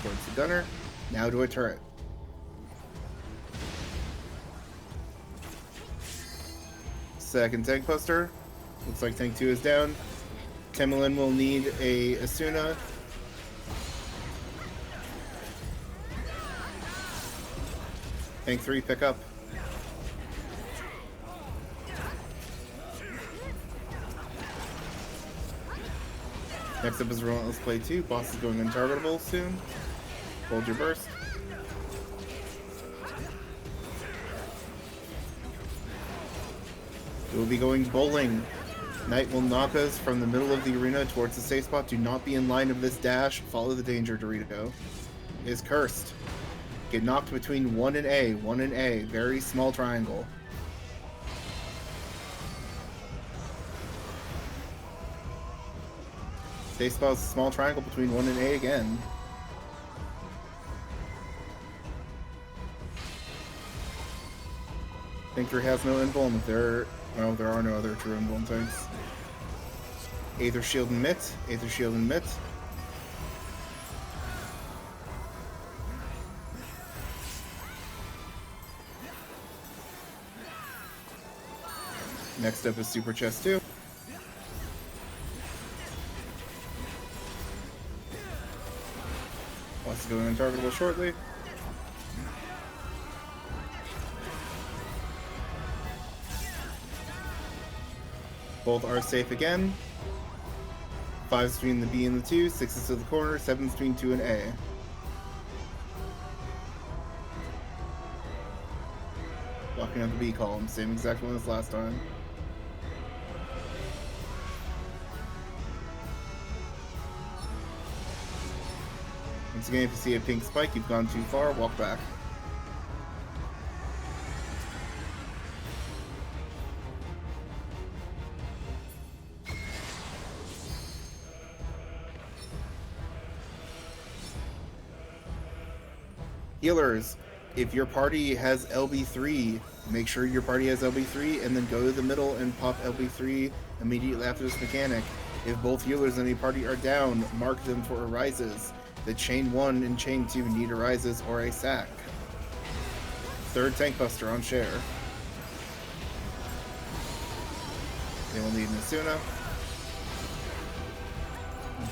Towards the gunner. Now do a turret. Second tank poster. Looks like tank 2 is down. Temelin will need a Asuna. Tank 3, pick up. Next up is Relentless Play 2. Boss is going untargetable soon. Hold your burst. We will be going bowling. Knight will knock us from the middle of the arena towards the safe spot. Do not be in line of this dash. Follow the danger, Dorito. Is cursed. Get knocked between 1 and A. 1 and A. Very small triangle. Safe spot is a small triangle between 1 and A again. Tank 3 has no invuln. There are no other true invuln tanks. Aether Shield and Mitt. Aether Shield and Mitt. Next up is Super Chest 2. Wants to go untargetable shortly. Both are safe again. 5's between the B and the 2, 6's to the corner, 7's between 2 and A. Blocking out the B column, same exact one as last time. Once again, if you see a pink spike, you've gone too far, walk back. Healers, if your party has LB3, make sure your party has LB3 and then go to the middle and pop LB3 immediately after this mechanic. If both healers in a party are down, mark them for arises. The chain 1 and chain 2 need arises or a sack. Third tank buster on share. They will need an Asuna.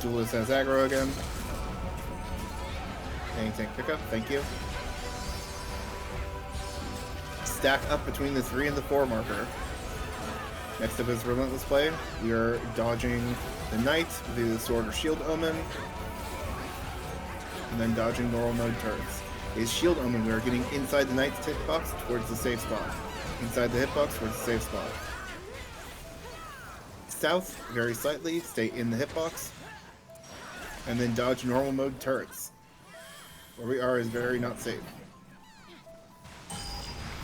Duelist has aggro again. Tank pickup, thank you. Stack up between the 3 and the 4 marker. Next up is Relentless Play. We are dodging the Knight, the Sword or Shield Omen, and then dodging normal mode turrets. Is Shield Omen, we are getting inside the Knight's hitbox towards the safe spot. Inside the hitbox towards the safe spot. South, very slightly, stay in the hitbox, and then dodge normal mode turrets. Where we are is very not safe.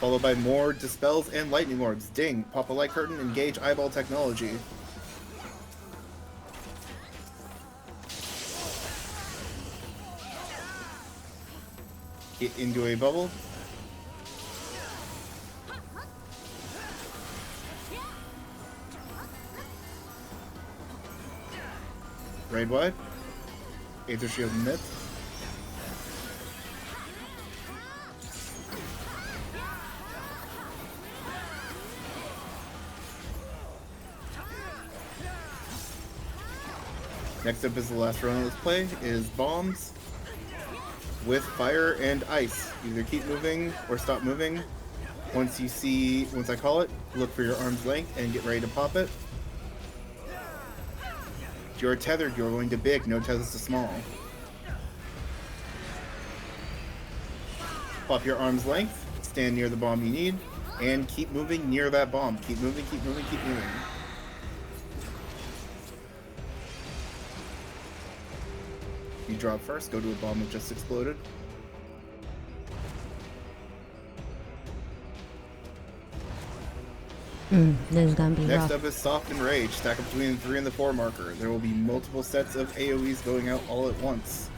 Followed by more Dispels and Lightning Orbs. Ding, pop a light curtain, engage eyeball technology. Get into a bubble. Raid wide. Aether Shield and Mitt. Next up is the last round of this play, is bombs with fire and ice. Either keep moving or stop moving. Once I call it, look for your arm's length and get ready to pop it. If you're tethered, you're going to big, no tethers to small. Pop your arm's length, stand near the bomb you need, and keep moving near that bomb. Keep moving, keep moving, keep moving. You drop first, go to a bomb that just exploded. This is gonna be Next rough. up is Soft and Rage. Stack up between the 3 and the 4 marker. There will be multiple sets of AoEs going out all at once.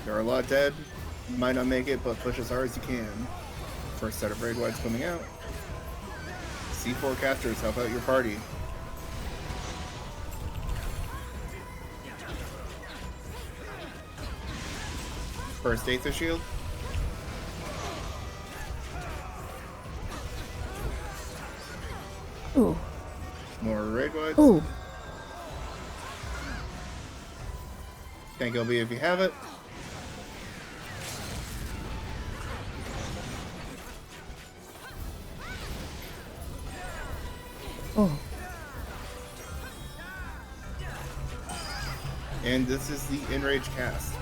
There are a lot dead. You might not make it, but push as hard as you can. First set of Raid Wides coming out. C4 casters, help out your party. First Aether Shield. Ooh. More Raid Wides. Ooh. Thank LB if you have it. Oh. And this is the Enrage cast.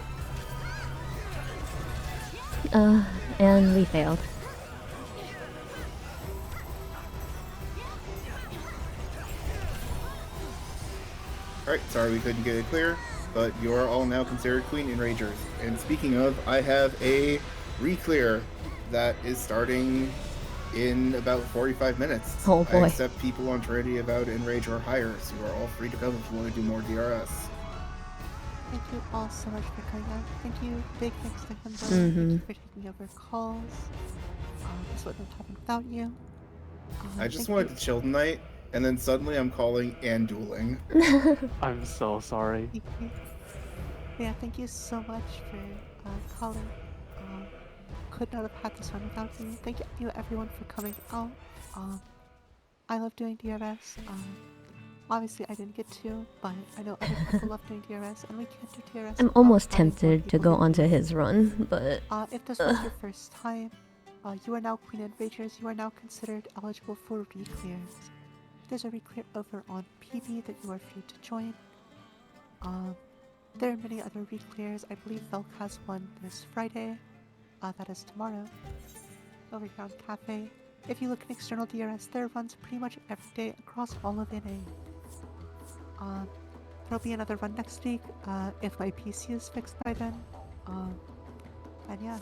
And we failed. Alright, sorry we couldn't get it clear, but you are all now considered Queen Enragers. And speaking of, I have a re-clear that is starting in about 45 minutes. Oh boy. I accept people on Trinity about Enrage or higher, so you are all free to come if you want to do more DRS. Thank you all so much for coming out. Thank you. Big thanks to Himbo. Thank you for taking over calls. This wouldn't have happened without you. I just thank wanted you. to chill tonight, and then suddenly I'm calling and dueling. I'm so sorry. Thank you. Yeah, thank you so much for calling. Could not have had this one without you. Thank you everyone for coming out. I love doing DRS. Obviously I didn't get to, but I know other people love doing DRS, and we can't do DRS. I'm without almost having more tempted to people go who onto do it. his run, but If this was your first time, you are now Queen Enragers. You are now considered eligible for re-clears. There's a re-clear over on PB that you are free to join. There are many other re-clears. I believe Velk has one this Friday. That is tomorrow. Over here on Cafe. If you look at external DRS, there are runs pretty much every day across all of NA. There'll be another run next week if my PC is fixed by then. And yeah.